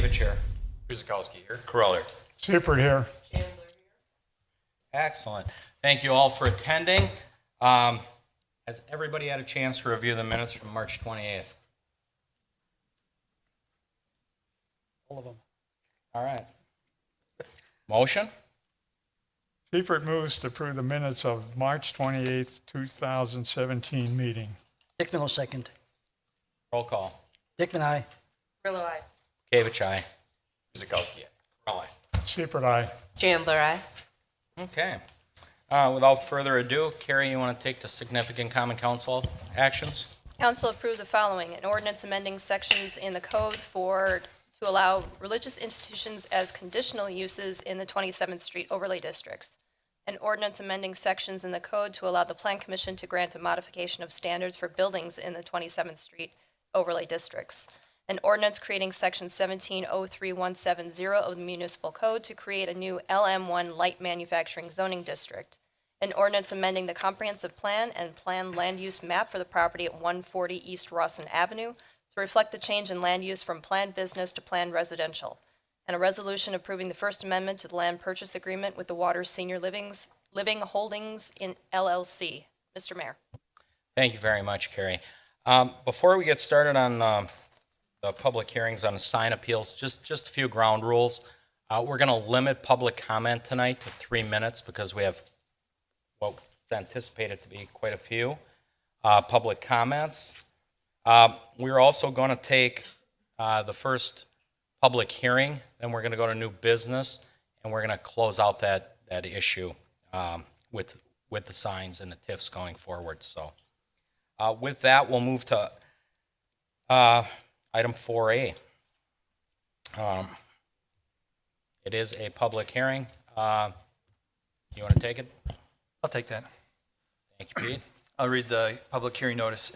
David here. Kuzikowski here. Coroller. Seifert here. Excellent. Thank you all for attending. Has everybody had a chance to review the minutes from March 28th? All of them. All right. Motion? Seifert moves to approve the minutes of March 28th, 2017 meeting. Dickman will second. Roll call. Dickman, aye. Grillo, aye. Gavich, aye. Kuzikowski. Corolla. Seifert, aye. Chandler, aye. Okay. Without further ado, Carrie, you want to take the significant common council actions? Council approved the following: an ordinance amending sections in the code to allow religious institutions as conditional uses in the 27th Street overlay districts. An ordinance amending sections in the code to allow the Plan Commission to grant a modification of standards for buildings in the 27th Street overlay districts. An ordinance creating section 1703170 of the municipal code to create a new LM1 light manufacturing zoning district. An ordinance amending the comprehensive plan and plan land use map for the property at 140 East Rawson Avenue to reflect the change in land use from planned business to planned residential. And a resolution approving the First Amendment to the land purchase agreement with the Waters Senior Living Holdings in LLC. Mr. Mayor. Thank you very much, Carrie. Before we get started on the public hearings on the sign appeals, just a few ground rules. We're going to limit public comment tonight to 3 minutes because we have what's anticipated to be quite a few public comments. We're also going to take the first public hearing, then we're going to go to new business, and we're going to close out that issue with the signs and the TIFs going forward. So with that, we'll move to item 4A. It is a public hearing. You want to take it? I'll take that. Thank you, Pete. I'll read the public hearing notice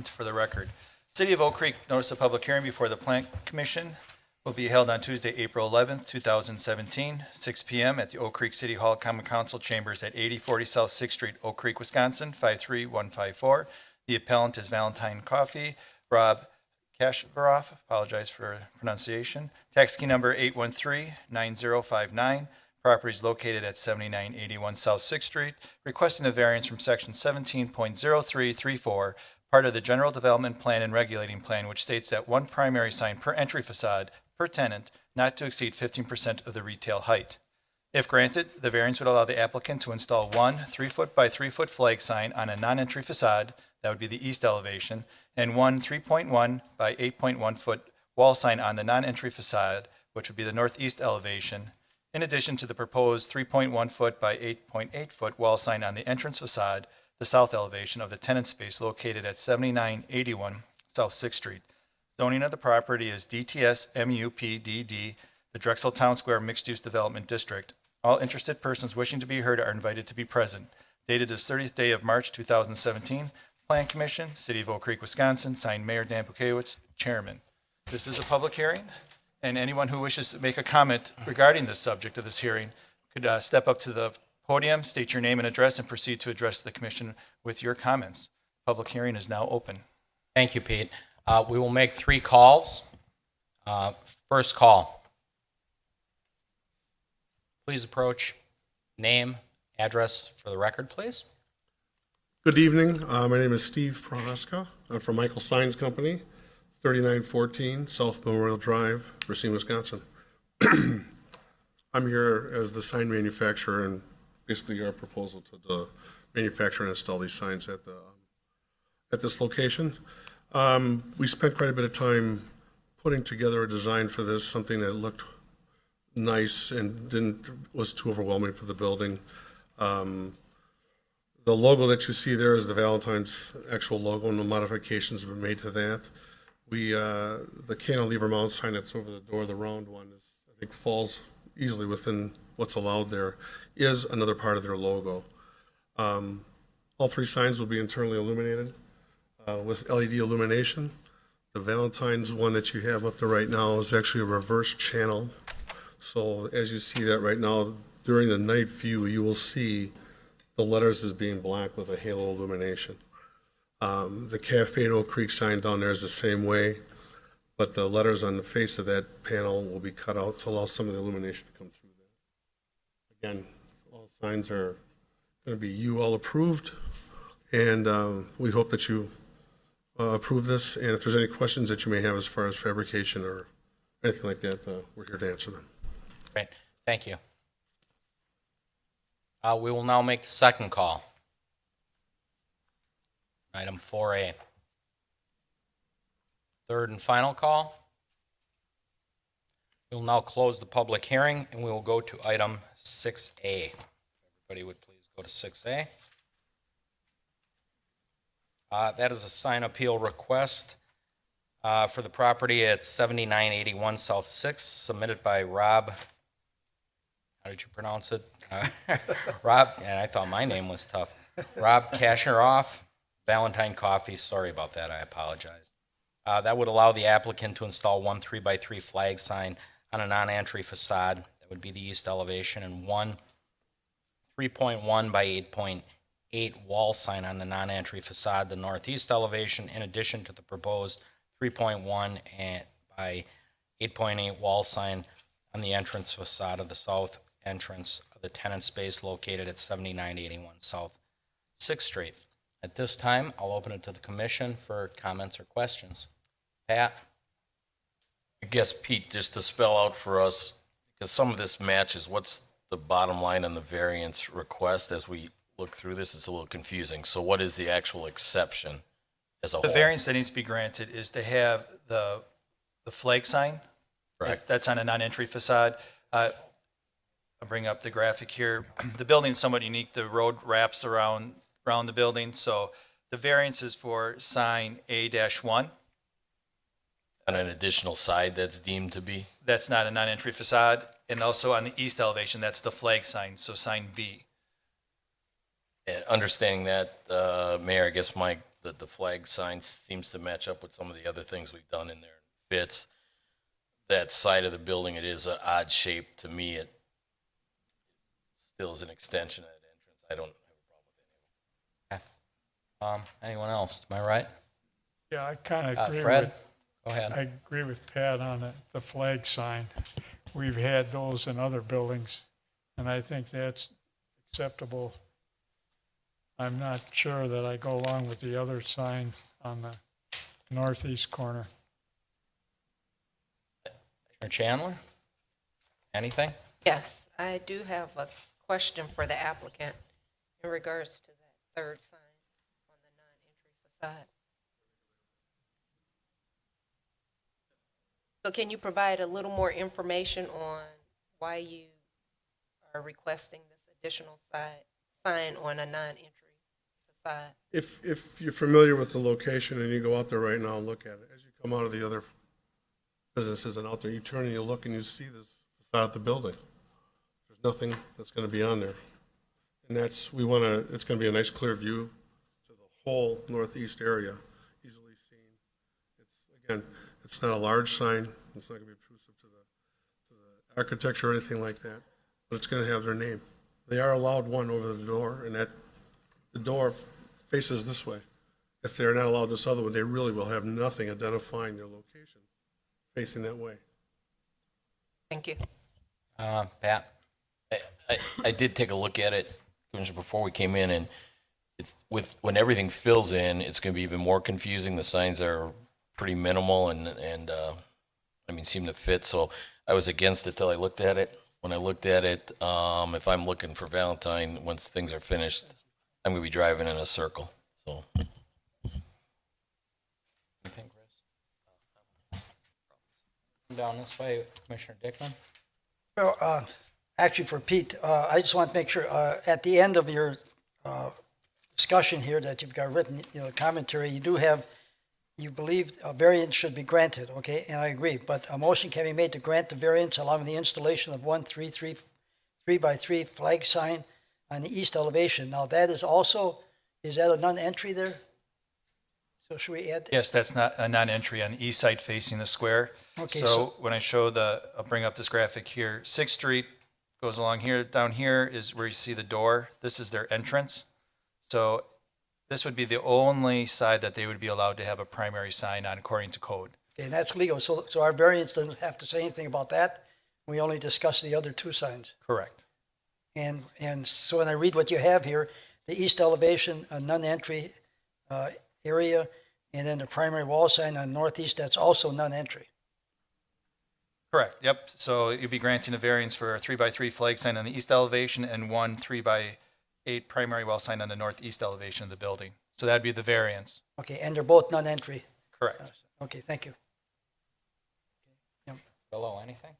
for the record. City of Oak Creek notice of public hearing before the Plan Commission will be held on Tuesday, April 11th, 2017, 6 p.m. at the Oak Creek City Hall Common Council Chambers at 8040 South 6th Street, Oak Creek, Wisconsin, 53154. The appellant is Valentine Coffey, Rob Kashvaroff, apologize for pronunciation. Tax key number 813-9059. Property is located at 7981 South 6th Street, requesting a variance from section 17.0334, part of the General Development Plan and Regulating Plan, which states that one primary sign per entry facade per tenant, not to exceed 15% of the retail height. If granted, the variance would allow the applicant to install one 3-foot by 3-foot flag sign on a non-entry facade, that would be the east elevation, and one 3.1 by 8.1 foot wall sign on the non-entry facade, which would be the northeast elevation, in addition to the proposed 3.1 foot by 8.8 foot wall sign on the entrance facade, the south elevation of the tenant space located at 7981 South 6th Street. Zoning of the property is DTS MUPDD, the Drexel Town Square Mixed Use Development District. All interested persons wishing to be heard are invited to be present. Dated this 30th day of March 2017. Plan Commission, City of Oak Creek, Wisconsin. Signed Mayor Dan Pukewicz, Chairman. This is a public hearing, and anyone who wishes to make a comment regarding the subject of this hearing could step up to the podium, state your name and address, and proceed to address the commission with your comments. Public hearing is now open. Thank you, Pete. We will make 3 calls. First call. Please approach. Name, address for the record, please. Good evening. My name is Steve Prohaska. I'm from Michael Signs Company, 3914 South Memorial Drive, Racine, Wisconsin. I'm here as the sign manufacturer and basically our proposal to the manufacturer and install these signs at this location. We spent quite a bit of time putting together a design for this, something that looked nice and was too overwhelming for the building. The logo that you see there is the Valentine's actual logo, and the modifications have been made to that. The cantilever mount sign that's over the door, the round one, I think falls easily within what's allowed there, is another part of their logo. All 3 signs will be internally illuminated with LED illumination. The Valentine's one that you have up there right now is actually a reverse channel. So as you see that right now, during the night view, you will see the letters as being black with a halo illumination. The Cafe and Oak Creek sign down there is the same way. but the letters on the face of that panel will be cut out to allow some of the illumination to come through that. Again, all signs are going to be UL approved, and we hope that you approve this. And if there's any questions that you may have as far as fabrication or anything like that, we're here to answer them. Great, thank you. We will now make the second call. Item 4A. Third and final call. We will now close the public hearing, and we will go to item 6A. Everybody would please go to 6A. That is a sign appeal request for the property at 7981 South 6th, submitted by Rob. How did you pronounce it? Rob, and I thought my name was tough. Rob Kasheroff, Valentine Coffee. Sorry about that. I apologize. That would allow the applicant to install one 3x3 flag sign on a non-entry facade. That would be the east elevation, and one 3.1 by 8.8 wall sign on the non-entry facade, the northeast elevation, in addition to the proposed 3.1 by 8.8 wall sign on the entrance facade of the south entrance of the tenant space located at 7981 South 6th Street. At this time, I'll open it to the commission for comments or questions. Pat? I guess, Pete, just to spell out for us, because some of this matches, what's the bottom line on the variance request as we look through this? It's a little confusing. So what is the actual exception as a The whole? variance that needs to be granted is to have the flag sign. Correct. That's on a non-entry facade. I'll bring up the graphic here. The building's somewhat unique. The road wraps around the building, so the variance is for sign A-1. On an additional side that's deemed to be? That's not a non-entry facade. And also on the east elevation, that's the flag sign, so sign B. And understanding that, Mayor, I guess the flag sign seems to match up with some of the other things we've done in there. Fits that side of the building. It is an odd shape to me. It still is an extension of that entrance. I don't have a problem with any of it. Anyone else? Am I right? Yeah, I kind of agree Fred? with, Go ahead. I agree with Pat on the flag sign. We've had those in other buildings, and I think that's acceptable. I'm not sure that I go along with the other sign on the northeast corner. Commissioner Chandler? Anything? Yes, I do have a question for the applicant in regards to that third sign on the non-entry facade. So can you provide a little more information on why you are requesting this additional sign on a non-entry facade? If you're familiar with the location and you go out there right now and look at it, as you come out of the other businesses and out there, you turn and you look and you see this facade of the building. There's nothing that's going to be on there. And it's going to be a nice clear view to the whole northeast area, easily seen. It's not a large sign. It's not going to be obtrusive to the architecture or anything like that, but it's going to have their name. They are allowed one over the door, and the door faces this way. If they're not allowed this other one, they really will have nothing identifying their location facing that way. Thank you. Pat? I did take a look at it, Commissioner, before we came in, and when everything fills in, it's going to be even more confusing. The signs are pretty minimal and seem to fit. So I was against it till I looked at it. When I looked at it, if I'm looking for Valentine, once things are finished, I'm going to be driving in a circle. So Anything, Chris? Down this way, Commissioner Dickman? Well, actually for Pete, I just want to make sure, at the end of your discussion here that you've got written, commentary, you believe a variance should be granted, okay? And I agree, but a motion can be made to grant the variance allowing the installation of one 3x3 flag sign on the east elevation. Now, is that a non-entry there? So should we add? Yes, that's not a non-entry on the east side facing the square. Okay, So when I show I'll bring up this graphic here, 6th Street goes along here. Down here is where you see the door. This is their entrance. So this would be the only side that they would be allowed to have a primary sign on according to code. Okay, and that's legal, so our variance doesn't have to say anything about that? We only discuss the other two signs? Correct. And so when I read what you have here, the east elevation, a non-entry area, and then the primary wall sign on northeast, that's also non-entry. Correct, yep. So you'd be granting a variance for a 3x3 flag sign on the east elevation and one 3x8 primary wall sign on the northeast elevation of the building. So that'd be the variance. Okay, and they're both non-entry. Correct. Okay, thank you. Below, anything?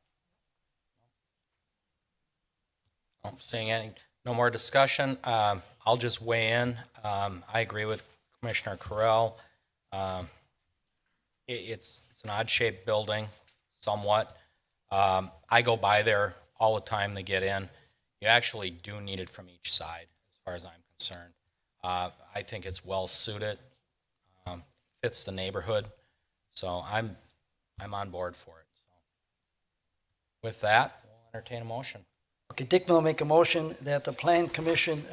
No, seeing any, no more discussion. I'll just weigh in. I agree with Commissioner Correll. It's an odd-shaped building, somewhat. I go by there all the time to get in. You actually do need it from each side, as far as I'm concerned. I think it's well-suited, fits the neighborhood, so I'm on board for it. So, with that, we'll entertain a motion. Okay, Dick will make a motion that the Plan Commission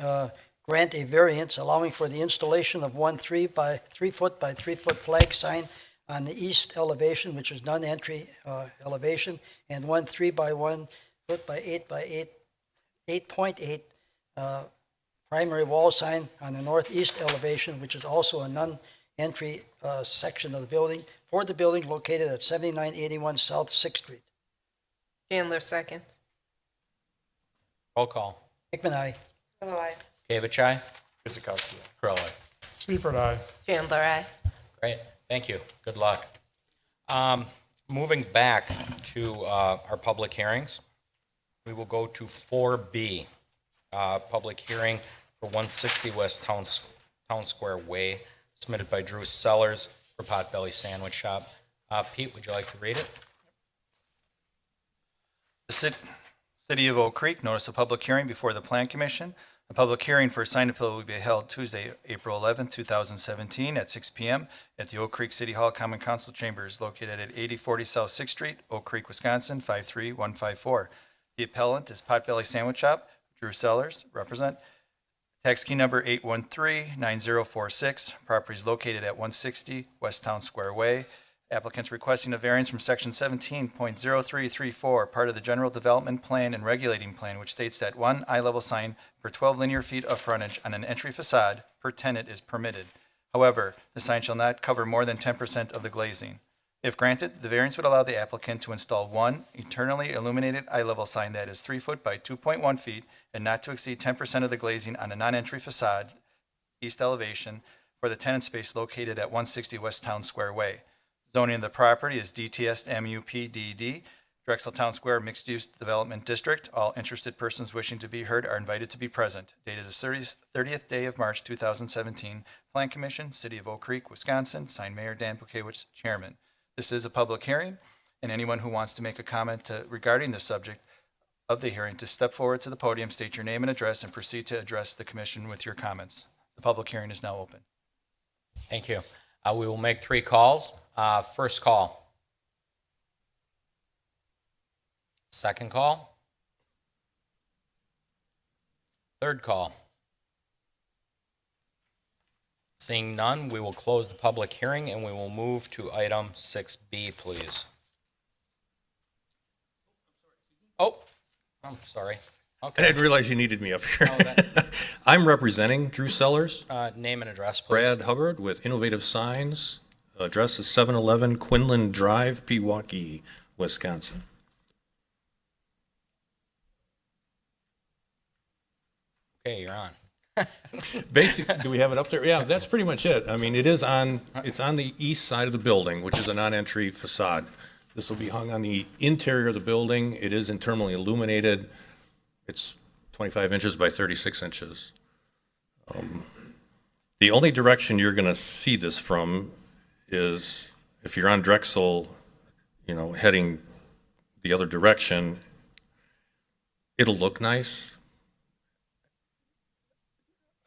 grant a variance allowing for the installation of one 3 by 3 foot by 3 foot flag sign on the east elevation, which is non-entry elevation, and one 3 by 1 foot by 8 by 8.8 primary wall sign on the northeast elevation, which is also a non-entry section of the building, for the building located at 7981 South 6th Street. Chandler seconds. Roll call. Hickman, aye. Hello, aye. Gavich, aye. Guzekowski. Correll, aye. Seifert, aye. Chandler, aye. Great, thank you. Good luck. Moving back to our public hearings, we will go to 4B, public hearing for 160 West Town Square Way, submitted by Drew Sellers for Potbelly Sandwich Shop. Pete, would you like to read it? The City of Oak Creek noticed a public hearing before the Plan Commission. A public hearing for a sign appeal will be held Tuesday, April 11, 2017 at 6 p.m. at the Oak Creek City Hall Common Council Chambers located at 8040 South 6th Street, Oak Creek, Wisconsin, 53154. The appellant is Potbelly Sandwich Shop, Drew Sellers, represent. Tax key number 813-9046. Property is located at 160 West Town Square Way. Applicants requesting a variance from section 17.0334, part of the general development plan and regulating plan, which states that one eye-level sign per 12 linear feet of frontage on an entry facade per tenant is permitted. However, the sign shall not cover more than 10% of the glazing. If granted, the variance would allow the applicant to install one internally illuminated eye-level sign that is 3 foot by 2.1 feet and not to exceed 10% of the glazing on a non-entry facade, east elevation, for the tenant space located at 160 West Town Square Way. Zoning of the property is DTS MUPDD, Drexel Town Square Mixed Use Development District. All interested persons wishing to be heard are invited to be present. Date is the 30th day of March 2017. Plan Commission, City of Oak Creek, Wisconsin. Signed Mayor Dan Bukewicz, Chairman. This is a public hearing, and anyone who wants to make a comment regarding the subject of the hearing to step forward to the podium, state your name and address, and proceed to address the commission with your comments. The public hearing is now open. Thank you. We will make 3 calls. First call. Second call. Third call. Seeing none, we will close the public hearing and we will move to item 6B, please. Oh, I'm sorry. I Okay. didn't realize you needed me up here. Oh, that- I'm representing Drew Sellers, Name and address, please. Brad Hubbard with Innovative Signs. Address is 711 Quinlan Drive, Pewaukee, Wisconsin. Okay, you're on. Basically, do we have it up there? Yeah, that's pretty much it. I mean, it's on the east side of the building, which is a non-entry facade. This will be hung on the interior of the building. It is internally illuminated. It's 25 inches by 36 inches. The only direction you're going to see this from is if you're on Drexel, heading the other direction, it'll look nice.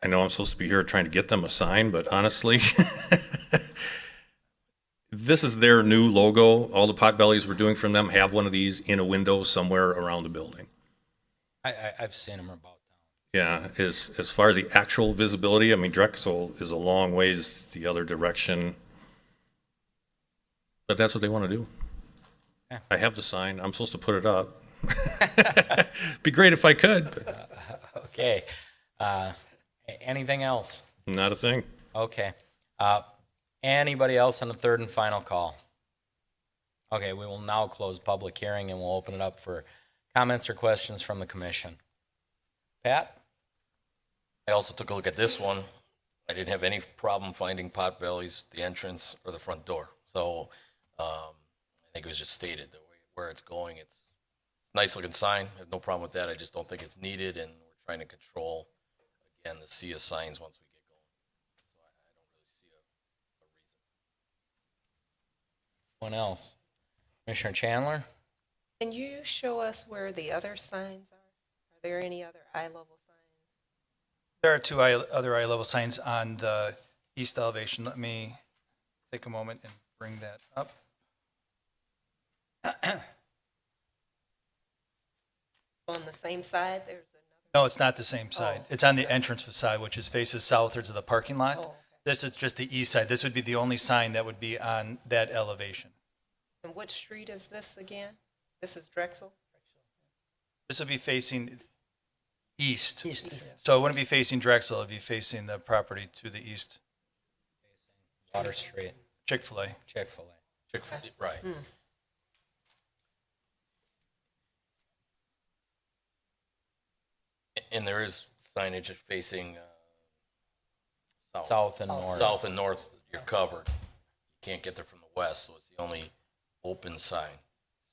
I know I'm supposed to be here trying to get them a sign, but honestly, this is their new logo. All the Potbellies we're doing from them have one of these in a window somewhere around the building. I've seen them about town. Yeah, as far as the actual visibility, I mean, Drexel is a long ways the other direction. But that's what they want to do. Yeah. I have the sign. I'm supposed to put it up. Be great if I could, but Okay. Anything else? not a thing. Okay. Anybody else on the third and final call? Okay, we will now close public hearing and we'll open it up for comments or questions from the commission. Pat? I also took a look at this one. I didn't have any problem finding Potbelly's, the entrance, or the front door. So I think it was just stated the way where it's going. It's a nice looking sign. I have no problem with that. I just don't think it's needed, and we're trying to control, again, the sea of signs once we get going. So I don't really see a reason. Anyone else? Commissioner Chandler? Can you show us where the other signs are? Are there any other eye-level signs? There are two other eye-level signs on the east elevation. Let me take a moment and bring that up. On the same side, there's another? No, it's not the same side. Oh. It's on the entrance facade, which is faces southwards of the parking lot. Oh, okay. This is just the east side. This would be the only sign that would be on that elevation. And what street is this again? This is Drexel? This would be facing east. East. So it wouldn't be facing Drexel, it'd be facing the property to the east. Water Street, Chick-fil-A. Chick-fil-A. Chick-fil-A, right. And there is signage facing South and north. South and north, you're covered. You can't get there from the west, so it's the only open side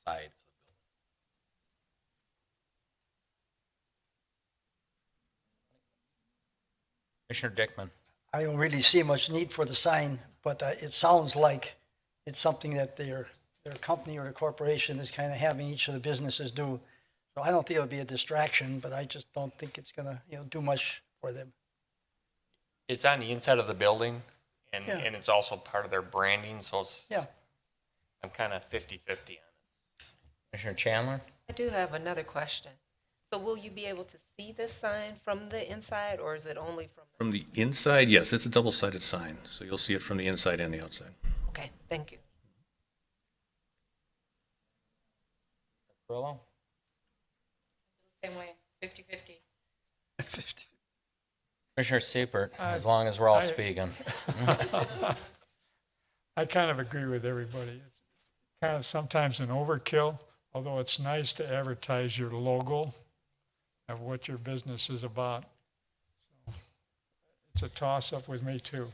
of the building. Commissioner Dickman? I don't really see much need for the sign, but it sounds like it's something that their company or the corporation is kind of having each of the businesses do. So I don't think it'll be a distraction, but I just don't think it's gonna, do much for them. It's on the inside of the building, and, Yeah. and it's also part of their branding, so it's, Yeah. I'm kind of 50-50 on it. Commissioner Chandler? I do have another question. So will you be able to see this sign from the inside, or is it only from? From the inside, yes, it's a double-sided sign, so you'll see it from the inside and the outside. Okay, thank you. Perillo? Same way, 50-50. Commissioner Seipert, as long as we're all I- speaking. I kind of agree with everybody. It's kind of sometimes an overkill, although it's nice to advertise your logo of what your business is about. So it's a toss-up with me, too.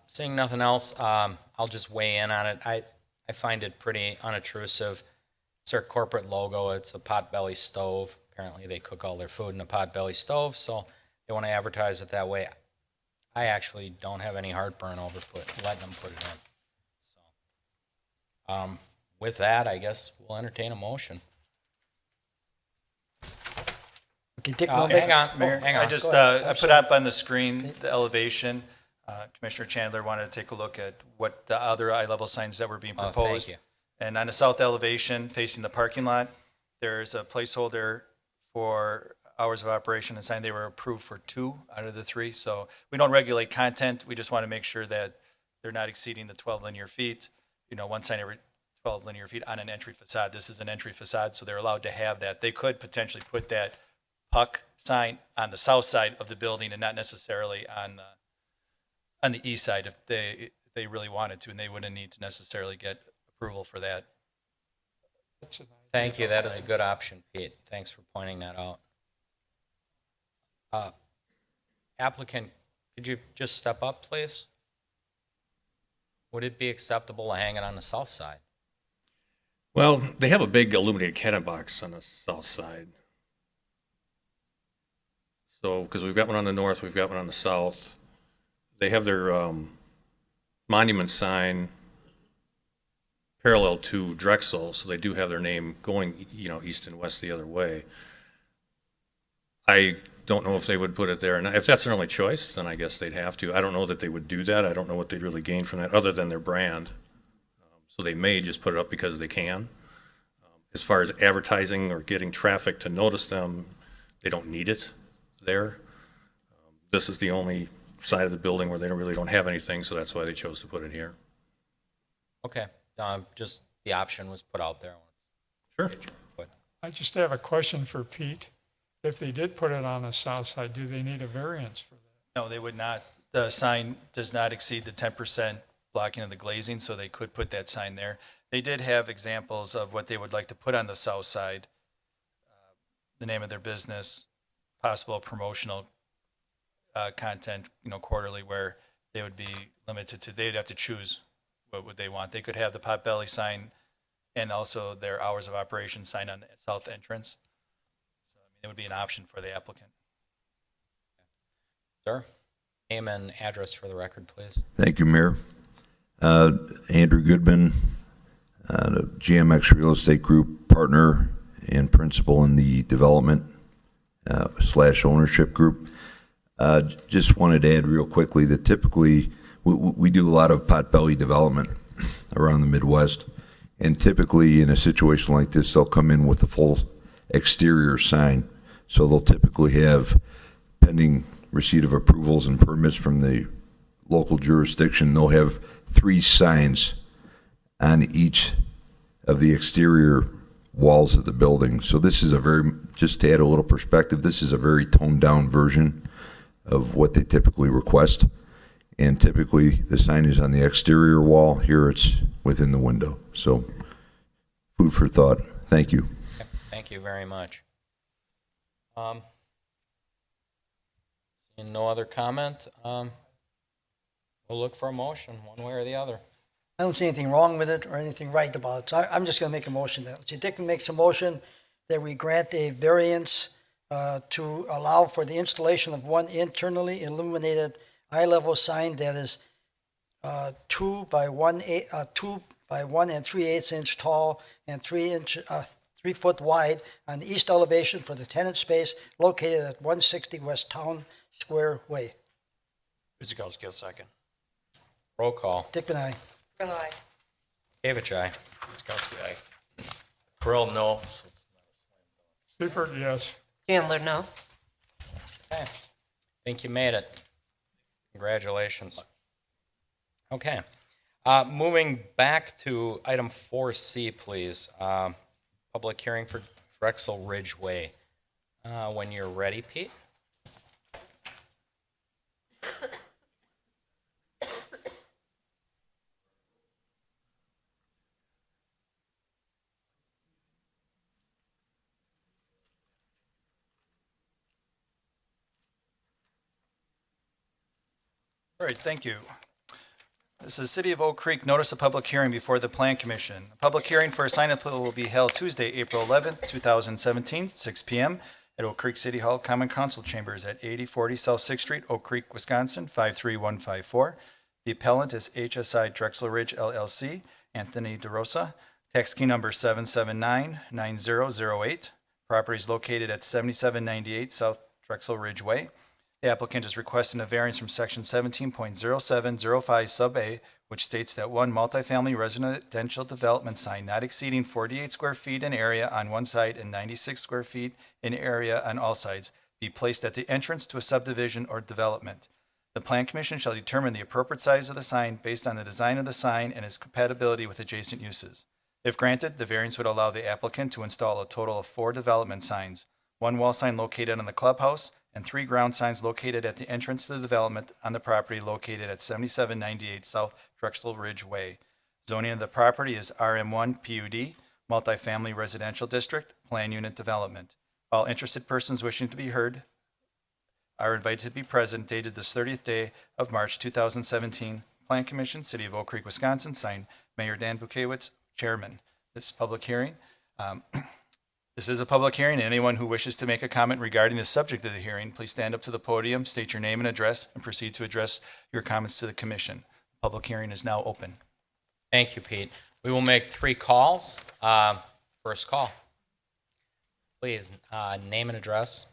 Seeing nothing else, I'll just weigh in on it. I find it pretty unobtrusive. It's their corporate logo. It's a Potbelly stove. Apparently, they cook all their food in a Potbelly stove, so they want to advertise it that way. I actually don't have any heartburn over letting them put it in. So, with that, I guess we'll entertain a motion. Okay, Dick, Hang on, Mayor, hang on. I just, Go ahead. I put up on the screen the elevation. Commissioner Chandler wanted to take a look at what the other eye-level signs that were being Oh, thank proposed. you. And on the south elevation facing the parking lot, there's a placeholder for hours of operation and sign. They were approved for 2 out of the 3. So we don't regulate content. We just want to make sure that they're not exceeding the 12 linear feet. One sign every 12 linear feet on an entry facade. This is an entry facade, so they're allowed to have that. They could potentially put that puck sign on the south side of the building and not necessarily on the east side if they really wanted to, and they wouldn't need to necessarily get approval for that. That's an Thank you. That is a good option, Pete. Thanks for pointing that out. Applicant, could you just step up, please? Would it be acceptable to hang it on the south side? Well, they have a big illuminated cannon box on the south side. So, because we've got one on the north, we've got one on the south. They have their monument sign parallel to Drexel, so they do have their name going, east and west the other way. I don't know if they would put it there, and if that's their only choice, then I guess they'd have to. I don't know that they would do that. I don't know what they'd really gain from that, other than their brand. So they may just put it up because they can. As far as advertising or getting traffic to notice them, they don't need it there. This is the only side of the building where they really don't have anything, so that's why they chose to put it here. Okay, just the option was put out there. Sure. But I just have a question for Pete. If they did put it on the south side, do they need a variance for that? No, they would not. The sign does not exceed the 10% blocking of the glazing, so they could put that sign there. They did have examples of what they would like to put on the south side, the name of their business, possible promotional content, quarterly, where they would be limited to, they'd have to choose what would they want. They could have the Potbelly sign and also their hours of operation sign on the south entrance. So, it would be an option for the applicant. sir, name and address for the record, please. Thank you, Mayor. Andrew Goodman, the GMX Real Estate Group partner and principal in the development / ownership group. Just wanted to add real quickly that typically we do a lot of potbelly development around the Midwest. And typically in a situation like this, they'll come in with a full exterior sign. So they'll typically have, pending receipt of approvals and permits from the local jurisdiction, they'll have 3 signs on each of the exterior walls of the building. So this is just to add a little perspective, this is a very toned down version of what they typically request. And typically the sign is on the exterior wall. Here it's within the window. So food for thought. Thank you. Okay, thank you very much. Seeing no other comment, we'll look for a motion, one way or the other. I don't see anything wrong with it or anything right about it. So I'm just going to make a motion that, Dick makes a motion that we grant a variance to allow for the installation of one internally illuminated eye-level sign that is 2 by 1 3/8 inch tall and 3 foot wide on the east elevation for the tenant space located at 160 West Town Square Way. Kuzikowski, second. Roll call. Dick and I. Real aye. David, aye. Kuzikowski, aye. Krill, no. Seifert, yes. Chandler, no. Okay, think you made it. Congratulations. Okay, moving back to item 4C, please. Public hearing for Drexel Ridge Way. When you're ready, Pete. All right, thank you. This is City of Oak Creek Notice of Public Hearing before the Plan Commission. A public hearing for a sign appeal will be held Tuesday, April 11th, 2017, 6 p.m. at Oak Creek City Hall Common Council Chambers at 8040 South 6th Street, Oak Creek, Wisconsin, 53154. The appellant is HSI Drexel Ridge LLC, Anthony DeRosa. Tax key number 7799008. Property is located at 7798 South Drexel Ridge Way. The applicant is requesting a variance from section 17.0705 sub A, which states that one multifamily residential development sign not exceeding 48 square feet in area on one side and 96 square feet in area on all sides be placed at the entrance to a subdivision or development. The Plan Commission shall determine the appropriate size of the sign based on the design of the sign and its compatibility with adjacent uses. If granted, the variance would allow the applicant to install a total of 4 development signs, 1 wall sign located on the clubhouse, and 3 ground signs located at the entrance to the development on the property located at 7798 South Drexel Ridge Way. Zoning of the property is RM1 PUD, Multifamily Residential District, Plan Unit Development. All interested persons wishing to be heard are invited to be present, dated this 30th day of March 2017. Plan Commission, City of Oak Creek, Wisconsin, signed Mayor Dan Bukiewicz, Chairman. This public hearing. This is a public hearing, and anyone who wishes to make a comment regarding the subject of the hearing, please stand up to the podium, state your name and address, and proceed to address your comments to the commission. The public hearing is now open. Thank you, Pete. We will make 3 calls. First call. Please, name and address.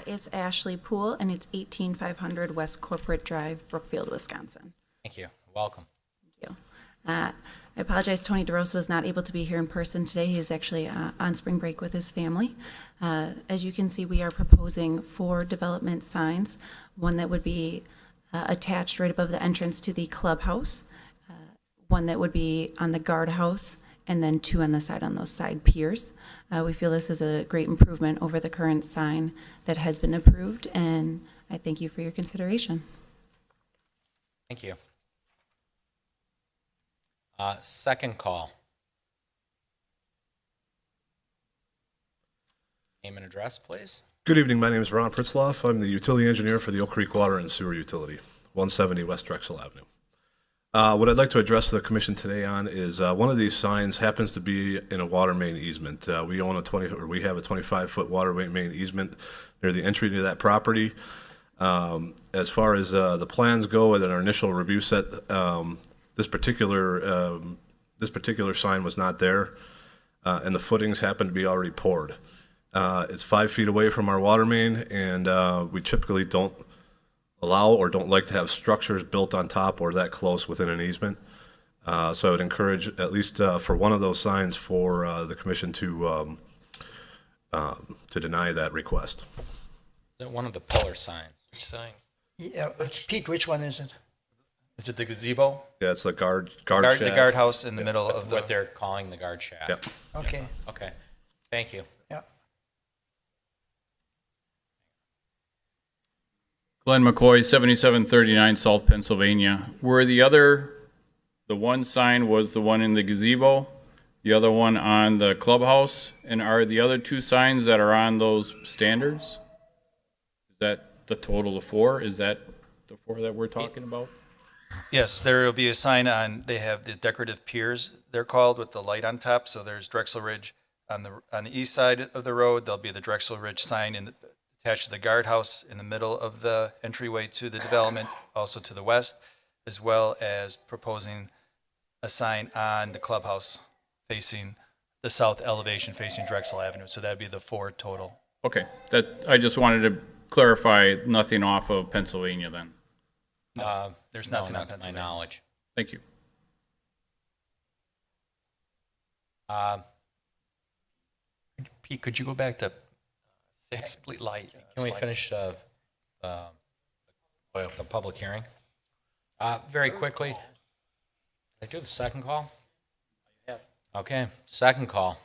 It's Ashley Poole, and it's 18500 West Corporate Drive, Brookfield, Wisconsin. Thank you. Welcome. Thank you. I apologize, Tony DeRosa was not able to be here in person today. He is actually on spring break with his family. As you can see, we are proposing 4 development signs, one that would be attached right above the entrance to the clubhouse, one that would be on the guardhouse, and then 2 on the side on those side piers. We feel this is a great improvement over the current sign that has been approved, and I thank you for your consideration. Thank you. Second call. Name and address, please. Good evening. My name is Ron Pritzloff. I'm the utility engineer for the Oak Creek Water and Sewer Utility, 170 West Drexel Avenue. What I'd like to address the commission today on is one of these signs happens to be in a water main easement. We have a 25-foot water main easement near the entry to that property. As far as the plans go, at our initial review set, this particular sign was not there, and the footings happened to be already poured. It's 5 feet away from our water main, and we typically don't allow or don't like to have structures built on top or that close within an easement. So I would encourage, at least for one of those signs, for the commission to deny that request. Is it one of the pillar signs? Which sign? Yeah, Pete, which one is it? Is it the gazebo? Yeah, it's the guard The shack. guardhouse in the middle of What the, they're calling the guard shack? Yep. Okay, Okay, thank you. yeah. Glenn McCoy, 7739 South Pennsylvania. Were the one sign was the one in the gazebo, the other one on the clubhouse, and are the other 2 signs that are on those standards? Is that the total of 4? Is that the 4 that we're talking about? yes, there will be a sign on, they have these decorative piers, they're called, with the light on top. So there's Drexel Ridge on the east side of the road. There'll be the Drexel Ridge sign attached to the guardhouse in the middle of the entryway to the development, also to the west, as well as proposing a sign on the clubhouse facing the south elevation facing Drexel Avenue. So that'd be the 4 total. Okay, I just wanted to clarify, nothing off of Pennsylvania then. There's No, nothing on not to my Pennsylvania. knowledge. Thank you. Pete, could you go back to complete light? Can we finish the public hearing? Very quickly. Did I do the second call? Yeah. Okay, second call.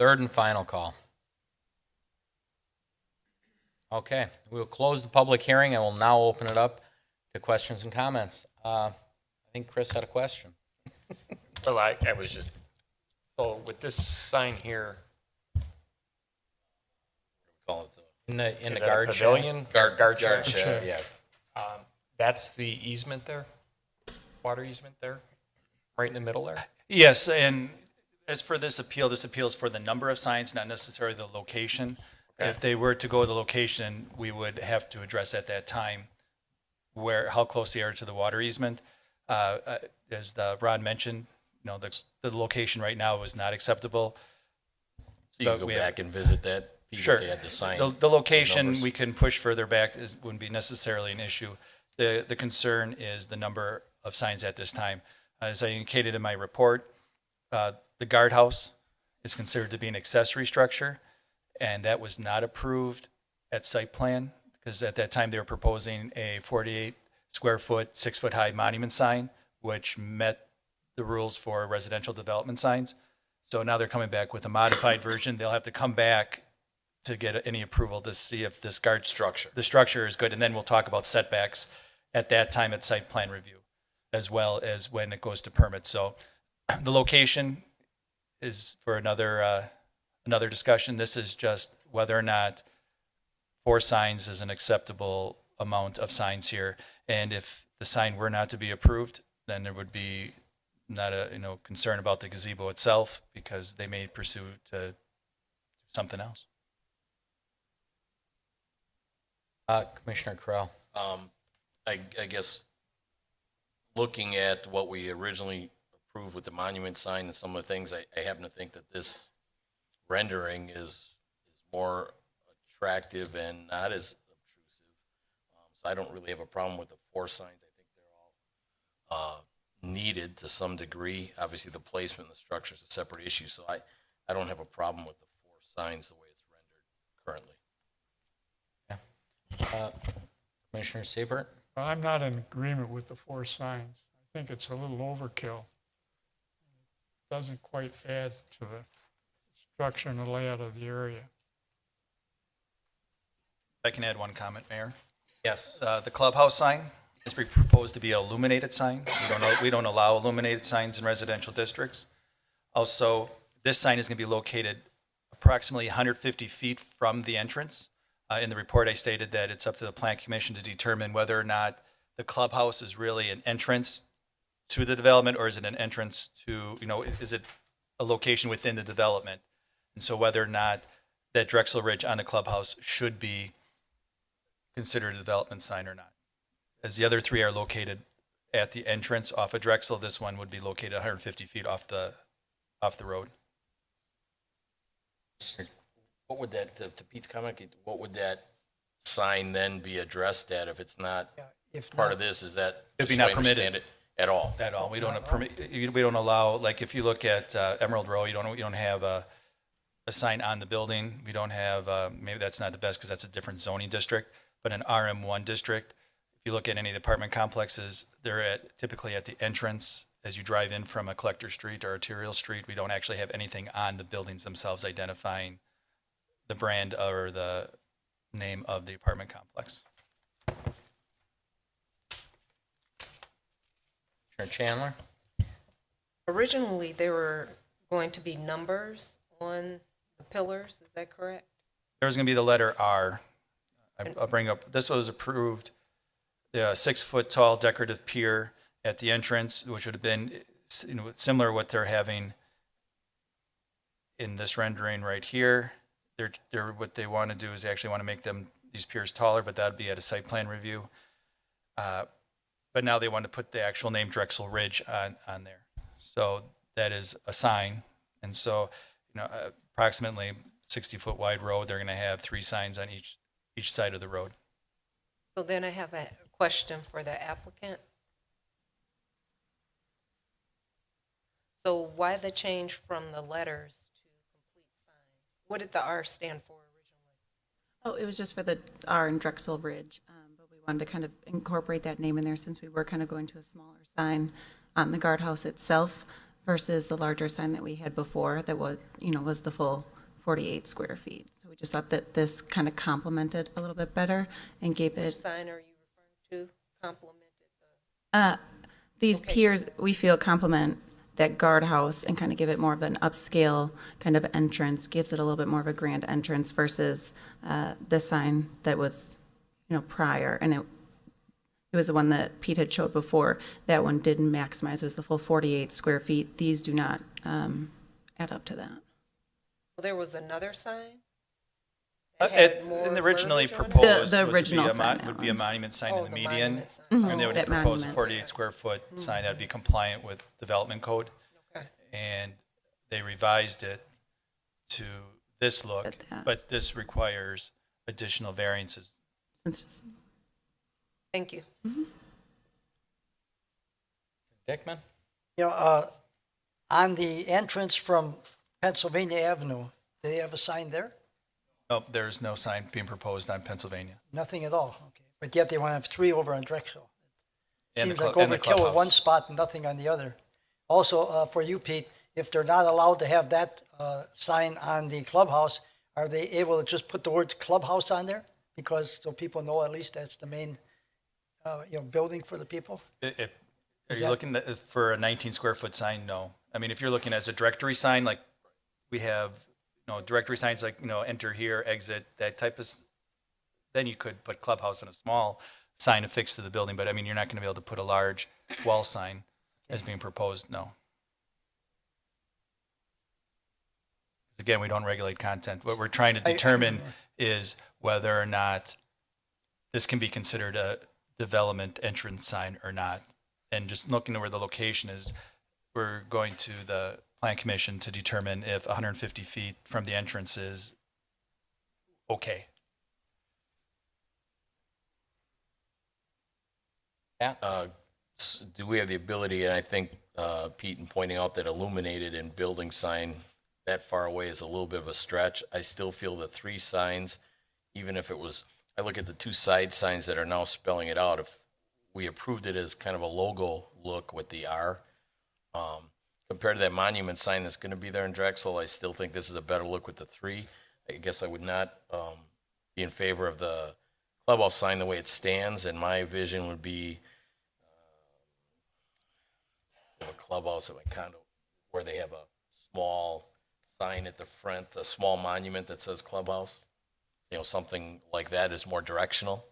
Third and final call. Okay, we will close the public hearing. I will now open it up to questions and comments. I think Chris had a question. Well, I was just, so with this sign here, Call it In the is that a guard shack? pavilion? Guard shack. shack. Yeah. That's the easement there? Water easement there? Right in the middle there? Yes, and as for this appeal is for the number of signs, not necessarily the location. Okay. If they were to go to the location, we would have to address at that time how close they are to the water easement. As Ron mentioned, the location right now is not acceptable. So you can But go we back and visit that? Pete, if Sure. They had the sign. The location, numbers. we can push further back, wouldn't be necessarily an issue. The concern is the number of signs at this time. As I indicated in my report, the guardhouse is considered to be an accessory structure, and that was not approved at site plan, because at that time they were proposing a 48 square foot, 6-foot high monument sign, which met the rules for residential development signs. So now they're coming back with a modified version. They'll have to come back to get any approval to see if this the structure is good, and then we'll talk about setbacks at that time at site plan review, as well as when it goes to permit. So the location is for another discussion. This is just whether or not 4 signs is an acceptable amount of signs here. And if the sign were not to be approved, then there would be not a concern about the gazebo itself, because they may pursue to something else. Commissioner Crowell. I guess, looking at what we originally approved with the monument sign and some of the things, I happen to think that this rendering is more attractive and not as obtrusive. So I don't really have a problem with the 4 signs. I think they're all needed to some degree. Obviously, the placement and the structure is a separate issue, so I don't have a problem with the 4 signs the way it's rendered currently. Commissioner Siebert? I'm not in agreement with the 4 signs. I think it's a little overkill. Doesn't quite add to the structure and the layout of the area. I can add one comment, Mayor. Yes. The clubhouse sign is proposed to be an illuminated sign. We don't allow illuminated signs in residential districts. Also, this sign is going to be located approximately 150 feet from the entrance. In the report, I stated that it's up to the Plan Commission to determine whether or not the clubhouse is really an entrance to the development, or is it an entrance to, is it a location within the development? And so whether or not that Drexel Ridge on the clubhouse should be considered a development sign or not. As the other 3 are located at the entrance off of Drexel, this one would be located 150 feet off the road. What would that, to Pete's comment, what would that sign then be addressed at if it's not If part not, of this? Is that? It'd be just so not I understand permitted. it At all? At all. We don't allow, like, if you look at Emerald Row, you don't have a sign on the building. We don't have, maybe that's not the best because that's a different zoning district, but an RM1 district, if you look at any of the apartment complexes, they're typically at the entrance as you drive in from a collector street or arterial street. We don't actually have anything on the buildings themselves identifying the brand or the name of the apartment complex. Commissioner Chandler? Originally, there were going to be numbers on the pillars, is that correct? There's going to be the letter R. I'll bring up, this was approved, the 6-foot tall decorative pier at the entrance, which would have been, similar to what they're having in this rendering right here. What they want to do is they actually want to make these piers taller, but that'd be at a site plan review. But now they want to put the actual name Drexel Ridge on there. So that is a sign. And so, approximately 60-foot wide road, they're going to have 3 signs on each side of the road. So then I have a question for the applicant. So why the change from the letters to complete signs? What did the R stand for originally? Oh, it was just for the R in Drexel Ridge, but we wanted to kind of incorporate that name in there since we were kind of going to a smaller sign on the guardhouse itself versus the larger sign that we had before that was, was the full 48 square feet. So we just thought that this kind of complemented a little bit better and gave Which it, sign are you referring to? Complemented these Okay. piers, we feel complement that guardhouse and kind of give it more of an upscale kind of entrance, gives it a little bit more of a grand entrance versus the sign that was, prior. And it was the one that Pete had showed before. That one didn't maximize. It was the full 48 square feet. These do not add up to that. Well, there was another sign? that had more And originally verbiage on it? proposed The was original sign, that would be a monument sign Oh, in the the median. monument sign. And they would That propose a monument. 48 square foot sign that would be compliant with development code. Okay. And they revised it to this look, But that- but this requires additional variances. Since it's- Thank you. Dickman? On the entrance from Pennsylvania Avenue, do they have a sign there? Nope, there's no sign being proposed on Pennsylvania. Nothing at all, okay. But yet they want to have 3 over on Drexel. And Seems the like clu- and the overkill with one clubhouse. spot and nothing on the other. Also, for you, Pete, if they're not allowed to have that sign on the clubhouse, are they able to just put the words clubhouse on there? Because, so people know at least that's the main, building for the people? Are Is you that- looking for a 19 square foot sign? No. I mean, if you're looking as a directory sign, like we have, directory signs like, enter here, exit, that type of, then you could put clubhouse on a small sign affixed to the building. But I mean, you're not going to be able to put a large wall sign as being proposed, no. Again, we don't regulate content. What we're trying to determine is whether or not this can be considered a development entrance sign or not. And just looking at where the location is, we're going to the Plan Commission to determine if 150 feet from the entrance is okay. Do we have the ability, and I think Pete, in pointing out that illuminated and building sign that far away is a little bit of a stretch. I still feel the 3 signs, even if it was I look at the two side signs that are now spelling it out. If we approved it as kind of a logo look with the R, compared to that monument sign that's going to be there in Drexel, I still think this is a better look with the 3. I guess I would not be in favor of the clubhouse sign the way it stands, and my vision would be a clubhouse at my condo where they have a small sign at the front, a small monument that says clubhouse. You know, something like that is more directional,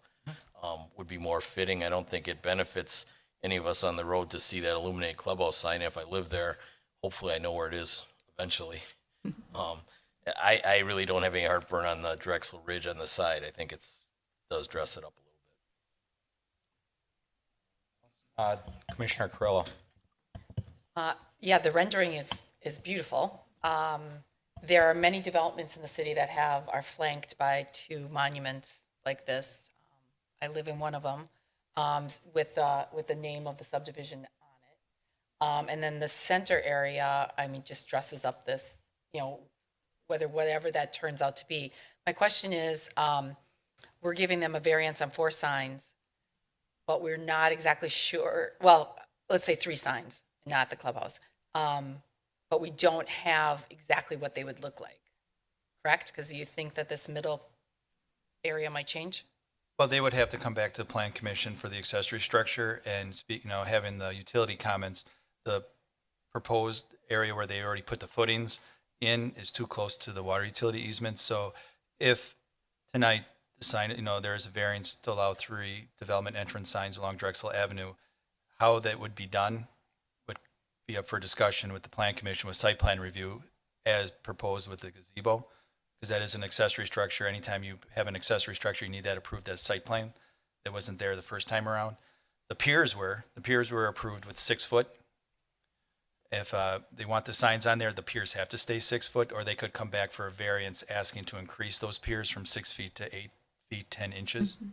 would be more fitting. I don't think it benefits any of us on the road to see that illuminated clubhouse sign. If I live there, hopefully I know where it is eventually. I really don't have any heartburn on the Drexel Ridge on the side. I think it does dress it up a little bit. Commissioner Carrillo. Yeah, the rendering is beautiful. There are many developments in the city that are flanked by 2 monuments like this. I live in one of them with the name of the subdivision on it. And then the center area, I mean, just dresses up this, you know, whatever that turns out to be. My question is, we're giving them a variance on 4 signs, but we're not exactly sure, well, let's say 3 signs, not the clubhouse. But we don't have exactly what they would look like, correct? Because you think that this middle area might change? Well, they would have to come back to the Plan Commission for the accessory structure and speak, having the utility comments. The proposed area where they already put the footings in is too close to the water utility easement. So if tonight the sign, there is a variance to allow 3 development entrance signs along Drexel Avenue, how that would be done would be up for discussion with the Plan Commission with site plan review as proposed with the gazebo. Because that is an accessory structure. Anytime you have an accessory structure, you need that approved as site plan. That wasn't there the first time around. The piers were approved with 6 foot. If they want the signs on there, the piers have to stay 6 foot, or they could come back for a variance asking to increase those piers from 6 feet to 8 feet 10 inches. Mm-hmm.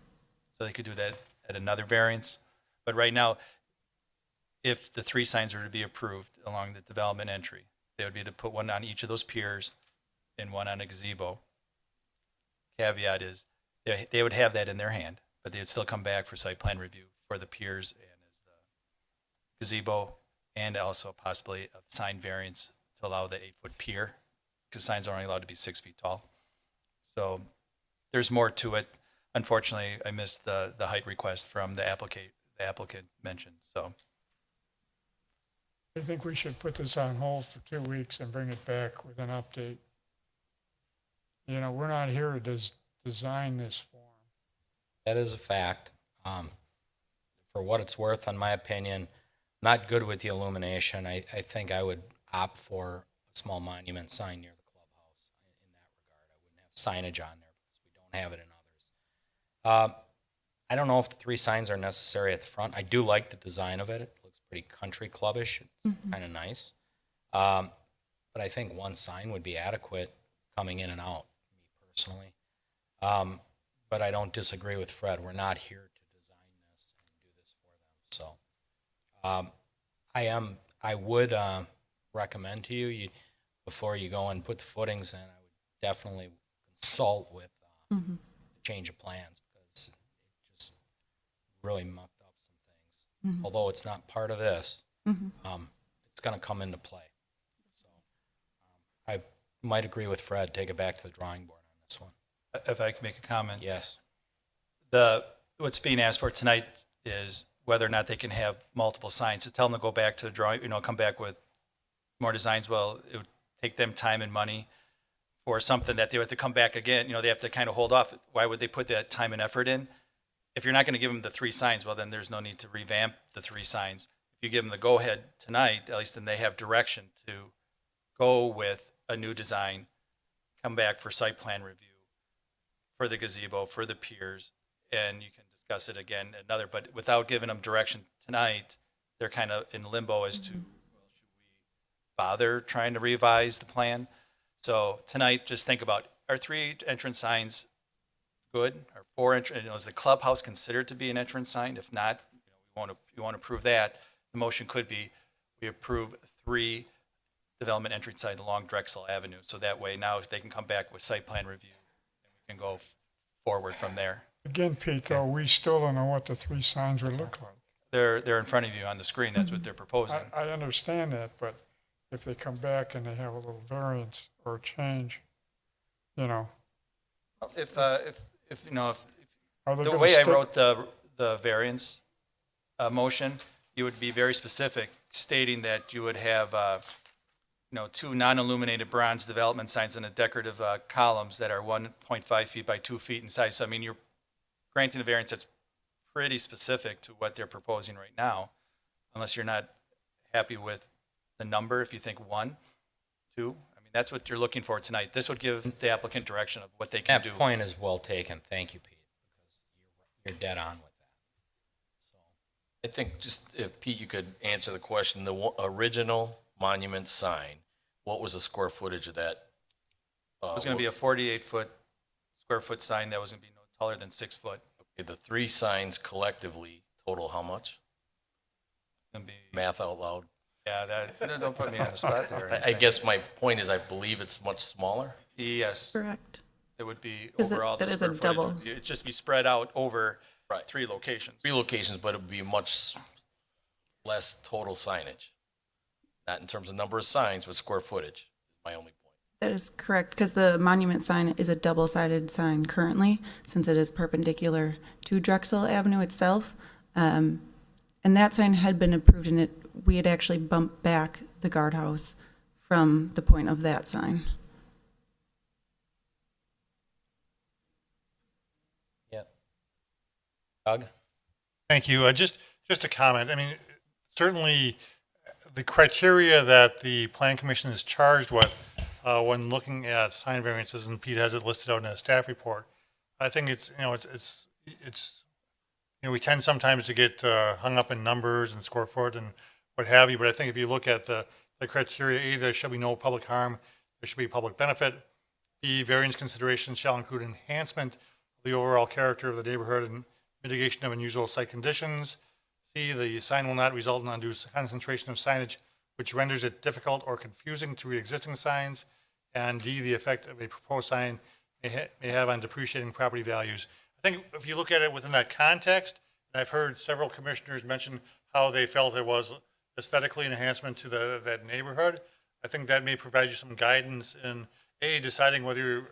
So they could do that at another variance. But right now, if the 3 signs were to be approved along the development entry, they would be to put one on each of those piers and one on a gazebo. Caveat is they would have that in their hand, but they would still come back for site plan review for the piers and as the gazebo, and also possibly a sign variance to allow the 8-foot pier, because signs are only allowed to be 6 feet tall. So there's more to it. Unfortunately, I missed the height request from the applicant mentioned. So I think we should put this on hold for 2 weeks and bring it back with an update. We're not here to design this form. That is a fact. For what it's worth, in my opinion, not good with the illumination. I think I would opt for a small monument sign near the clubhouse in that regard. I wouldn't have signage on there because we don't have it in others. I don't know if the 3 signs are necessary at the front. I do like the design of it. It looks pretty country clubbish. It's kind of nice. But I think 1 sign would be adequate coming in and out, me personally. But I don't disagree with Fred. We're not here to design this and do this for them. So I would recommend to you, before you go and put the footings in, I would definitely consult with the change of plans, because it just really mucked up some things. Although it's not part of this, it's going to come into play. So I might agree with Fred, take it back to the drawing board on this one. if I can make a comment. Yes. What's being asked for tonight is whether or not they can have multiple signs. To tell them to go back to the drawing, come back with more designs. Well, it would take them time and money for something that they have to come back again. They have to kind of hold off. Why would they put that time and effort in? If you're not going to give them the 3 signs, well, then there's no need to revamp the 3 signs. If you give them the go-ahead tonight, at least then they have direction to go with a new design, come back for site plan review, for the gazebo, for the piers, and you can discuss it again another. But without giving them direction tonight, they're kind of in limbo as to, well, should we bother trying to revise the plan? So tonight, just think about, are 3 entrance signs good? Are 4 entrance? Is the clubhouse considered to be an entrance sign? If not, we won't approve that. The motion could be we approve 3 development entry signs along Drexel Avenue. So that way now they can come back with site plan review and we can go forward from there. Again, Pete, though, we still don't know what the three signs would look like. They're in front of you on the screen. That's what they're proposing. I understand that, but if they come back and they have a little variance or change, you know, If you know, are they the gonna way I stick- wrote the variance motion, you would be very specific, stating that you would have, you know, 2 non-illuminated bronze development signs and a decorative columns that are 1.5 feet by 2 feet in size. So I mean, you're granting a variance that's pretty specific to what they're proposing right now, unless you're not happy with the number. If you think 1, 2, I mean, that's what you're looking for tonight. This would give the applicant direction of what they can That do. point is well taken. Thank you, Pete, because you're dead on with that. I think just if Pete, you could answer the question, the original monument sign, what was the square footage of that? It was going to be a 48-foot square foot sign that was going to be no taller than 6 foot. Okay, the 3 signs collectively total how much? Gonna be, Math out loud. yeah, don't put me on the spot there. I guess my point is I believe it's much smaller. Yes, Correct. it would be Is it- overall the that is a square footage. double? It'd just be spread out over Right. 3 locations. 3 locations, but it would be much less total signage. Not in terms of number of signs, but square footage is my only point. That is correct, because the monument sign is a double-sided sign currently, since it is perpendicular to Drexel Avenue itself. And that sign had been approved, and we had actually bumped back the guardhouse from the point of that sign. Yep. Doug? Thank you. Just a comment. I mean, certainly the criteria that the Plan Commission is charged with when looking at sign variances, and Pete has it listed out in a staff report, I think it's, you know, it's you know, we tend sometimes to get hung up in numbers and square foot and what have you, but I think if you look at the criteria, A, there shall be no public harm, there should be public benefit. B, variance considerations shall include enhancement of the overall character of the neighborhood and mitigation of unusual site conditions. C, the sign will not result in undue concentration of signage which renders it difficult or confusing to existing signs. And D, the effect of a proposed sign may have on depreciating property values. I think if you look at it within that context, and I've heard several commissioners mention how they felt it was aesthetically an enhancement to that neighborhood, I think that may provide you some guidance in A, deciding whether you're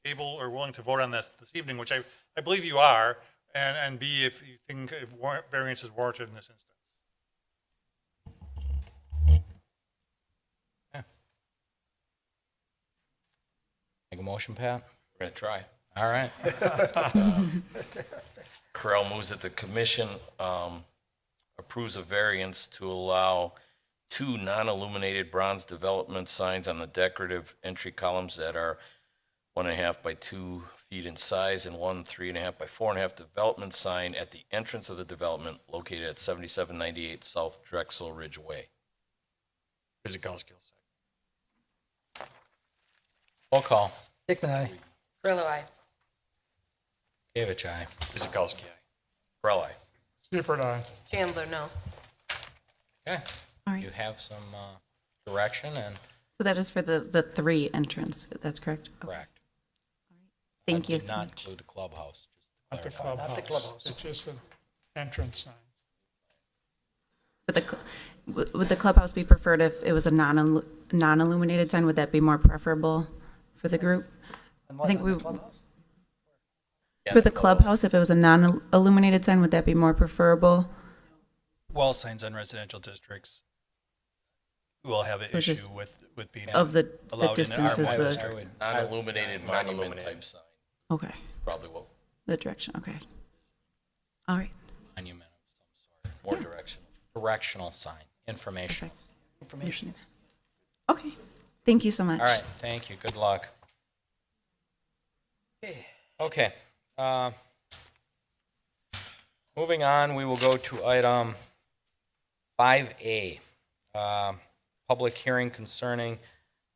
able or willing to vote on this evening, which I believe you are, and B, if you think variance is warranted in this instance. Make a motion, Pat? We're going to try. All right. Correll moves that the commission approves a variance to allow 2 non-illuminated bronze development signs on the decorative entry columns that are 1.5 by 2 feet in size and 1 3.5 by 4.5 development sign at the entrance of the development located at 7798 South Drexel Ridge Way. Kuzikowski will second. Roll call. Hickman, aye. Grillo, aye. Gavich, aye. Kuzikowski, aye. Correll, aye. Seifert, aye. Chandler, no. Okay. All right. You have some direction and So that is for the 3 entrance, that's correct? Okay. correct. Thank you Did so not much. include the clubhouse. Not the Just to clarify. clubhouse. Not the clubhouse. It's just an entrance sign. Would the clubhouse be preferred if it was a non-illuminated sign? Would that be more preferable for the group? And I what, think on the we- clubhouse? For the clubhouse, if it was a non-illuminated sign, would that be more preferable? Wall signs on residential districts will have an Which issue is with being Of the allowed in the distance is R1 the, district. Non-illuminated monument type sign, okay, probably what, the direction, okay. All right, Monument of some sort. more directional. Directional sign, informational. perfect. Information. Okay, thank you so much. All right, thank you. Good luck. Okay. Okay. Moving on, we will go to item 5A, public hearing concerning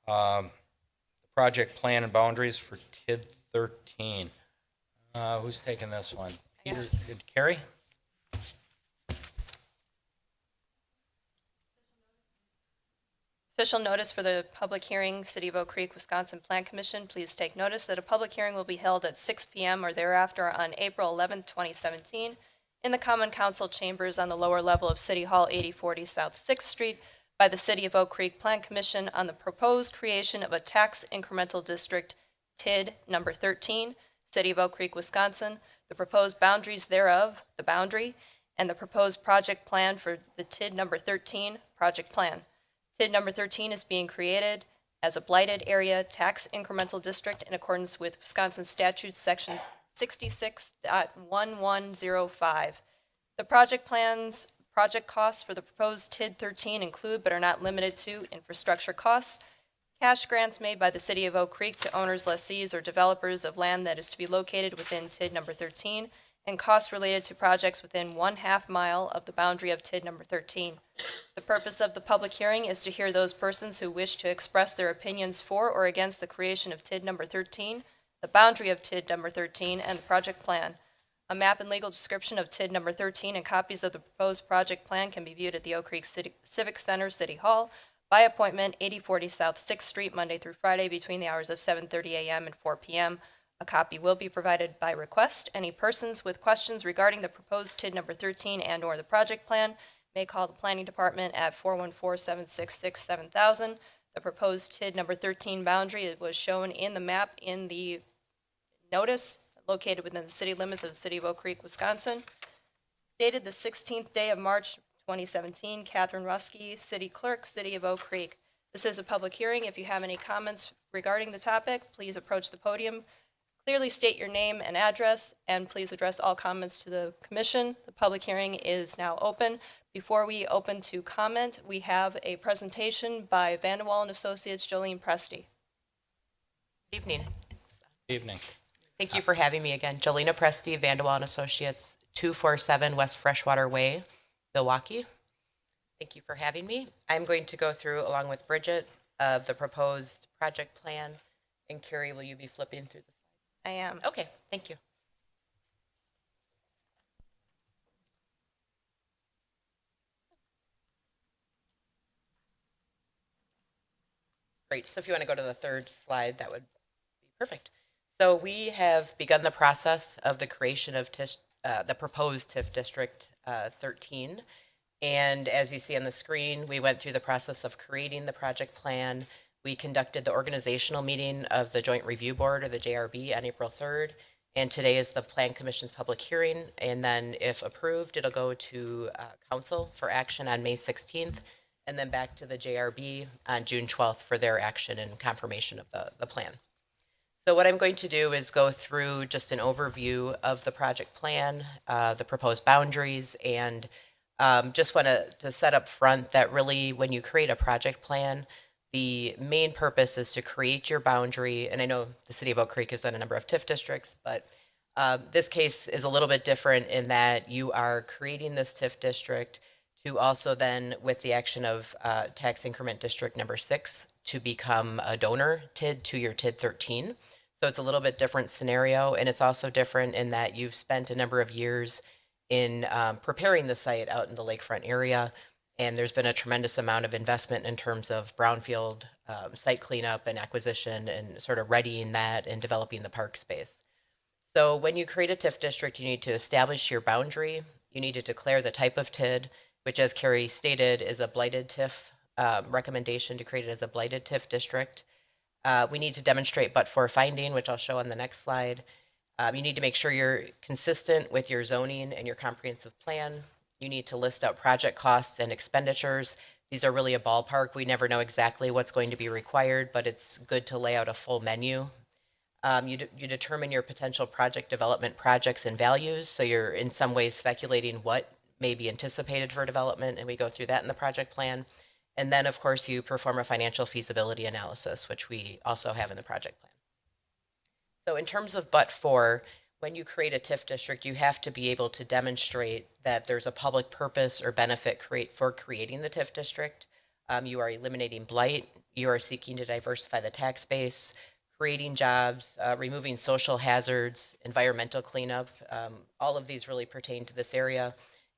the project plan and boundaries for TID 13. Who's taking this one? Peter, did Carrie? Official notice for the public hearing, City of Oak Creek, Wisconsin Plan Commission. Please take notice that a public hearing will be held at 6 p.m. or thereafter on April 11, 2017, in the Common Council chambers on the lower level of City Hall, 8040 South 6th Street, by the City of Oak Creek Plan Commission on the proposed creation of a tax incremental district, TID number 13, City of Oak Creek, Wisconsin, the proposed boundaries thereof, the boundary, and the proposed project plan for the TID number 13 project plan. TID number 13 is being created as a blighted area tax incremental district in accordance with Wisconsin statutes section 66.1105. The project costs for the proposed TID 13 include but are not limited to infrastructure costs, cash grants made by the City of Oak Creek to owners, lessees, or developers of land that is to be located within TID number 13, and costs related to projects within 1/2 mile of the boundary of TID number 13. The purpose of the public hearing is to hear those persons who wish to express their opinions for or against the creation of TID number 13, the boundary of TID number 13, and the project plan. A map and legal description of TID number 13 and copies of the proposed project plan can be viewed at the Oak Creek Civic Center, City Hall, by appointment, 8040 South 6th Street, Monday through Friday, between the hours of 7:30 a.m. and 4 p.m. A copy will be provided by request. Any persons with questions regarding the proposed TID number 13 and/or the project plan may call the Planning Department at 414-766-7000. The proposed TID number 13 boundary was shown in the map in the notice located within the city limits of the City of Oak Creek, Wisconsin. Dated the 16th day of March 2017, Catherine Ruski, City Clerk, City of Oak Creek. This is a public hearing. If you have any comments regarding the topic, please approach the podium. Clearly state your name and address, and please address all comments to the commission. The public hearing is now open. Before we open to comment, we have a presentation by Vanderwall and Associates, Jolene Presti. Good evening. Evening. Thank you for having me again. Jolena Presti, Vanderwall and Associates, 247 West Freshwater Way, Milwaukee. Thank you for having me. I'm going to go through, along with Bridget, of the proposed project plan. And Carrie, will you be flipping through the I am. Okay, thank you. Great, so if you want to go to the third slide, that would be perfect. So we have begun the process of the creation of the proposed TIF District 13. And as you see on the screen, we went through the process of creating the project plan. We conducted the organizational meeting of the Joint Review Board, or the JRB, on April 3rd. And today is the Plan Commission's public hearing. And then if approved, it'll go to Council for action on May 16th, and then back to the JRB on June 12th for their action and confirmation of the plan. So what I'm going to do is go through just an overview of the project plan, the proposed boundaries, and just want to set up front that really when you create a project plan, the main purpose is to create your boundary. And I know the City of Oak Creek has done a number of TIF districts, but this case is a little bit different in that you are creating this TIF district to also then, with the action of tax increment district number 6, to become a donor TID to your TID 13. So it's a little bit different scenario, and it's also different in that you've spent a number of years in preparing the site out in the lakefront area, and there's been a tremendous amount of investment in terms of brownfield site cleanup and acquisition and sort of readying that and developing the park space. So when you create a TIF district, you need to establish your boundary. You need to declare the type of TID, which, as Carrie stated, is a blighted TIF recommendation to create it as a blighted TIF district. We need to demonstrate but-for finding, which I'll show on the next slide. You need to make sure you're consistent with your zoning and your comprehensive plan. You need to list out project costs and expenditures. These are really a ballpark. We never know exactly what's going to be required, but it's good to lay out a full menu. You determine your potential project development projects and values. So you're in some ways speculating what may be anticipated for development, and we go through that in the project plan. And then, of course, you perform a financial feasibility analysis, which we also have in the project plan. So in terms of but-for, when you create a TIF district, you have to be able to demonstrate that there's a public purpose or benefit for creating the TIF district. You are eliminating blight. You are seeking to diversify the tax base, creating jobs, removing social hazards, environmental cleanup. All of these really pertain to this area.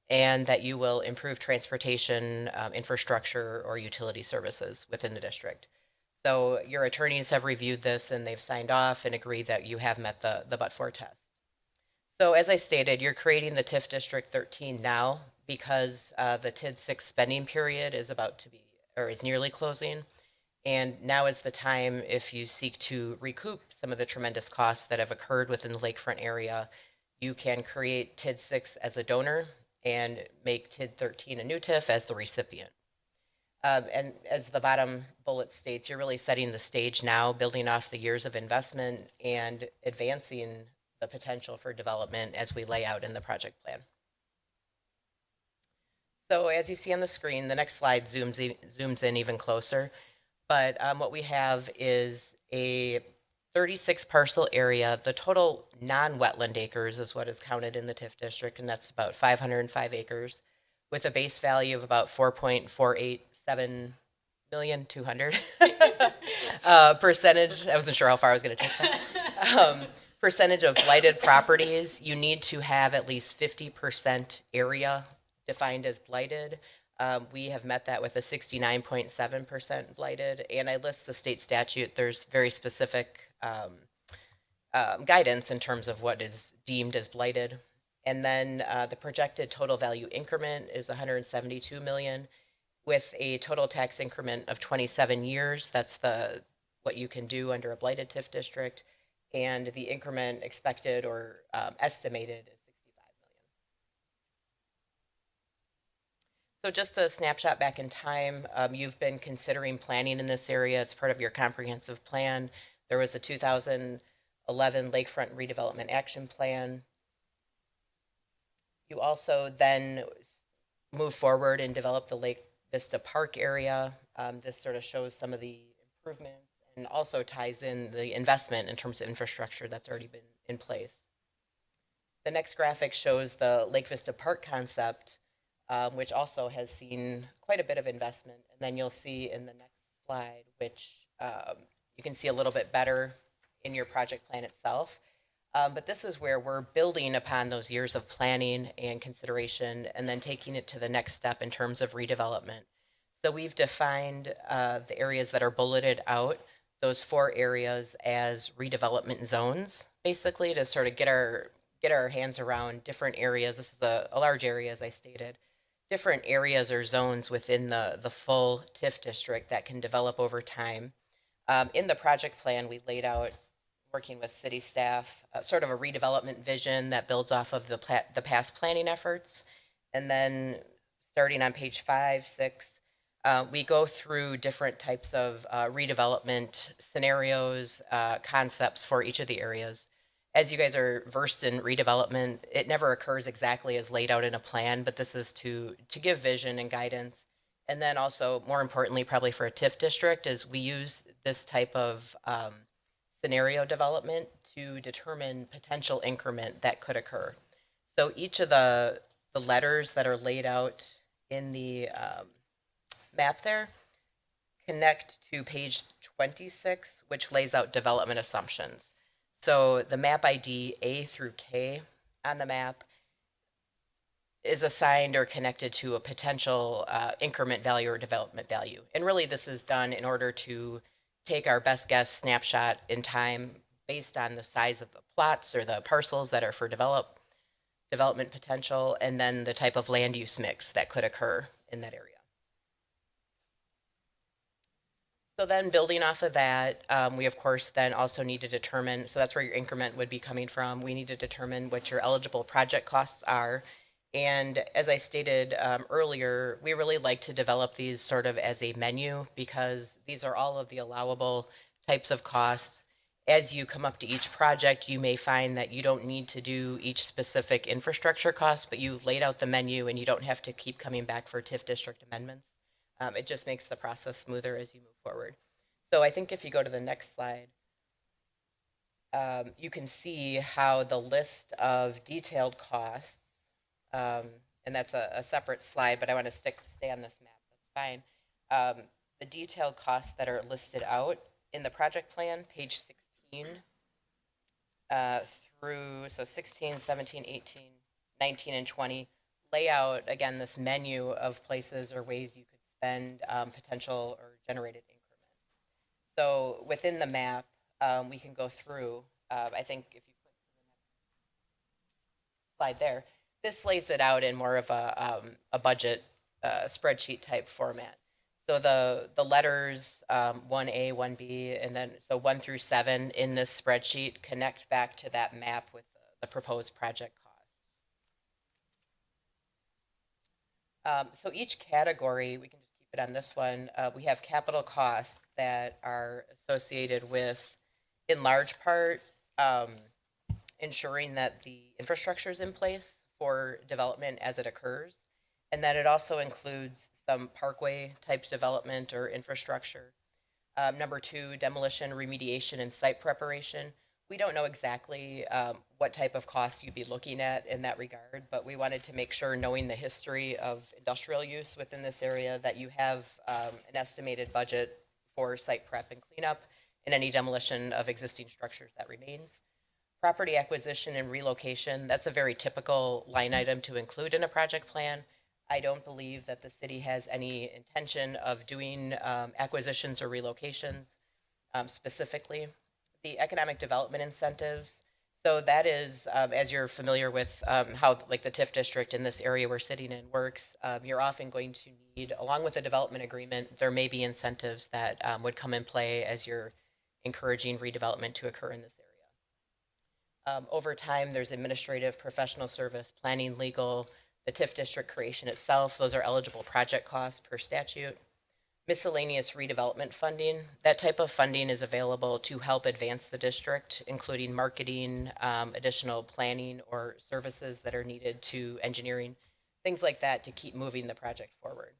and that you will improve transportation, infrastructure, or utility services within the district. So your attorneys have reviewed this and they've signed off and agreed that you have met the but-for test. So as I stated, you're creating the TIF District 13 now because the TID 6 spending period is about to be, or is nearly closing. And now is the time, if you seek to recoup some of the tremendous costs that have occurred within the lakefront area, you can create TID 6 as a donor and make TID 13 a new TIF as the recipient. And as the bottom bullet states, you're really setting the stage now, building off the years of investment and advancing the potential for development as we lay out in the project plan. So as you see on the screen, the next slide zooms in even closer. But what we have is a 36 parcel area. The total non-wetland acres is what is counted in the TIF district, and that's about 505 acres, with a base value of about 4.487,200,000. Percentage, I wasn't sure how far I was going to take that. Percentage of blighted properties, you need to have at least 50% area defined as blighted. We have met that with a 69.7% blighted, and I list the state statute. There's very specific guidance in terms of what is deemed as blighted. And then the projected total value increment is 172 million with a total tax increment of 27 years. That's what you can do under a blighted TIF district. And the increment expected or estimated is 65 million. So just a snapshot back in time, you've been considering planning in this area. It's part of your comprehensive plan. There was a 2011 Lakefront Redevelopment Action Plan. You also then move forward and develop the Lake Vista Park area. This sort of shows some of the improvements and also ties in the investment in terms of infrastructure that's already been in place. The next graphic shows the Lake Vista Park concept, which also has seen quite a bit of investment. And then you'll see in the next slide, which you can see a little bit better in your project plan itself. But this is where we're building upon those years of planning and consideration and then taking it to the next step in terms of redevelopment. So we've defined the areas that are bulleted out, those 4 areas as redevelopment zones, basically to sort of get our hands around different areas. This is a large area, as I stated. Different areas or zones within the full TIF district that can develop over time. In the project plan, we laid out, working with city staff, sort of a redevelopment vision that builds off of the past planning efforts. And then starting on page 5, 6, we go through different types of redevelopment scenarios, concepts for each of the areas. As you guys are versed in redevelopment, it never occurs exactly as laid out in a plan, but this is to give vision and guidance. And then also, more importantly, probably for a TIF district, is we use this type of scenario development to determine potential increment that could occur. So each of the letters that are laid out in the map there connect to page 26, which lays out development assumptions. So the map ID A through K on the map is assigned or connected to a potential increment value or development value. And really this is done in order to take our best guess snapshot in time based on the size of the plots or the parcels that are for development potential, and then the type of land use mix that could occur in that area. So then building off of that, we of course then also need to determine, so that's where your increment would be coming from. We need to determine what your eligible project costs are. And as I stated earlier, we really like to develop these sort of as a menu because these are all of the allowable types of costs. As you come up to each project, you may find that you don't need to do each specific infrastructure cost, but you laid out the menu and you don't have to keep coming back for TIF district amendments. It just makes the process smoother as you move forward. So I think if you go to the next slide, you can see how the list of detailed costs, and that's a separate slide, but I want to stay on this map. That's fine. The detailed costs that are listed out in the project plan, page 16 through, so 16, 17, 18, 19, and 20, lay out, again, this menu of places or ways you could spend potential or generated increment. So within the map, we can go through, I think if you click to the next slide there, this lays it out in more of a budget spreadsheet type format. So the letters 1A, 1B, and then so 1 through 7 in this spreadsheet connect back to that map with the proposed project costs. So each category, we can just keep it on this one, we have capital costs that are associated with, in large part, ensuring that the infrastructure is in place for development as it occurs, and that it also includes some parkway type development or infrastructure. Number 2, demolition, remediation, and site preparation. We don't know exactly what type of costs you'd be looking at in that regard, but we wanted to make sure, knowing the history of industrial use within this area, that you have an estimated budget for site prep and cleanup and any demolition of existing structures that remains. Property acquisition and relocation, that's a very typical line item to include in a project plan. I don't believe that the city has any intention of doing acquisitions or relocations specifically. The economic development incentives, so that is, as you're familiar with how like the TIF district in this area we're sitting in works, you're often going to need, along with a development agreement, there may be incentives that would come in play as you're encouraging redevelopment to occur in this area. Over time, there's administrative, professional service, planning, legal, the TIF district creation itself. Those are eligible project costs per statute. Miscellaneous redevelopment funding. That type of funding is available to help advance the district, including marketing, additional planning or services that are needed to engineering, things like that to keep moving the project forward.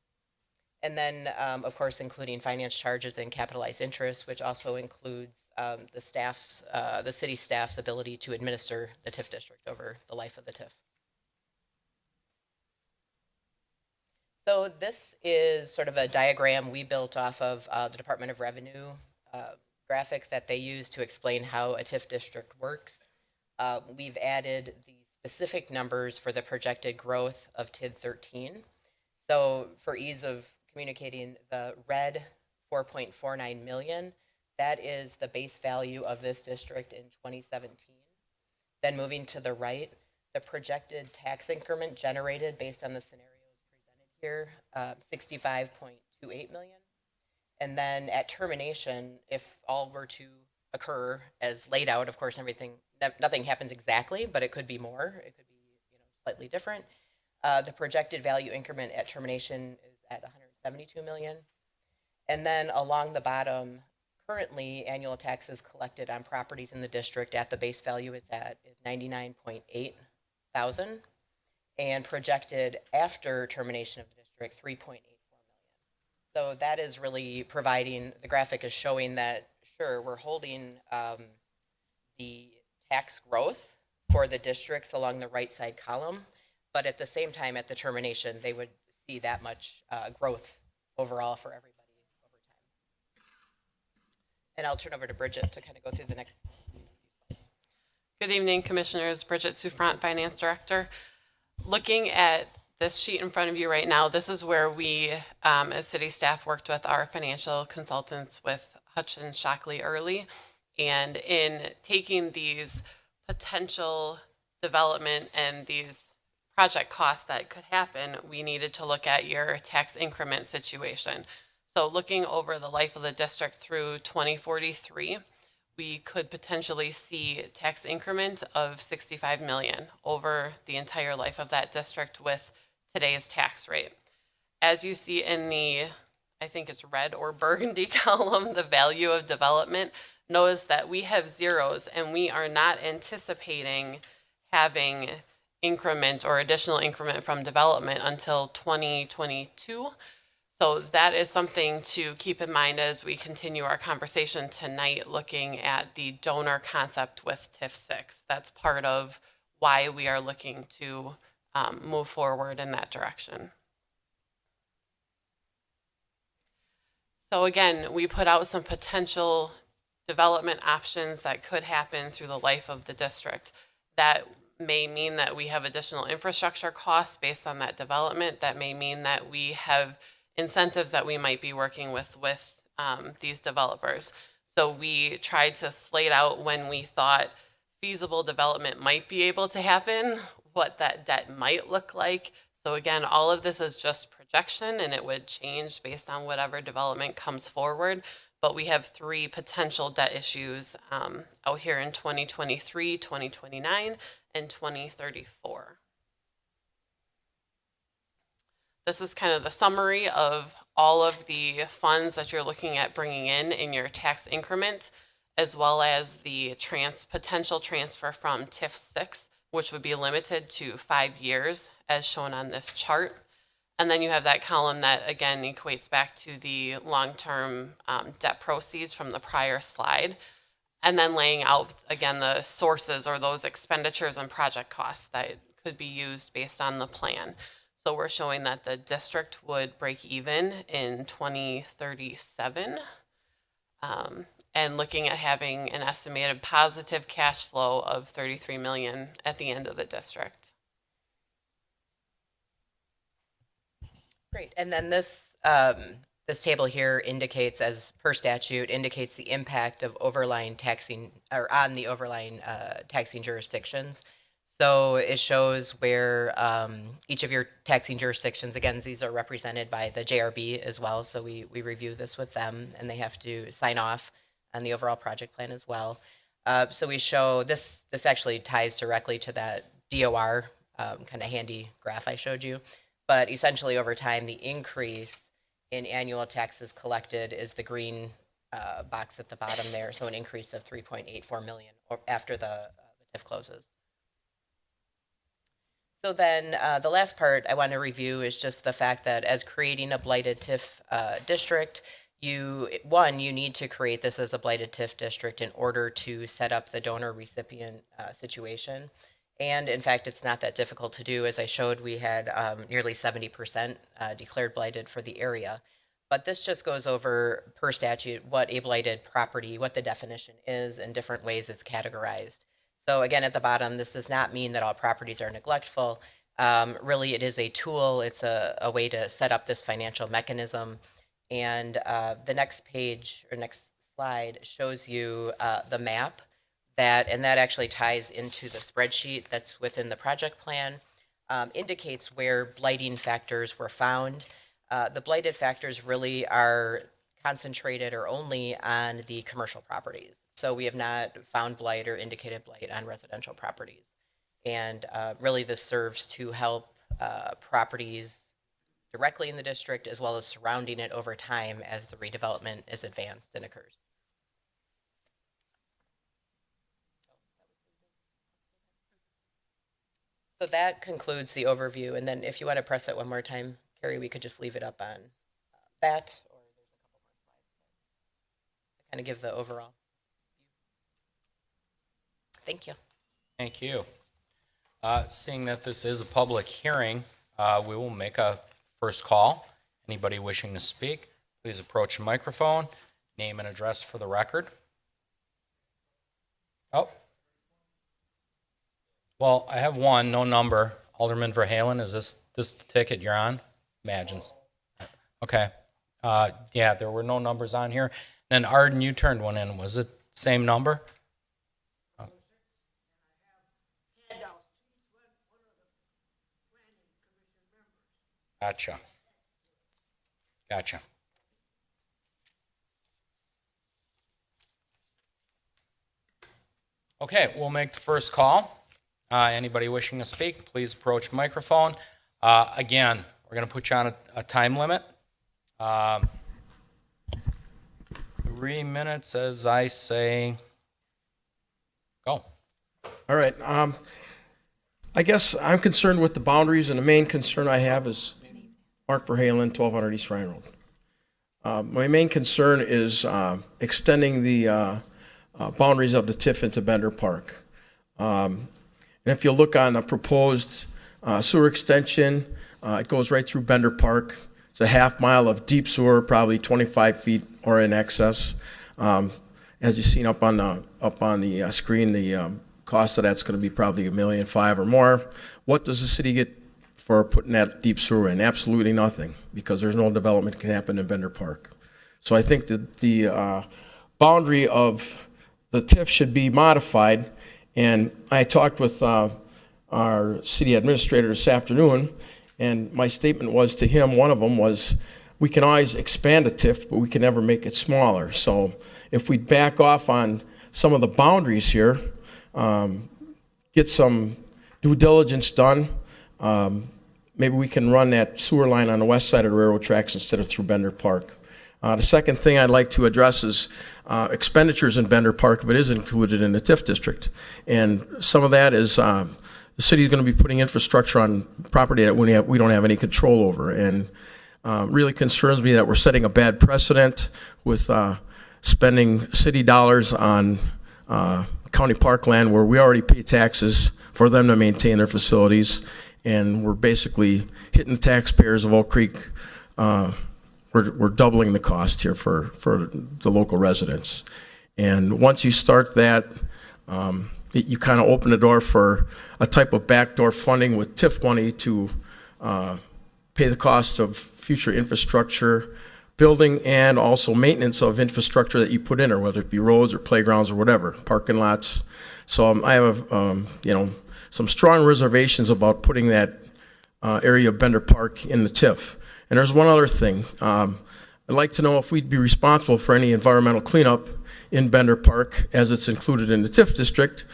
And then, of course, including finance charges and capitalized interest, which also includes the city staff's ability to administer the TIF district over the life of the TIF. So this is sort of a diagram we built off of the Department of Revenue graphic that they use to explain how a TIF district works. We've added the specific numbers for the projected growth of TID 13. So for ease of communicating, the red 4.49 million, that is the base value of this district in 2017. Then moving to the right, the projected tax increment generated based on the scenarios presented here, 65.28 million. And then at termination, if all were to occur as laid out, of course, nothing happens exactly, but it could be more, it could be slightly different. The projected value increment at termination is at 172 million. And then along the bottom, currently annual taxes collected on properties in the district at the base value it's at is 99.8 thousand, and projected after termination of the district 3.84 million. So that is really providing, the graphic is showing that, sure, we're holding the tax growth for the districts along the right side column, but at the same time, at the termination, they would see that much growth overall for everybody over time. And I'll turn over to Bridget to kind of go through the next few slides. Good evening, Commissioners. Bridget Souffrant, Finance Director. Looking at this sheet in front of you right now, this is where we, as city staff, worked with our financial consultants with Hutchins, Shockley, Early, and in taking these potential development and these project costs that could happen, we needed to look at your tax increment situation. So looking over the life of the district through 2043, we could potentially see tax increment of 65 million over the entire life of that district with today's tax rate. As you see in the, I think it's red or burgundy column, the value of development, notice that we have zeros and we are not anticipating having increment or additional increment from development until 2022. So that is something to keep in mind as we continue our conversation tonight, looking at the donor concept with TIF 6. That's part of why we are looking to move forward in that direction. So again, we put out some potential development options that could happen through the life of the district. That may mean that we have additional infrastructure costs based on that development. That may mean that we have incentives that we might be working with these developers. So we tried to slate out when we thought feasible development might be able to happen, what that debt might look like. So again, all of this is just projection, and it would change based on whatever development comes forward. But we have 3 potential debt issues out here in 2023, 2029, and 2034. This is kind of the summary of all of the funds that you're looking at bringing in your tax increment, as well as the potential transfer from TIF 6, which would be limited to 5 years, as shown on this chart. And then you have that column that, again, equates back to the long-term debt proceeds from the prior slide. And then laying out, again, the sources or those expenditures and project costs that could be used based on the plan. So we're showing that the district would break even in 2037, and looking at having an estimated positive cash flow of $33 million at the end of the district. Great. And then this table here indicates, as per statute, indicates the impact of overlying taxing, or on the overlying taxing jurisdictions. So it shows where each of your taxing jurisdictions, again, these are represented by the JRB as well. So we review this with them, and they have to sign off on the overall project plan as well. So we show this actually ties directly to that DOR kind of handy graph I showed you. But essentially over time, the increase in annual taxes collected is the green box at the bottom there. So an increase of 3.84 million after the TIF closes. So then the last part I want to review is just the fact that as creating a blighted TIF district, you need to create this as a blighted TIF district in order to set up the donor-recipient situation. And in fact, it's not that difficult to do. As I showed, we had nearly 70% declared blighted for the area. But this just goes over, per statute, what a blighted property, what the definition is, and different ways it's categorized. So again, at the bottom, this does not mean that all properties are neglectful. Really, it is a tool. It's a way to set up this financial mechanism. And the next page, or next slide, shows you the map. And that actually ties into the spreadsheet that's within the project plan, indicates where blighting factors were found. The blighted factors really are concentrated or only on the commercial properties. So we have not found blight or indicated blight on residential properties. And really this serves to help properties directly in the district as well as surrounding it over time as the redevelopment is advanced and occurs. So that concludes the overview. And then if you want to press it one more time, Carrie, we could just leave it up on that, or there's a couple more slides to kind of give the overall view. Thank you. Thank you. Seeing that this is a public hearing, we will make a first call. Anybody wishing to speak, please approach the microphone, name and address for the record. Oh. Well, I have one, no number. Alderman Verhalen, is this the ticket you're on? Imagines. Okay. Yeah, there were no numbers on here. Then Arden, you turned one in. Was it same number? Oh. Gotcha. Okay, we'll make the first call. Anybody wishing to speak, please approach microphone. Again, we're going to put you on a time limit. 3 minutes, as I say. Go. All right. I guess I'm concerned with the boundaries, and the main concern I have is Mark Verhalen, 1200 East Ryan Road. My main concern is extending the boundaries of the TIF into Bender Park. And if you look on the proposed sewer extension, it goes right through Bender Park. It's a half mile of deep sewer, probably 25 feet or in excess. As you've seen up on the screen, the Cost of that's going to be probably $1.5 million or more. What does the city get for putting that deep sewer in? Absolutely nothing, because there's no development can happen in Bender Park. So I think that the boundary of the TIF should be modified. And I talked with our city administrator this afternoon, and my statement was to him, one of them was, we can always expand a TIF, but we can never make it smaller. So if we back off on some of the boundaries here, get some due diligence done, maybe we can run that sewer line on the west side of the railroad tracks instead of through Bender Park. The second thing I'd like to address is expenditures in Bender Park, if it is included in the TIF district. And some of that is the city's going to be putting infrastructure on property that we don't have any control over. And really concerns me that we're setting a bad precedent with spending city dollars on county parkland where we already pay taxes for them to maintain their facilities. And we're basically hitting the taxpayers of Oak Creek. We're doubling the cost here for the local residents. And once you start that, you kind of open the door for a type of backdoor funding with TIF money to pay the cost of future infrastructure, building, and also maintenance of infrastructure that you put in, or whether it be roads or playgrounds or whatever, parking lots. So I have, some strong reservations about putting that area of Bender Park in the TIF. And there's one other thing. I'd like to know if we'd be responsible for any environmental cleanup in Bender Park as it's included in the TIF district,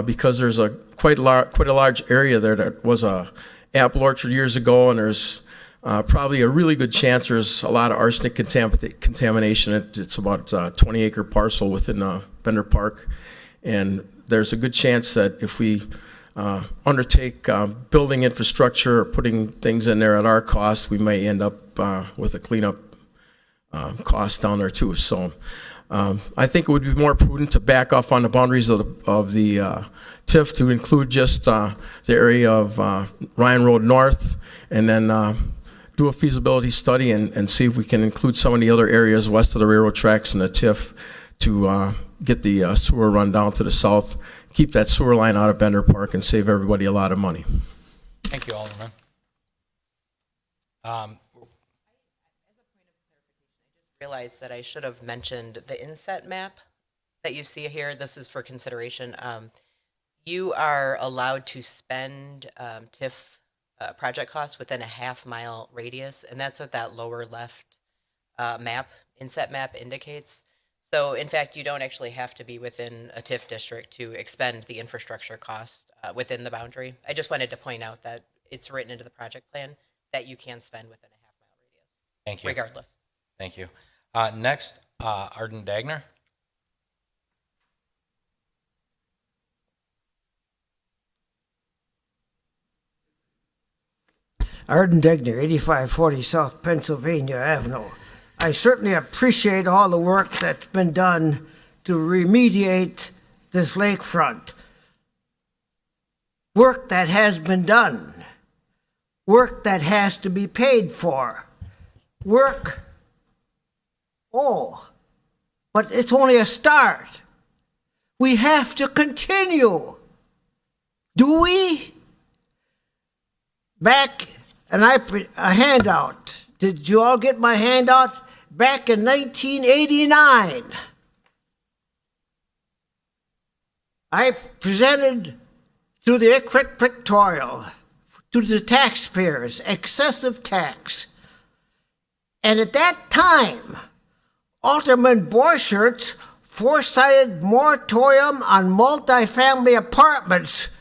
because there's quite a large area there that was a apple orchard years ago, and there's probably a really good chance there's a lot of arsenic contamination. It's about a 20-acre parcel within Bender Park, and there's a good chance that if we undertake building infrastructure or putting things in there at our cost, we may end up with a cleanup cost down there too. So I think it would be more prudent to back off on the boundaries of the TIF to include just the area of Ryan Road North, and then do a feasibility study and see if we can include some of the other areas west of the railroad tracks in the TIF to get the sewer run down to the south, keep that sewer line out of Bender Park, and save everybody a lot of money. Thank you, Alderman. Realized that I should have mentioned the inset map that you see here. This is for consideration. You are allowed to spend TIF project costs within a half-mile radius, and that's what that lower left inset map indicates. So in fact, you don't actually have to be within a TIF district to expend the infrastructure cost within the boundary. I just wanted to point out that it's written into the project plan that you can spend within a half-mile radius. Thank you. Regardless. Thank you. Next, Arden Dagner. Arden Degner, 8540 South Pennsylvania Avenue. I certainly appreciate all the work that's been done to remediate this lakefront. Work that has been done. Work that has to be paid for. Work, but it's only a start. We have to continue. Do we? Back, and a handout. Did you all get my handout? Back in 1989, I presented through the ICRIC pictorial to the taxpayers excessive tax. And at that time, Alderman Borchert's foresighted moratorium on multifamily apartments,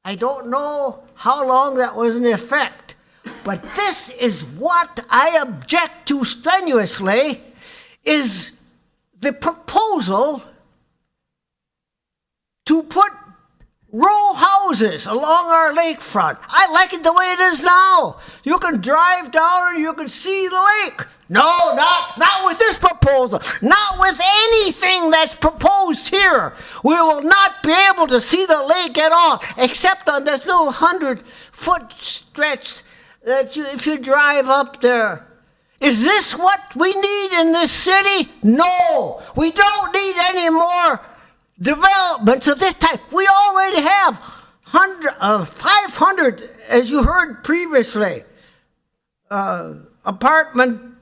I don't know how long that was in effect, but this is what I object to strenuously, is the proposal to put row houses along our lakefront. I like it the way it is now. You can drive down and you can see the lake. No, not with this proposal. Not with anything that's proposed here. We will not be able to see the lake at all, except on this little 100-foot stretch that if you drive up there. Is this what we need in this city? No, we don't need any more developments of this type. We already have 500, as you heard previously, apartment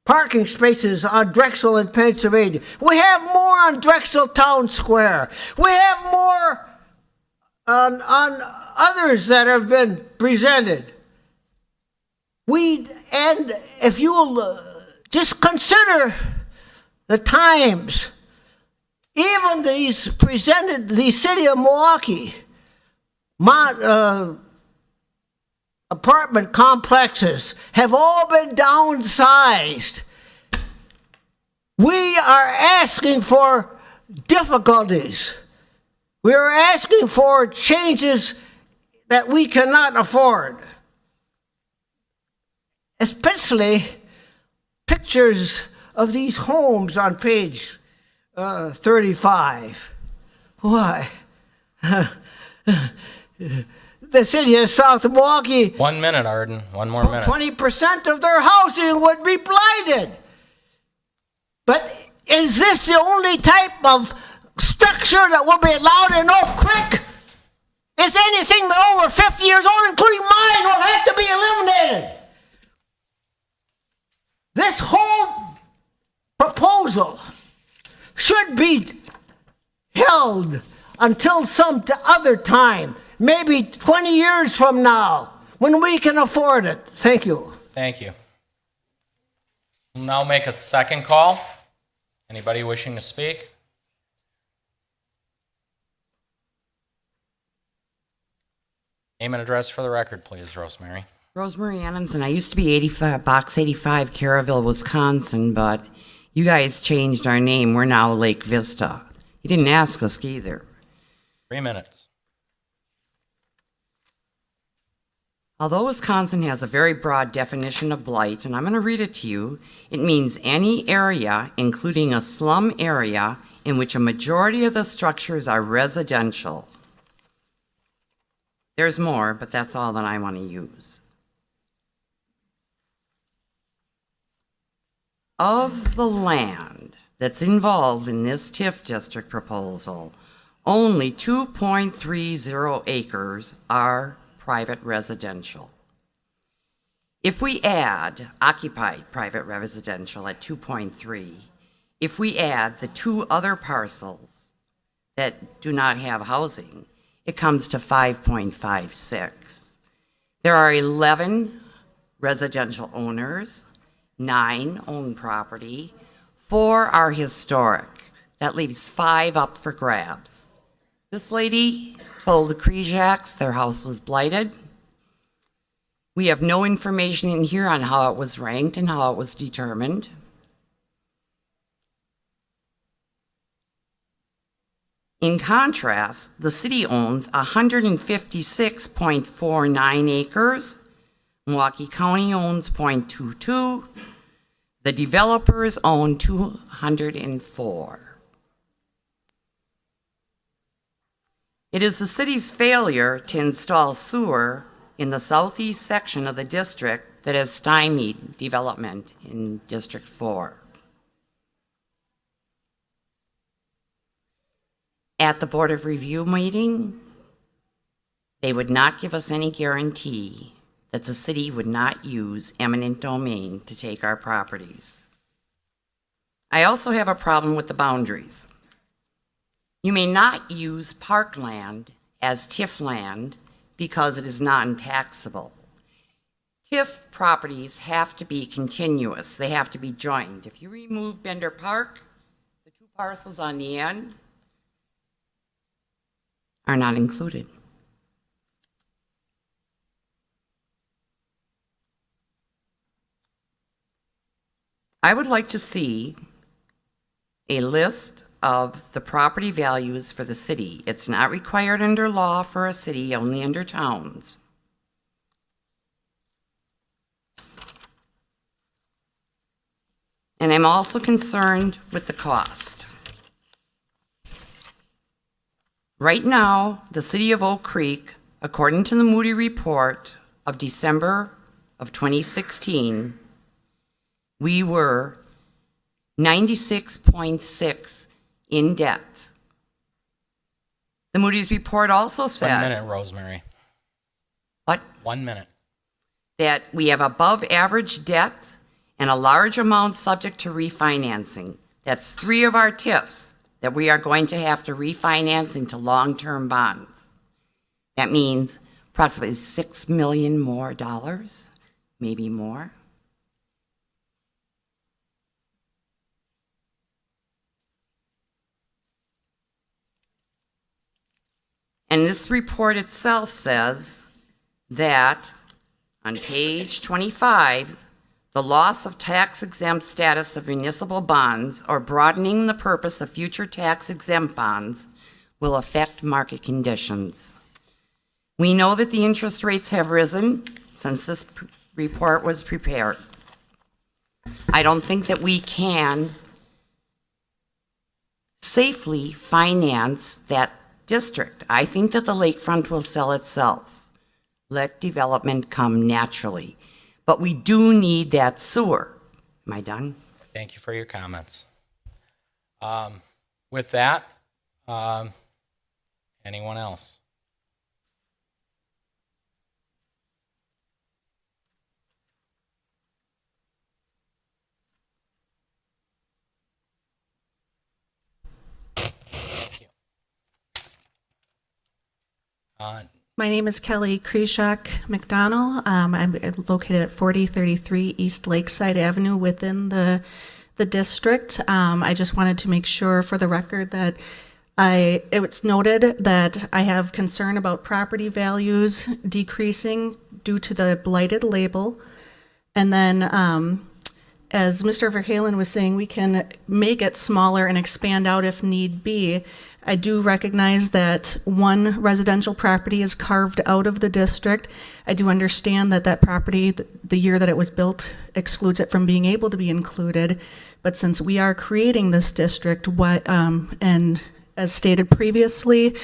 parking spaces on Drexel in Pennsylvania. We have more on Drexel Town Square. We have more on others that have been presented. And if you will just consider the times, even the city of Milwaukee apartment complexes have all been downsized. We are asking for difficulties. We are asking for changes that we cannot afford. Especially pictures of these homes on page 35. Why? The city of South Milwaukee, 1 minute, Arden. One more minute. 20% of their housing would be blighted. But is this the only type of structure that will be allowed in Oak Creek? Is anything that over 50 years old, including mine, will have to be eliminated? This whole proposal should be held until some other time, maybe 20 years from now, when we can afford it. Thank you. Thank you. We'll now make a second call. Anybody wishing to speak? Name and address for the record, please, Rosemary. Rosemary Annenson. I used to be 85, Box 85, Caraville, Wisconsin, but you guys changed our name. We're now Lake Vista. You didn't ask us either. 3 minutes. Although Wisconsin has a very broad definition of blight, and I'm going to read it to you, it means any area, including a slum area, in which a majority of the structures are residential. There's more, but that's all that I want to use. Of the land that's involved in this TIF district proposal, only 2.30 acres are private residential. If we add occupied private residential at 2.3, if we add the two other parcels that do not have housing, it comes to 5.56. There are 11 residential owners, 9 own property, 4 are historic. That leaves 5 up for grabs. This lady told the Krejaks their house was blighted. We have no information in here on how it was ranked and how it was determined. In contrast, the city owns 156.49 acres. Milwaukee County owns 0.22. The developers own 204. It is the city's failure to install sewer in the southeast section of the district that has stymied development in District 4. At the Board of Review meeting, they would not give us any guarantee that the city would not use eminent domain to take our properties. I also have a problem with the boundaries. You may not use parkland as TIF land because it is non-taxable. TIF properties have to be continuous. They have to be joined. If you remove Bender Park, the 2 parcels on the end are not included. I would like to see a list of the property values for the city. It's not required under law for a city, only under towns. And I'm also concerned with the cost. Right now, the city of Oak Creek, according to the Moody report of December of 2016, we were 96.6 in debt. The Moody's report also 1 said minute, Rosemary. What? 1 minute. that we have above average debt and a large amount subject to refinancing. That's 3 of our TIFs that we are going to have to refinance into long-term bonds. That means approximately $6 million more dollars, maybe more. And this report itself says that on page 25, the loss of tax-exempt status of municipal bonds or broadening the purpose of future tax-exempt bonds will affect market conditions. We know that the interest rates have risen since this report was prepared. I don't think that we can safely finance that district. I think that the lakefront will sell itself. Let development come naturally. But we do need that sewer. Am I done? Thank you for your comments. With that, anyone else? Thank you. My name is Kelly Kreshak McDonnell. I'm located at 4033 East Lakeside Avenue within the district. I just wanted to make sure for the record that it's noted that I have concern about property values decreasing due to the blighted label. And then, as Mr. Verhalen was saying, we can make it smaller and expand out if need be. I do recognize that one residential property is carved out of the district. I do understand that that property, the year that it was built, excludes it from being able to be included. But since we are creating this district, and as stated previously,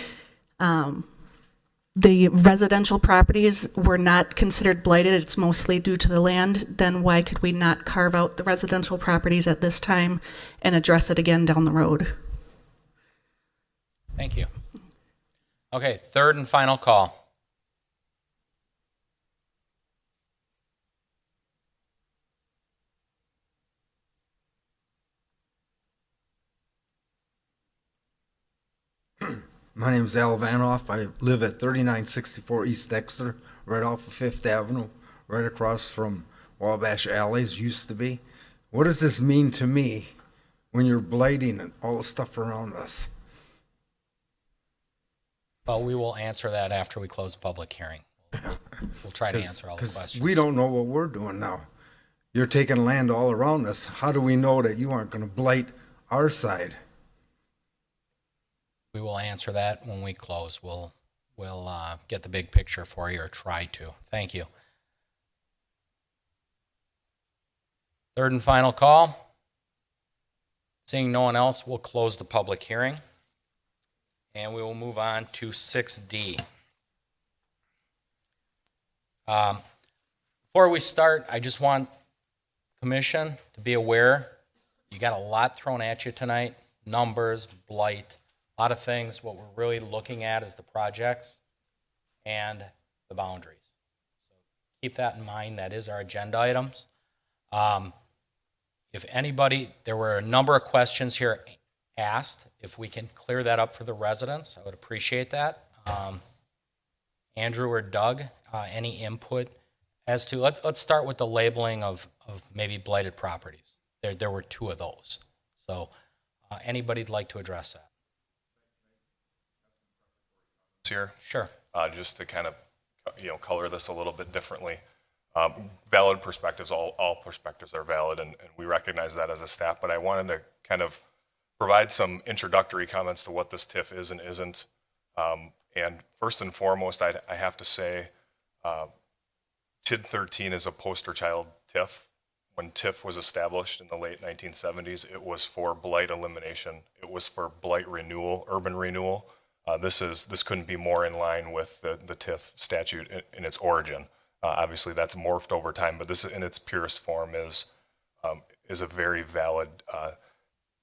the residential properties were not considered blighted. It's mostly due to the land. Then why could we not carve out the residential properties at this time and address it again down the road? Thank you. Okay, third and final call. My name is Al Vanoff. I live at 3964 East Dexter, right off of 5th Avenue, right across from Wabash Alleys, used to be. What does this mean to me when you're blighting and all the stuff around us? Well, we will answer that after we close the public hearing. We'll try to answer all the questions. We don't know what we're doing now. You're taking land all around us. How do we know that you aren't going to blight our side? We will answer that when we close. We'll get the big picture for you, or try to. Thank you. Third and final call. Seeing no one else, we'll close the public hearing. And we will move on to 6D. Before we start, I just want Commission to be aware, you got a lot thrown at you tonight. Numbers, blight, a lot of things. What we're really looking at is the projects and the boundaries. So keep that in mind. That is our agenda items. If anybody, there were a number of questions here asked. If we can clear that up for the residents, I would appreciate that. Andrew or Doug, any input as to, let's start with the labeling of maybe blighted properties. There were 2 of those. So anybody'd like to address that? Here, sure. Just to kind of, color this a little bit differently. Valid perspectives, all perspectives are valid, and we recognize that as a staff, but I wanted to kind of provide some introductory comments to what this TIF is and isn't. And first and foremost, I have to say, TID 13 is a poster child TIF. When TIF was established in the late 1970s, it was for blight elimination. It was for blight renewal, urban renewal. This couldn't be more in line with the TIF statute in its origin. Obviously, that's morphed over time, but this, in its purest form, is a very valid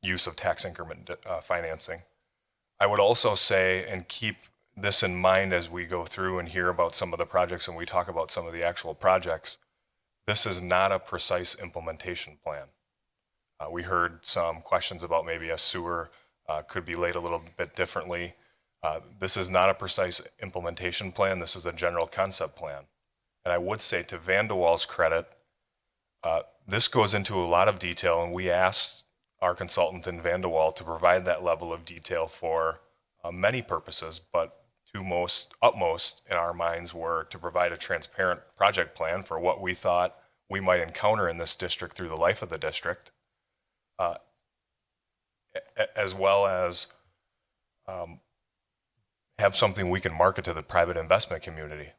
use of tax increment financing. I would also say, and keep this in mind as we go through and hear about some of the projects and we talk about some of the actual projects, this is not a precise implementation plan. We heard some questions about maybe a sewer could be laid a little bit differently. This is not a precise implementation plan. This is a general concept plan. And I would say to Vandewall's credit, this goes into a lot of detail, and we asked our consultant in Vandewall to provide that level of detail for many purposes, but utmost in our minds were to provide a transparent project plan for what we thought we might encounter in this district through the life of the district, as well as have something we can market to the private investment community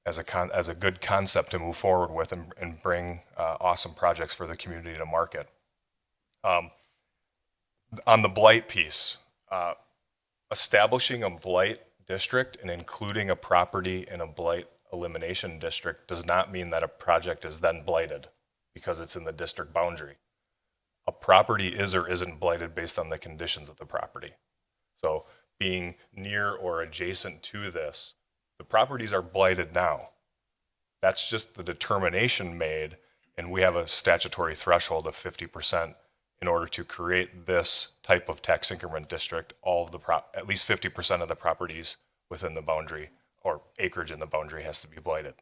as a good concept to move forward with and bring awesome projects for the community to market. On the blight piece, establishing a blight district and including a property in a blight elimination district does not mean that a project is then blighted because it's in the district boundary. A property is or isn't blighted based on the conditions of the property. So being near or adjacent to this, the properties are blighted now. That's just the determination made, and we have a statutory threshold of 50% in order to create this type of tax increment district. At least 50% of the properties within the boundary or acreage in the boundary has to be blighted.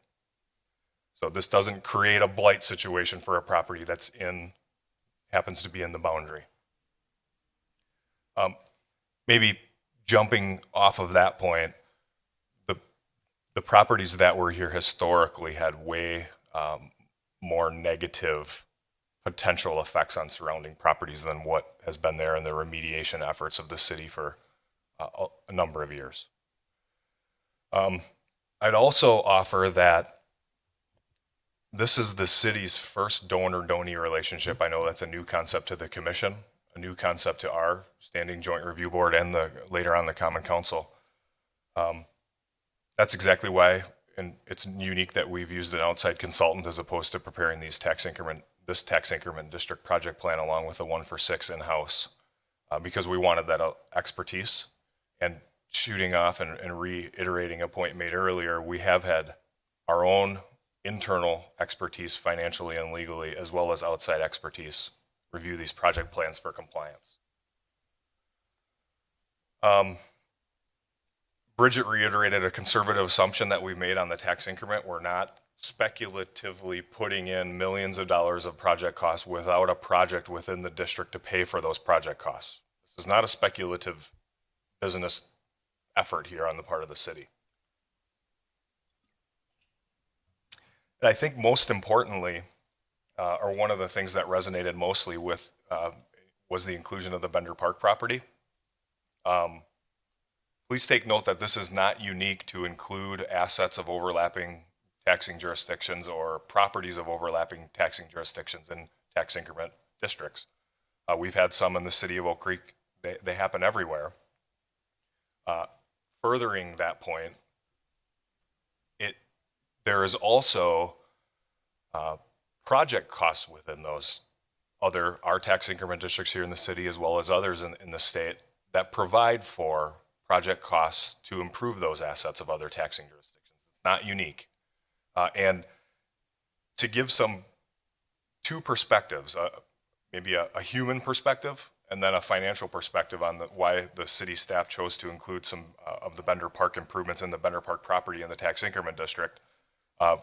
So this doesn't create a blight situation for a property that's happens to be in the boundary. Maybe jumping off of that point, the properties that were here historically had way more negative potential effects on surrounding properties than what has been there in the remediation efforts of the city for a number of years. I'd also offer that this is the city's first donor-donee relationship. I know that's a new concept to the commission, a new concept to our standing joint review board and later on the common council. That's exactly why, and it's unique that we've used an outside consultant as opposed to preparing this tax increment district project plan along with a 1-for-6 in-house, because we wanted that expertise. And shooting off and reiterating a point made earlier, we have had our own internal expertise financially and legally, as well as outside expertise, review these project plans for compliance. Bridget reiterated a conservative assumption that we've made on the tax increment. We're not speculatively putting in millions of dollars of project costs without a project within the district to pay for those project costs. This is not a speculative business effort here on the part of the city. And I think most importantly, or one of the things that resonated mostly with was the inclusion of the Bender Park property. Please take note that this is not unique to include assets of overlapping taxing jurisdictions or properties of overlapping taxing jurisdictions in tax increment districts. We've had some in the city of Oak Creek. They happen everywhere. Furthering that point, there is also project costs within those our tax increment districts here in the city, as well as others in the state, that provide for project costs to improve those assets of other taxing jurisdictions. It's not unique. And to give two perspectives, maybe a human perspective and then a financial perspective on why the city staff chose to include some of the Bender Park improvements in the Bender Park property in the tax increment district.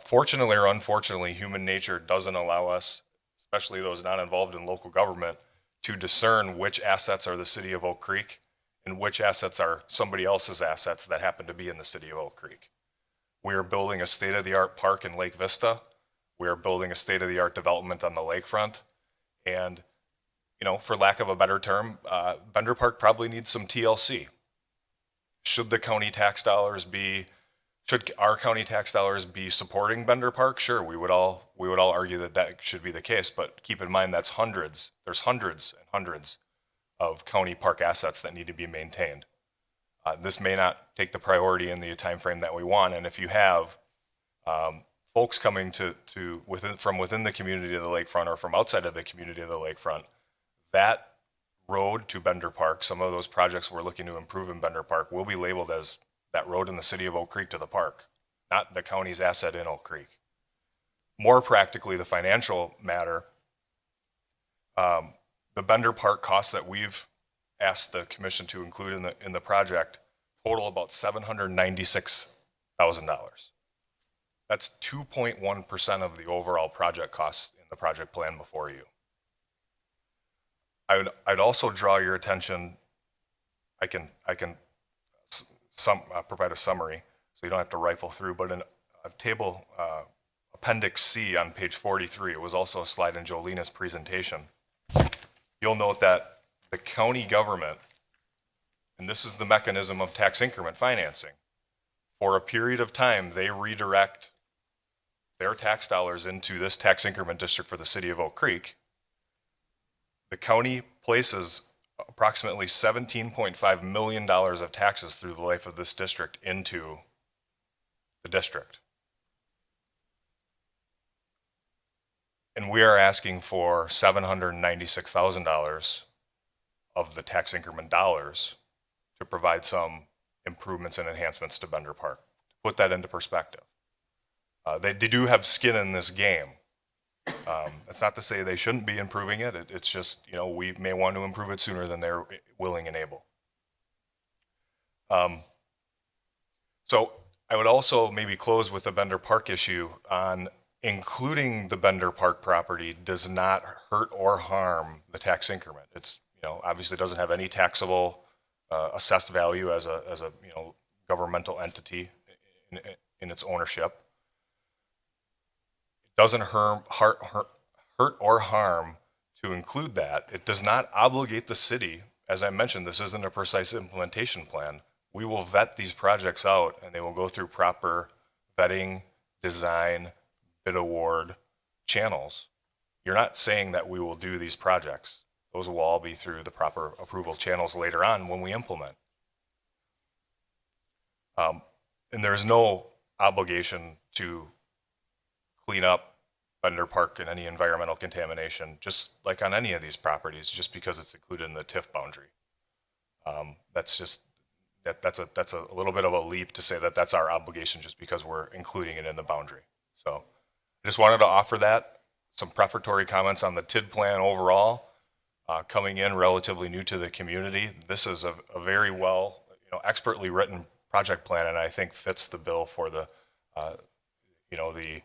Fortunately or unfortunately, human nature doesn't allow us, especially those not involved in local government, to discern which assets are the city of Oak Creek and which assets are somebody else's assets that happen to be in the city of Oak Creek. We are building a state-of-the-art park in Lake Vista. We are building a state-of-the-art development on the lakefront. And, for lack of a better term, Bender Park probably needs some TLC. Should our county tax dollars be supporting Bender Park? Sure, we would all argue that should be the case, but keep in mind there's hundreds and hundreds of county park assets that need to be maintained. This may not take the priority in the time frame that we want, and if you have folks coming from within the community of the lakefront or from outside of the community of the lakefront, that road to Bender Park, some of those projects we're looking to improve in Bender Park will be labeled as that road in the city of Oak Creek to the park, not the county's asset in Oak Creek. More practically, the financial matter, the Bender Park costs that we've asked the commission to include in the project total about $796,000. That's 2.1% of the overall project costs in the project plan before you. I'd also draw your attention. I can provide a summary so you don't have to rifle through, but in a table, Appendix C on page 43, it was also a slide in Jolina's presentation. You'll note that the county government, and this is the mechanism of tax increment financing, for a period of time, they redirect their tax dollars into this tax increment district for the city of Oak Creek. The county places approximately $17.5 million of taxes through the life of this district into the district. And we are asking for $796,000 of the tax increment dollars to provide some improvements and enhancements to Bender Park. To put that into perspective. They do have skin in this game. That's not to say they shouldn't be improving it. It's just, we may want to improve it sooner than they're willing and able. So I would also maybe close with the Bender Park issue on including the Bender Park property does not hurt or harm the tax increment. It's, obviously doesn't have any taxable assessed value as a governmental entity in its ownership. It doesn't hurt or harm to include that. It does not obligate the city. As I mentioned, this isn't a precise implementation plan. We will vet these projects out and they will go through proper vetting, design, bid award channels. You're not saying that we will do these projects. Those will all be through the proper approval channels later on when we implement. And there's no obligation to clean up Bender Park and any environmental contamination, just like on any of these properties, just because it's included in the TIF boundary. That's a little bit of a leap to say that that's our obligation just because we're including it in the boundary. So I just wanted to offer that, some prefatory comments on the TID plan overall, coming in relatively new to the community. This is a very well, expertly written project plan, and I think fits the bill for the, the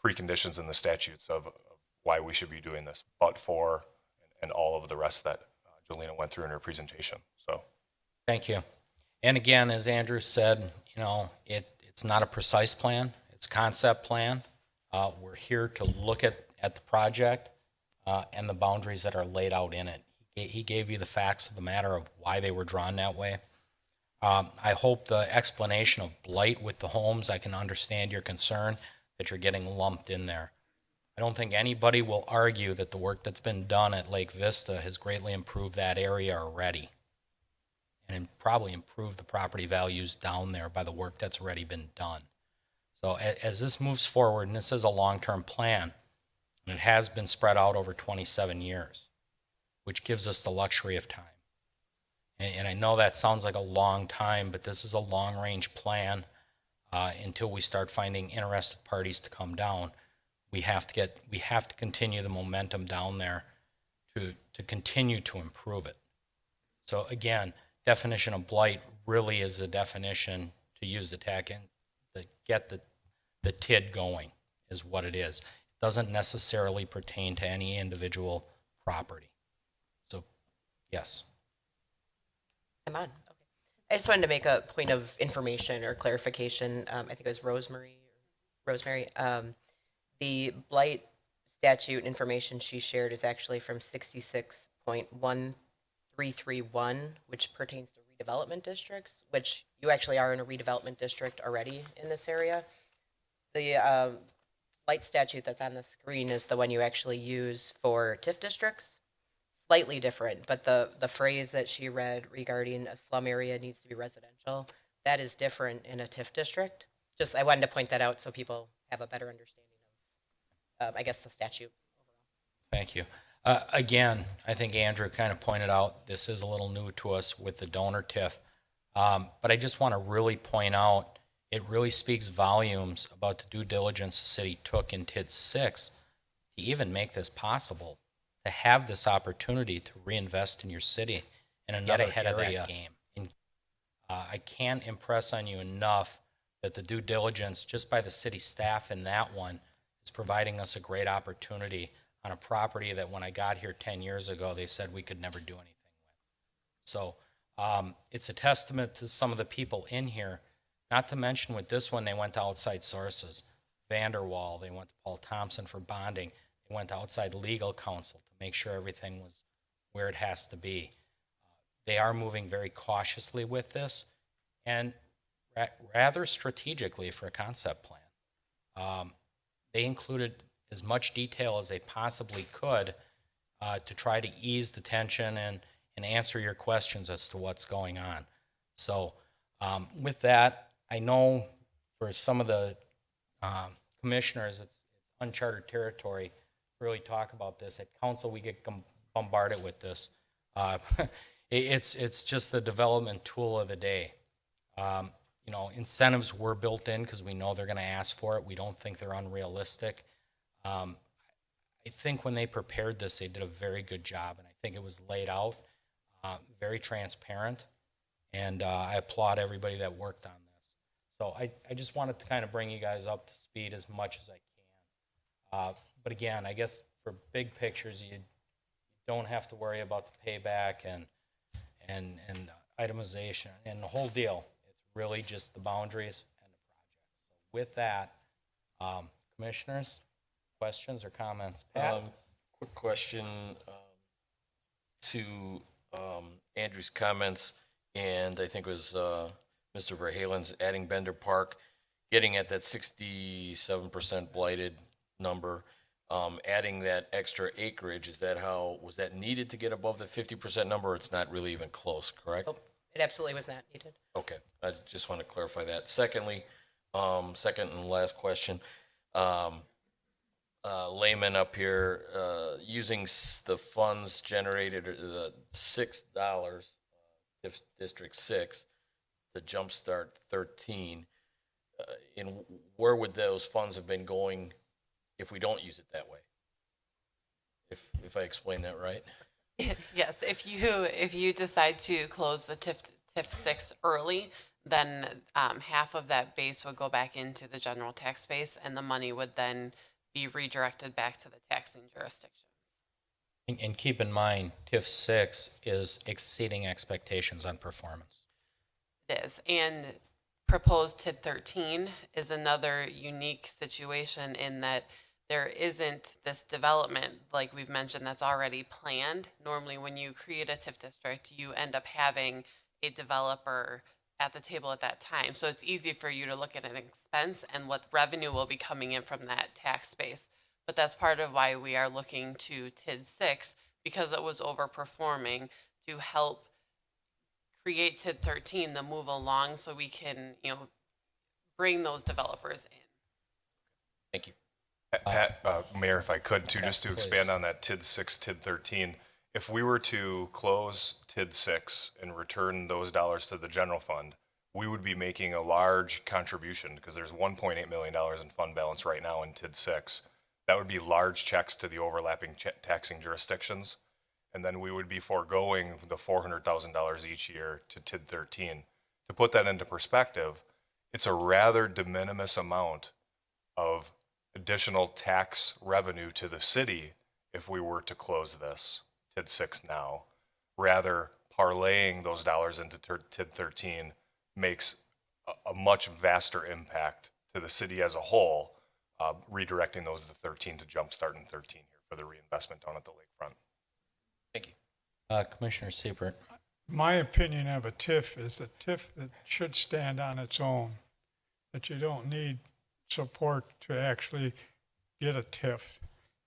preconditions and the statutes of why we should be doing this, but for, and all of the rest that Jolina went through in her presentation. So, Thank you. And again, as Andrew said, it's not a precise plan. It's a concept plan. We're here to look at the project and the boundaries that are laid out in it. He gave you the facts of the matter of why they were drawn that way. I hope the explanation of blight with the homes, I can understand your concern that you're getting lumped in there. I don't think anybody will argue that the work that's been done at Lake Vista has greatly improved that area already, and probably improved the property values down there by the work that's already been done. So as this moves forward, and this is a long-term plan, and it has been spread out over 27 years, which gives us the luxury of time. And I know that sounds like a long time, but this is a long-range plan until we start finding interested parties to come down. We have to continue the momentum down there to continue to improve it. So again, definition of blight really is a definition to use the TAC and to get the TID going is what it is. It doesn't necessarily pertain to any individual property. So, yes. I'm on. Okay. I just wanted to make a point of information or clarification. I think it was Rosemary. The blight statute information she shared is actually from 66.1331, which pertains to redevelopment districts, which you actually are in a redevelopment district already in this area. The blight statute that's on the screen is the one you actually use for TIF districts. Slightly different, but the phrase that she read regarding a slum area needs to be residential, that is different in a TIF district. Just, I wanted to point that out so people have a better understanding of, I guess, the statute. Thank you. Again, I think Andrew kind of pointed out, this is a little new to us with the donor TIF. But I just want to really point out, it really speaks volumes about the due diligence the city took in TID 6 to even make this possible, to have this opportunity to reinvest in your city in another ahead of that area game. I can't impress on you enough that the due diligence just by the city staff in that one is providing us a great opportunity on a property that when I got here 10 years ago, they said we could never do anything with. So it's a testament to some of the people in here, not to mention with this one, they went to outside sources. Vanderwall, they went to Paul Thompson for bonding. They went to outside legal counsel to make sure everything was where it has to be. They are moving very cautiously with this and rather strategically for a concept plan. They included as much detail as they possibly could to try to ease the tension and answer your questions as to what's going on. So with that, I know for some of the commissioners, it's uncharted territory to really talk about this. At council, we get bombarded with this. It's just the development tool of the day. You know, incentives were built in because we know they're going to ask for it. We don't think they're unrealistic. I think when they prepared this, they did a very good job, and I think it was laid out very transparent, and I applaud everybody that worked on this. So I just wanted to kind of bring you guys up to speed as much as I can. But again, I guess for big pictures, you don't have to worry about the payback and itemization and the whole deal. It's really just the boundaries and the project. So with that, commissioners, questions or comments? Pat? Quick question to Andrew's comments, and I think it was Mr. Verhalen's adding Bender Park, getting at that 67% blighted number, adding that extra acreage. Is that was that needed to get above the 50% number, or it's not really even close, correct? Oh, it absolutely was not needed. Okay, I just want to clarify that. Secondly, second and last question, layman up here, using the funds generated, or the $6, District 6, to jumpstart 13, where would those funds have been going if we don't use it that way? If I explain that right? Yes, if you decide to close the TIF 6 early, then half of that base would go back into the general tax base, and the money would then be redirected back to the taxing jurisdiction. And keep in mind, TIF 6 is exceeding expectations on performance. It is, and proposed TID 13 is another unique situation in that there isn't this development, like we've mentioned, that's already planned. Normally, when you create a TIF district, you end up having a developer at the table at that time. So it's easy for you to look at an expense and what revenue will be coming in from that tax base. But that's part of why we are looking to TID 6, because it was overperforming, to help create TID 13 to move along so we can, bring those developers in. Thank you. Pat, Mayor, if I could too, just to please. expand on that TID 6, TID 13, if we were to close TID 6 and return those dollars to the general fund, we would be making a large contribution because there's $1.8 million in fund balance right now in TID 6. That would be large checks to the overlapping taxing jurisdictions. And then we would be foregoing the $400,000 each year to TID 13. To put that into perspective, it's a rather de minimis amount of additional tax revenue to the city if we were to close this TID 6 now. Rather, parlaying those dollars into TID 13 makes a much vaster impact to the city as a whole, redirecting those to 13 to jumpstart in 13 here for the reinvestment down at the lakefront. Thank you. Commissioner Seibert. My opinion of a TIF is a TIF that should stand on its own, that you don't need support to actually get a TIF.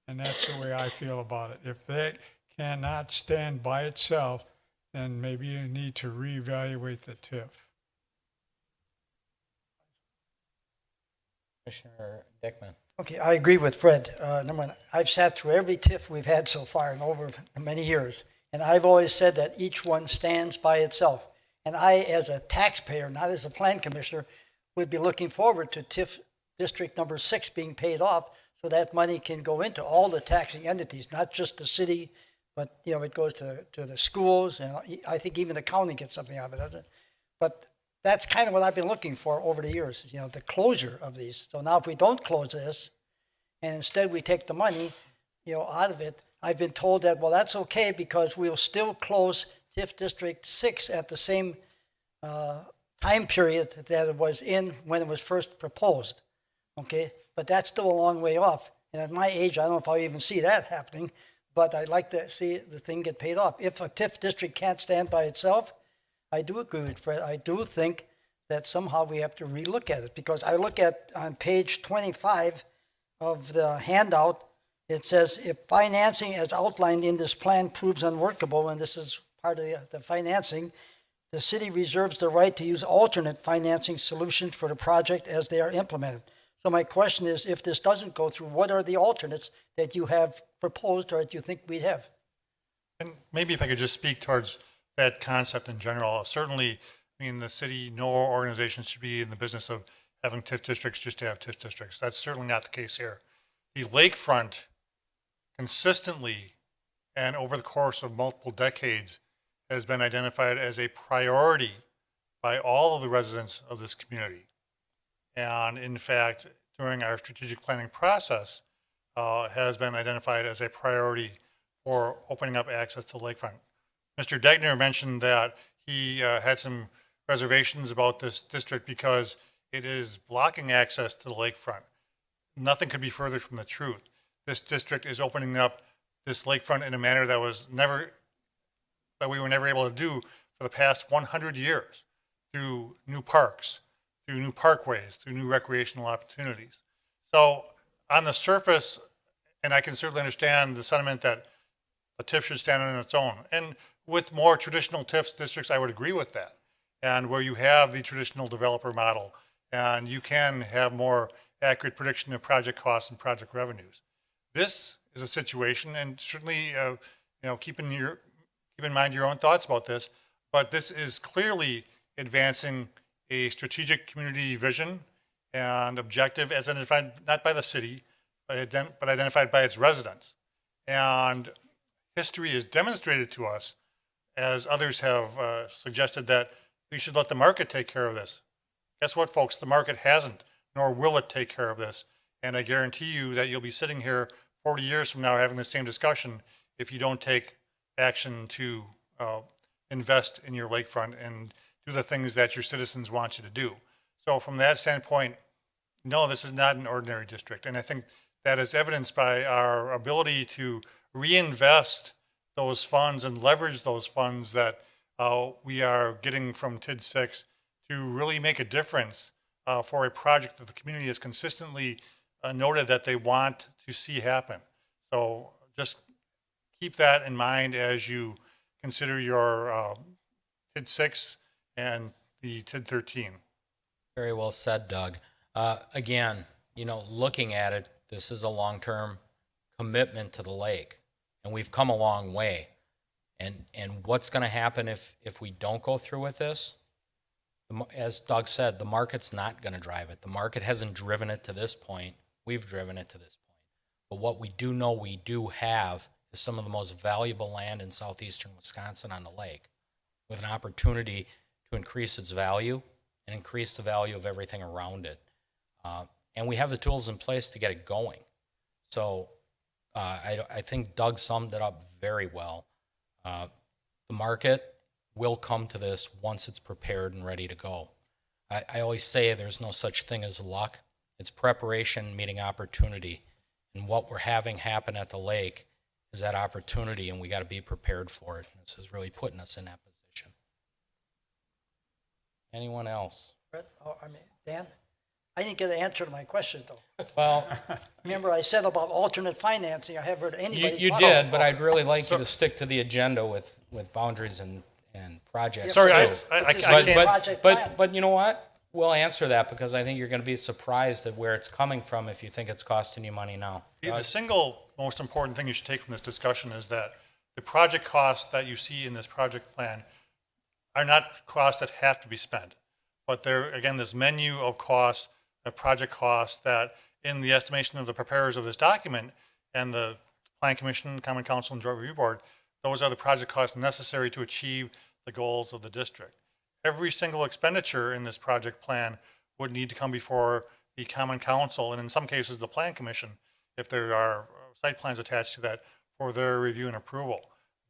And that's the way I feel about it. If that cannot stand by itself, then maybe you need to reevaluate the TIF. Commissioner Dickman. Okay, I agree with Fred. Number one, I've sat through every TIF we've had so far and over many years, and I've always said that each one stands by itself. And I, as a taxpayer, not as a plan commissioner, would be looking forward to TIF District Number 6 being paid off so that money can go into all the taxing entities, not just the city, but, you know, it goes to the schools, and I think even the county gets something out of it, doesn't it? But that's kind of what I've been looking for over the years, you know, the closure of these. So now if we don't close this, and instead we take the money, you know, out of it, I've been told that, well, that's okay because we'll still close TIF District 6 at the same time period that it was in when it was first proposed, okay? But that's still a long way off. And at my age, I don't know if I'll even see that happening, but I'd like to see the thing get paid off. If a TIF district can't stand by itself, I do agree with Fred. I do think that somehow we have to relook at it, because I look at on page 25 of the handout, it says if financing as outlined in this plan proves unworkable, and this is part of the financing, the city reserves the right to use alternate financing solutions for the project as they are implemented. So my question is, if this doesn't go through, what are the alternates that you have proposed or that you think we'd have? And maybe if I could just speak towards that concept in general. Certainly, I mean, the city, no organization should be in the business of having TIF districts just to have TIF districts. That's certainly not the case here. The lakefront consistently and over the course of multiple decades has been identified as a priority by all of the residents of this community. And in fact, during our strategic planning process, has been identified as a priority for opening up access to the lakefront. Mr. Degner mentioned that he had some reservations about this district because it is blocking access to the lakefront. Nothing could be further from the truth. This district is opening up this lakefront in a manner that we were never able to do for the past 100 years through new parks, through new parkways, through new recreational opportunities. So on the surface, and I can certainly understand the sentiment that a TIF should stand on its own. And with more traditional TIF districts, I would agree with that. And where you have the traditional developer model, and you can have more accurate prediction of project costs and project revenues. This is a situation, and certainly, keep in mind your own thoughts about this, but this is clearly advancing a strategic community vision and objective as identified not by the city, but identified by its residents. And history has demonstrated to us, as others have suggested, that we should let the market take care of this. Guess what, folks? The market hasn't, nor will it take care of this. And I guarantee you that you'll be sitting here 40 years from now having the same discussion if you don't take action to invest in your lakefront and do the things that your citizens want you to do. So from that standpoint, no, this is not an ordinary district. And I think that is evidenced by our ability to reinvest those funds and leverage those funds that we are getting from TID 6 to really make a difference for a project that the community has consistently noted that they want to see happen. So just keep that in mind as you consider your TID 6 and the TID 13. Very well said, Doug. Again, looking at it, this is a long-term commitment to the lake, and we've come a long way. And what's going to happen if we don't go through with this? As Doug said, the market's not going to drive it. The market hasn't driven it to this point. We've driven it to this point. But what we do know we do have is some of the most valuable land in southeastern Wisconsin on the lake, with an opportunity to increase its value and increase the value of everything around it. And we have the tools in place to get it going. So I think Doug summed it up very well. The market will come to this once it's prepared and ready to go. I always say there's no such thing as luck. It's preparation meeting opportunity. And what we're having happen at the lake is that opportunity, and we got to be prepared for it. This is really putting us in that position. Anyone else? Dan? I didn't get an answer to my question, though. Well, remember I said about alternate financing. I haven't heard anybody you talk did, about but I'd really like you to stick to the agenda with boundaries and projects. Sorry, too. I can't. But you know what? We'll answer that because I think you're going to be surprised at where it's coming from if you think it's costing you money now. The single most important thing you should take from this discussion is that the project costs that you see in this project plan are not costs that have to be spent. But there, again, this menu of costs, the project costs that in the estimation of the preparers of this document and the Plan Commission, Common Council, and Joint Review Board, those are the project costs necessary to achieve the goals of the district. Every single expenditure in this project plan would need to come before the Common Council, and in some cases, the Plan Commission, if there are site plans attached to that, for their review and approval.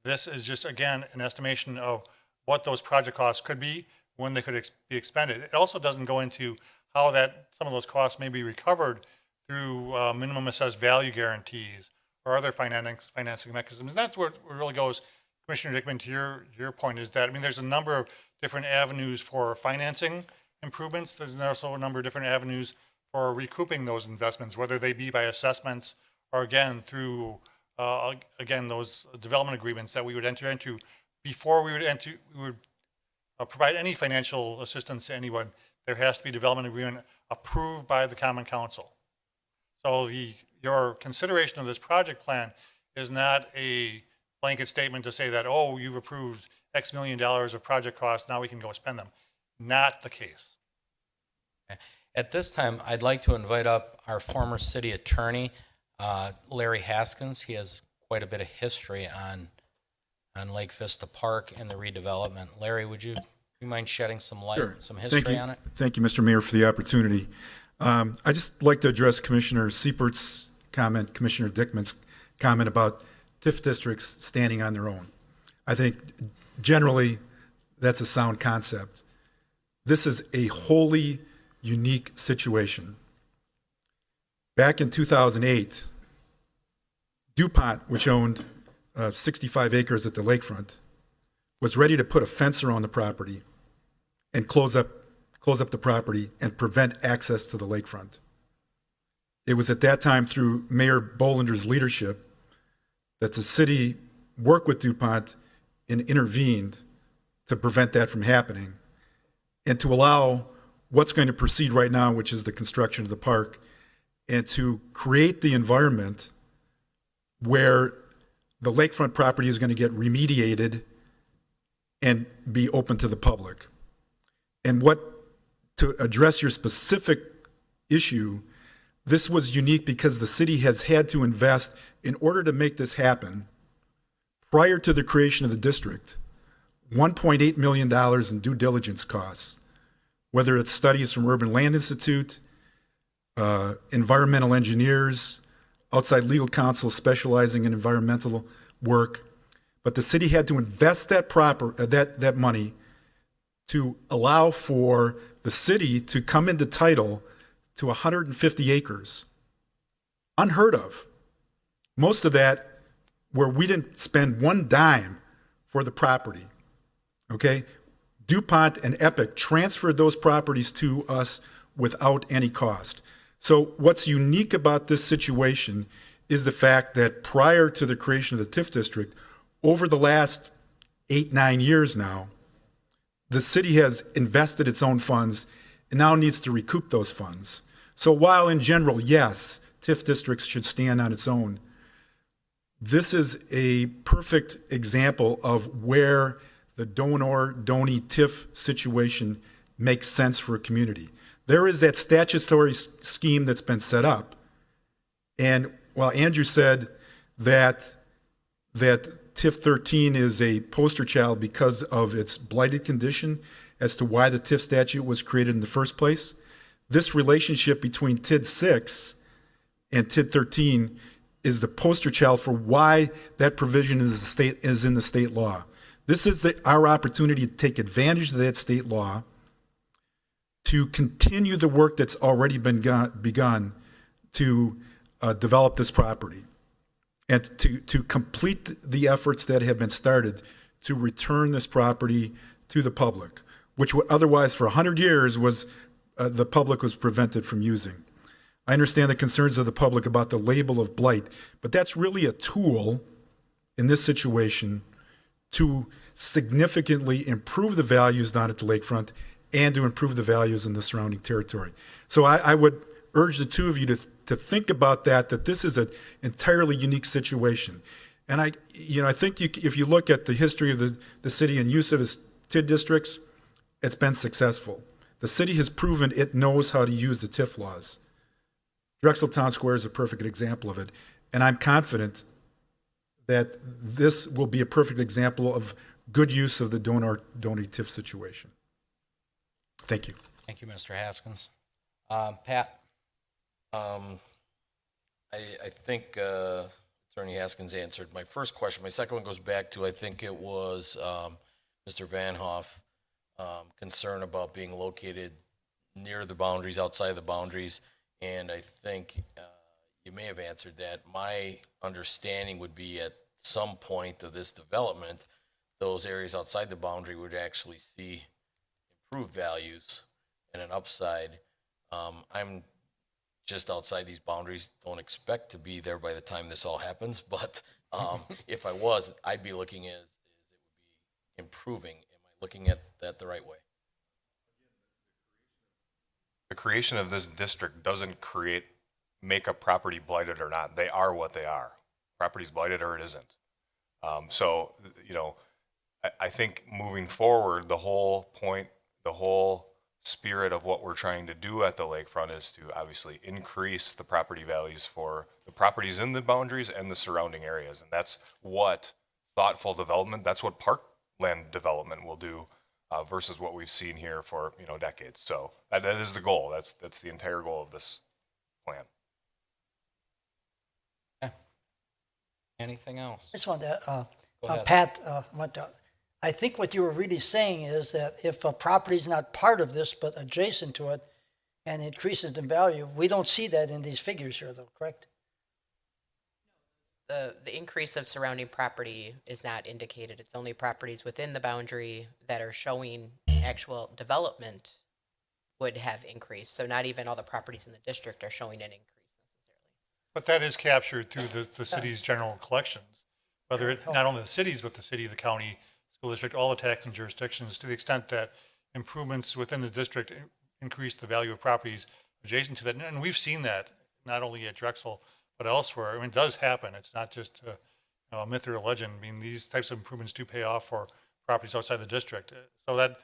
This is just, again, an estimation of what those project costs could be, when they could be expended. It also doesn't go into how that some of those costs may be recovered through minimum assessed value guarantees or other financing mechanisms. And that's where it really goes, Commissioner Dickman, to your point, is that, I mean, there's a number of different avenues for financing improvements. There's also a number of different avenues for recouping those investments, whether they be by assessments or, again, through, again, those development agreements that we would enter into before we would provide any financial assistance to anyone. There has to be a development agreement approved by the Common Council. So your consideration of this project plan is not a blanket statement to say that, oh, you've approved X million dollars of project costs, now we can go spend them. Not the case. At this time, I'd like to invite up our former city attorney, Larry Haskins. He has quite a bit of history on Lake Vista Park and the redevelopment. Larry, would you mind shedding some light, some history on it? Thank you, Mr. Mayor, for the opportunity. I just like to address Commissioner Siepert's comment, Commissioner Dickman's comment about TIF districts standing on their own. I think generally that's a sound concept. This is a wholly unique situation. Back in 2008, DuPont, which owned 65 acres at the lakefront, was ready to put a fence around the property and close up the property and prevent access to the lakefront. It was at that time, through Mayor Bolander's leadership, that the city worked with DuPont and intervened to prevent that from happening and to allow what's going to proceed right now, which is the construction of the park, and to create the environment where the lakefront property is going to get remediated and be open to the public. And to address your specific issue, this was unique because the city has had to invest, in order to make this happen, prior to the creation of the district, $1.8 million in due diligence costs, whether it's studies from Urban Land Institute, environmental engineers, outside legal counsel specializing in environmental work. But the city had to invest that money to allow for the city to come into title to 150 acres. Unheard of. Most of that where we didn't spend one dime for the property. Okay? DuPont and Epic transferred those properties to us without any cost. So what's unique about this situation is the fact that prior to the creation of the TIF district, over the last 8-9 years now, the city has invested its own funds and now needs to recoup those funds. So while in general, yes, TIF districts should stand on its own, this is a perfect example of where the donor-donee TIF situation makes sense for a community. There is that statutory scheme that's been set up. And while Andrew said that TIF 13 is a poster child because of its blighted condition as to why the TIF statute was created in the first place, this relationship between TID 6 and TID 13 is the poster child for why that provision is in the state law. This is our opportunity to take advantage of that state law to continue the work that's already been begun to develop this property and to complete the efforts that have been started to return this property to the public, which otherwise for 100 years was the public was prevented from using. I understand the concerns of the public about the label of blight, but that's really a tool in this situation to significantly improve the values down at the lakefront and to improve the values in the surrounding territory. So I would urge the two of you to think about that this is an entirely unique situation. And I think if you look at the history of the city and use of its TID districts, it's been successful. The city has proven it knows how to use the TIF laws. Drexel Town Square is a perfect example of it. And I'm confident that this will be a perfect example of good use of the donate TIF situation. Thank you. Thank you, Mr. Haskins. Pat? I think Attorney Haskins answered my first question. My second one goes back to, I think it was Mr. Van Hoff, concern about being located near the boundaries, outside the boundaries, and I think you may have answered that. My understanding would be at some point of this development, those areas outside the boundary would actually see improved values and an upside. I'm just outside these boundaries, don't expect to be there by the time this all happens, but if I was, I'd be looking at it would be improving. Am I looking at that the right way? The creation of this district doesn't make a property blighted or not. They are what they are. Property's blighted or it isn't. So, I think moving forward, the whole point, the whole spirit of what we're trying to do at the lakefront is to obviously increase the property values for the properties in the boundaries and the surrounding areas. And that's what thoughtful development, that's what parkland development will do versus what we've seen here for, decades. So that is the goal. That's the entire goal of this plan. Okay. Anything else? I just wanted to, Go ahead. Pat, I think what you were really saying is that if a property is not part of this but adjacent to it and increases in value, we don't see that in these figures here, though, correct? The increase of surrounding property is not indicated. It's only properties within the boundary that are showing actual development would have increased. So not even all the properties in the district are showing an increase necessarily. But that is captured through the city's general collections, whether it, not only the cities, but the city, the county, school district, all the taxing jurisdictions, to the extent that improvements within the district increase the value of properties adjacent to that. And we've seen that not only at Drexel, but elsewhere. I mean, it does happen. It's not just a myth or a legend. I mean, these types of improvements do pay off for properties outside the district. So that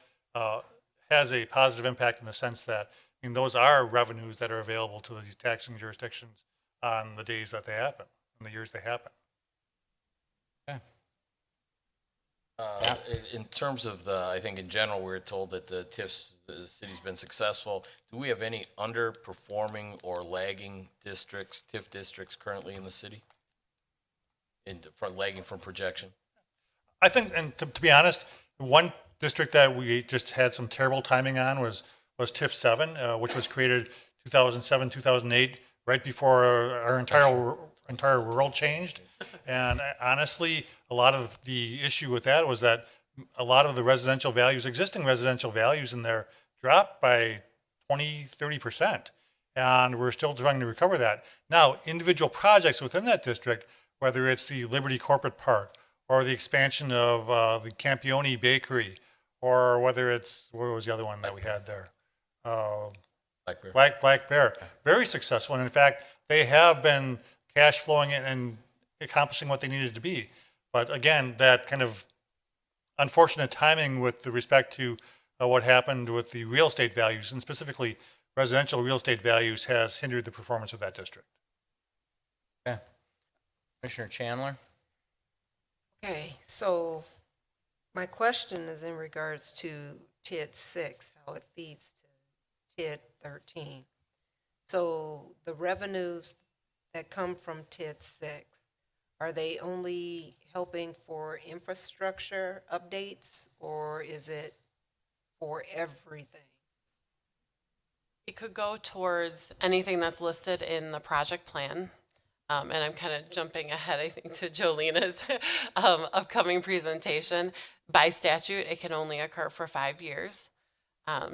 has a positive impact in the sense that, those are revenues that are available to these taxing jurisdictions on the days that they happen, in the years they happen. Okay. In terms of I think in general, we're told that the city's been successful. Do we have any underperforming or lagging districts, TIF districts currently in the city? Lagging from projection? I think, and to be honest, one district that we just had some terrible timing on was TIF 7, which was created 2007, 2008, right before our entire world changed. And honestly, a lot of the issue with that was that a lot of the existing residential values in there dropped by 20, 30%. And we're still trying to recover that. Now, individual projects within that district, whether it's the Liberty Corporate Park or the expansion of the Campione Bakery, or whether it's, what was the other one that we had there? Black Bear. Black Bear. Very successful. And in fact, they have been cash flowing and accomplishing what they needed to be. But again, that kind of unfortunate timing with respect to what happened with the real estate values, and specifically residential real estate values, has hindered the performance of that district. Okay. Commissioner Chandler? Okay, so my question is in regards to TID 6, how it feeds to TID 13. So the revenues that come from TID 6, are they only helping for infrastructure updates, or is it for everything? It could go towards anything that's listed in the project plan. And I'm kind of jumping ahead, I think, to Jolina's upcoming presentation. By statute, it can only occur for 5 years.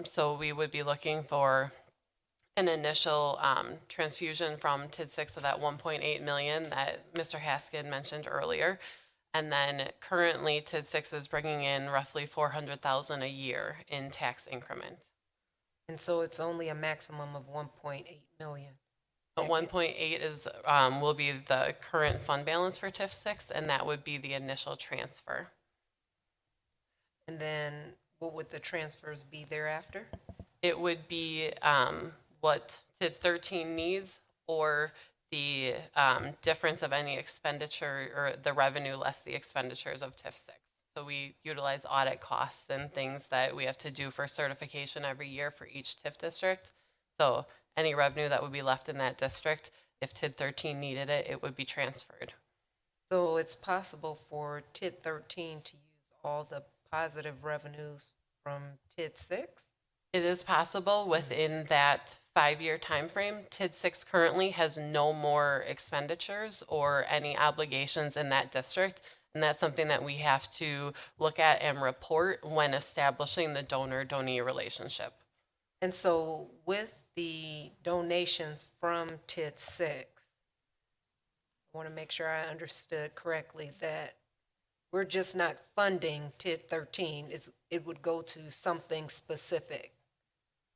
So we would be looking for an initial transfusion from TID 6 of that 1.8 million that Mr. Haskin mentioned earlier. And then currently TID 6 is bringing in roughly 400,000 a year in tax increment. And so it's only a maximum of 1.8 million. But 1.8 is, will be the current fund balance for TIF 6, and that would be the initial transfer. And then what would the transfers be thereafter? It would be what TID 13 needs, or the difference of any expenditure, or the revenue less the expenditures of TIF 6. So we utilize audit costs and things that we have to do for certification every year for each TIF district. So any revenue that would be left in that district, if TID 13 needed it, it would be transferred. So it's possible for TID 13 to use all the positive revenues from TID 6? It is possible within that 5-year time frame. TID 6 currently has no more expenditures or any obligations in that district, and that's something that we have to look at and report when establishing the donor-donee relationship. And so with the donations from TID 6, I want to make sure I understood correctly that we're just not funding TID 13. It would go to something specific.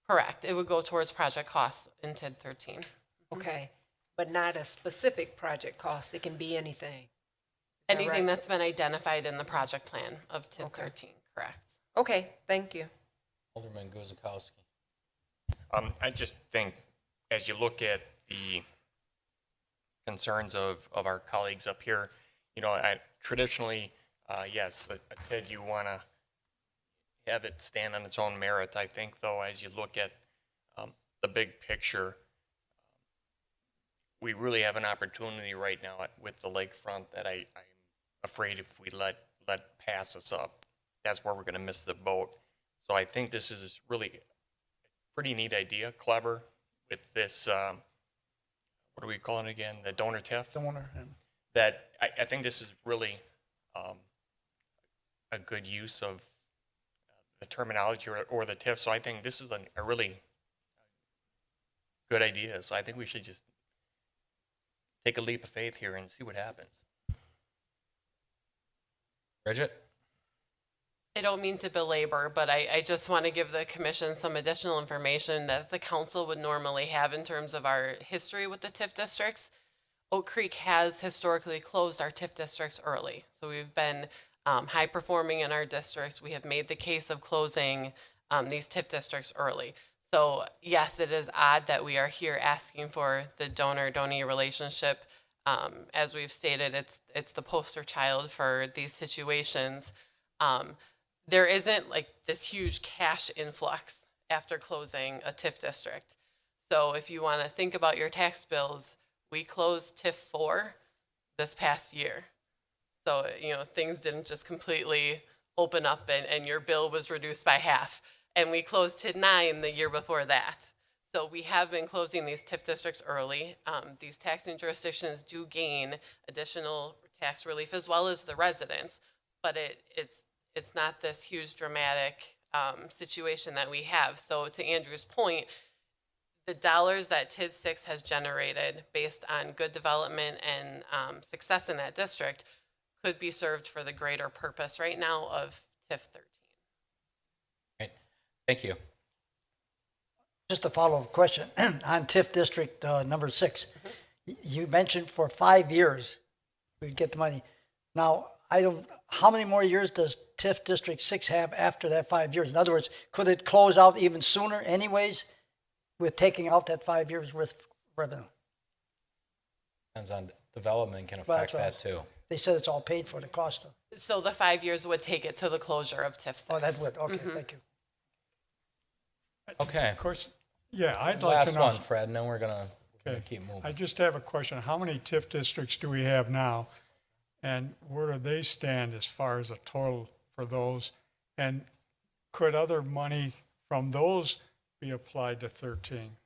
Correct. It would go towards project costs in TID 13. Okay, but not a specific project cost. It can be anything. Is that Anything right? that's been identified in the project plan of TID 13, correct. Okay, thank you. Alderman Guzekowski. I just think as you look at the concerns of our colleagues up here, you know, traditionally, yes, a TID, you want to have it stand on its own merit. I think, though, as you look at the big picture, we really have an opportunity right now with the lakefront that I'm afraid if we let pass us up, that's where we're going to miss the boat. So I think this is really a pretty neat idea, clever, with this, what do we call it again, the donor TIF? Donor. That I think this is really a good use of the terminology or the TIF. So I think this is a really good idea. So I think we should just take a leap of faith here and see what happens. Bridget? I don't mean to belabor, but I just want to give the commission some additional information that the council would normally have in terms of our history with the TIF districts. Oak Creek has historically closed our TIF districts early. So we've been high performing in our districts. We have made the case of closing these TIF districts early. So yes, it is odd that we are here asking for the donor-donee relationship. As we've stated, it's the poster child for these situations. There isn't like this huge cash influx after closing a TIF district. So if you want to think about your tax bills, we closed TIF 4 this past year. So, you know, things didn't just completely open up and your bill was reduced by half. And we closed TID 9 the year before that. So we have been closing these TIF districts early. These taxing jurisdictions do gain additional tax relief as well as the residents, but it's not this huge dramatic situation that we have. So to Andrew's point, the dollars that TID 6 has generated based on good development and success in that district could be served for the greater purpose right now of TIF 13. Great. Thank you. Just a follow-up question on TIF District number 6. You mentioned for 5 years we'd get the money. Now, how many more years does TIF District 6 have after that 5 years? In other words, could it close out even sooner anyways with taking out that 5 years worth of revenue? Depends on development can Well, affect that's that too. They said it's all paid for, the cost of. So the 5 years would take it to the closure of TIF 6. Oh, that would, okay, thank you. Okay. Of course, yeah, I'd like to Last know. one, Fred, and then we're gonna Okay. keep moving. I just have a question. How many TIF districts do we have now? And where do they stand as far as a total for those? And could other money from those be applied to 13?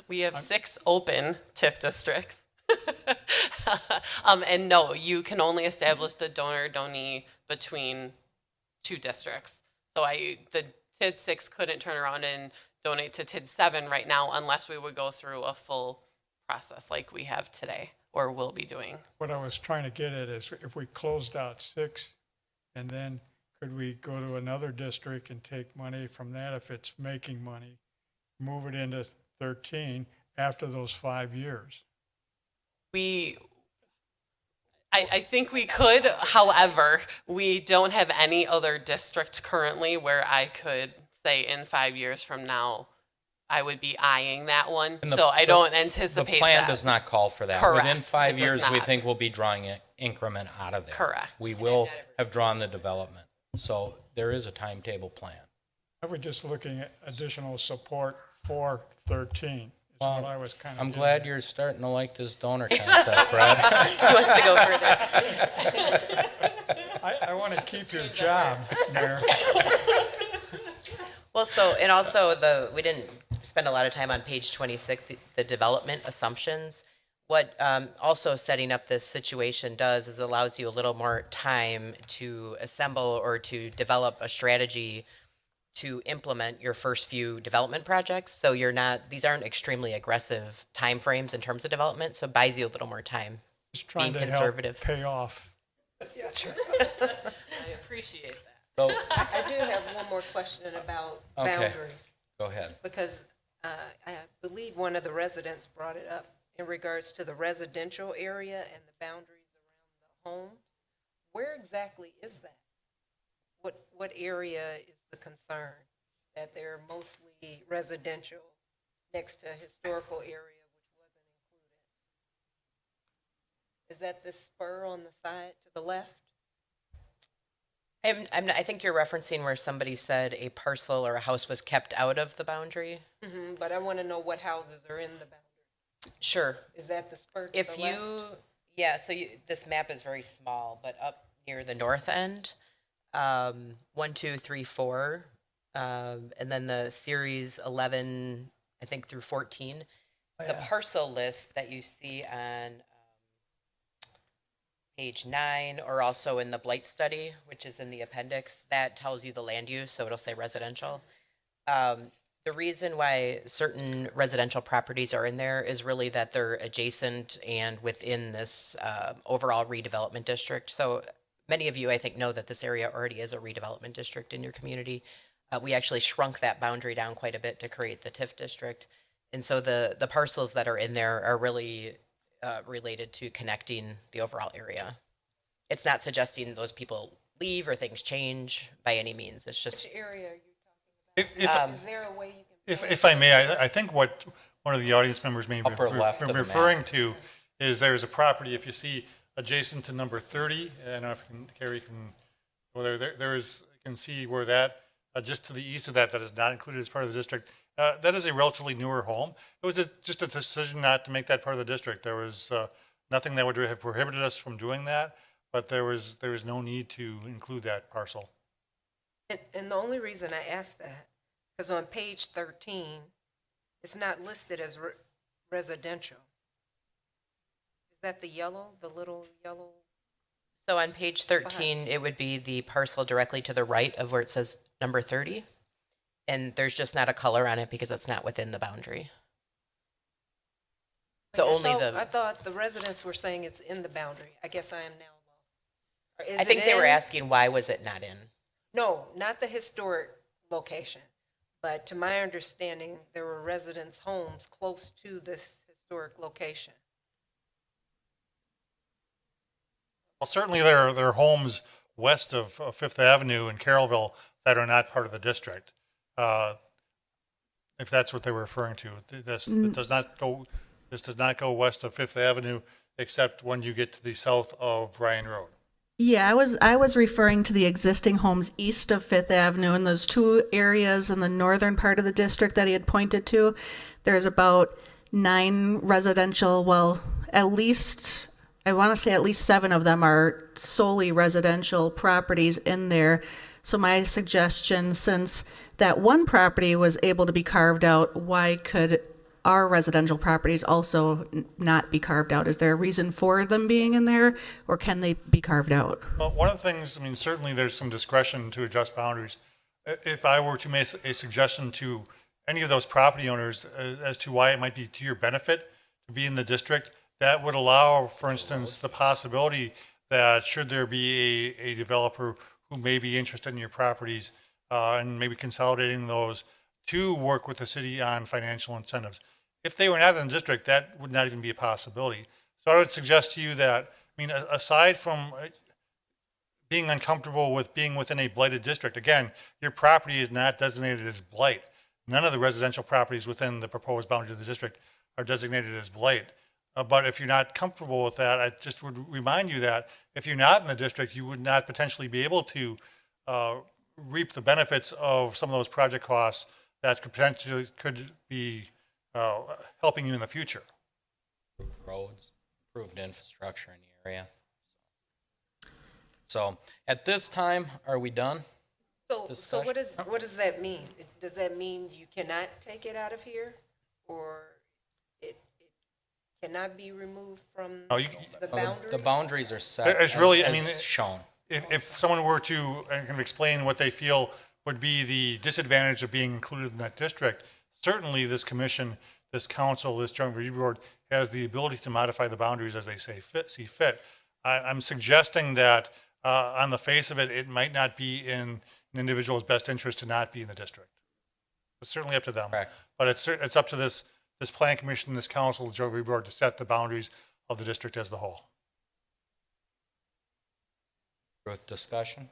We have 6 open TIF districts. And no, you can only establish the donor-donee between 2 districts. So the TID 6 couldn't turn around and donate to TID 7 right now unless we would go through a full process like we have today or will be doing. What I was trying to get at is if we closed out 6, and then could we go to another district and take money from that if it's making money, move it into 13 after those 5 years? I think we could, however, we don't have any other district currently where I could say in 5 years from now, I would be eyeing that one. And So I don't anticipate The plan that. does not call for that. Correct. Within 5 It does years, we not. think we'll be drawing an increment out of there. Correct. We will have drawn the development. So there is a timetable plan. I was just looking at additional support for 13, is what I was kind of. I'm glad you're starting to like this donor concept, Fred. He wants to go further. I want to keep your job, Mayor. Well, and also we didn't spend a lot of time on page 26, the development assumptions. What also setting up this situation does is allows you a little more time to assemble or to develop a strategy to implement your first few development projects. So these aren't extremely aggressive timeframes in terms of development, so it buys you a little more time. Just trying being to conservative. help pay off. I appreciate that. So, I do have one more question about Okay. boundaries. go ahead. Because I believe one of the residents brought it up in regards to the residential area and the boundaries around the homes. Where exactly is that? What area is the concern? That they're mostly residential next to a historical area which wasn't included? Is that the spur on the side to the left? I think you're referencing where somebody said a parcel or a house was kept out of the boundary. But I want to know what houses are in the boundary. Sure. Is that the spur to If the you, left? yeah, so this map is very small, but up near the north end, 1, 2, 3, 4, and then the series 11, I think through 14. The parcel list that you see on page 9, or also in the blight study, which is in the appendix, that tells you the land use, so it'll say residential. The reason why certain residential properties are in there is really that they're adjacent and within this overall redevelopment district. So many of you, I think, know that this area already is a redevelopment district in your community. We actually shrunk that boundary down quite a bit to create the TIF district. And so the parcels that are in there are really related to connecting the overall area. It's not suggesting those people leave or things change by any means. It's just. Which area are you If Is there a way you can? if I may, I think what one of the audience members may be Upper left of the map. referring to is there's a property, if you see adjacent to number 30, I don't know if Carrie can go there, there is, you can see where that, just to the east of that is not included as part of the district. That is a relatively newer home. It was just a decision not to make that part of the district. There was nothing that would have prohibited us from doing that, but there was no need to include that parcel. And the only reason I asked that, because on page 13, it's not listed as residential. Is that the yellow, the little yellow? So on page 13, it would be the parcel directly to the right of where it says number 30. And there's just not a color on it because it's not within the boundary. So I thought the residents were saying it's in the boundary. I guess I am now lost. I think they were asking why was it not in? No, not the historic location. But to my understanding, there were residents' homes close to this historic location. Well, certainly there are homes west of Fifth Avenue in Carrollville that are not part of the district. If that's what they were referring to, this does not go west of Fifth Avenue except when you get to the south of Ryan Road. Yeah, I was referring to the existing homes east of Fifth Avenue and those two areas in the northern part of the district that he had pointed to. There's about 9 residential, well, at least, I want to say at least 7 of them are solely residential properties in there. So my suggestion, since that one property was able to be carved out, why could our residential properties also not be carved out? Is there a reason for them being in there, or can they be carved out? Well, one of the things, I mean, certainly there's some discretion to adjust boundaries. If I were to make a suggestion to any of those property owners as to why it might be to your benefit to be in the district, that would allow, for instance, the possibility that should there be a developer who may be interested in your properties and maybe consolidating those, to work with the city on financial incentives. If they were not in the district, that would not even be a possibility. So I would suggest to you that, I mean, aside from being uncomfortable with being within a blighted district, again, your property is not designated as blight. None of the residential properties within the proposed boundary of the district are designated as blight. But if you're not comfortable with that, I just would remind you that if you're not in the district, you would not potentially be able to reap the benefits of some of those project costs that could be helping you in the future. Improved roads, improved infrastructure in the area. So at this time, are we done? So what does that mean? Does that mean you cannot take it out of here, or it cannot be removed from the boundaries? The boundaries are set. It's really, I as mean, shown. If someone were to kind of explain what they feel would be the disadvantage of being included in that district, certainly this commission, this council, this joint review board has the ability to modify the boundaries as they see fit. I'm suggesting that on the face of it, it might not be in an individual's best interest to not be in the district. It's certainly up to them. Correct. But it's up to this plan commission, this council, the joint review board to set the boundaries of the district as the whole. With discussion?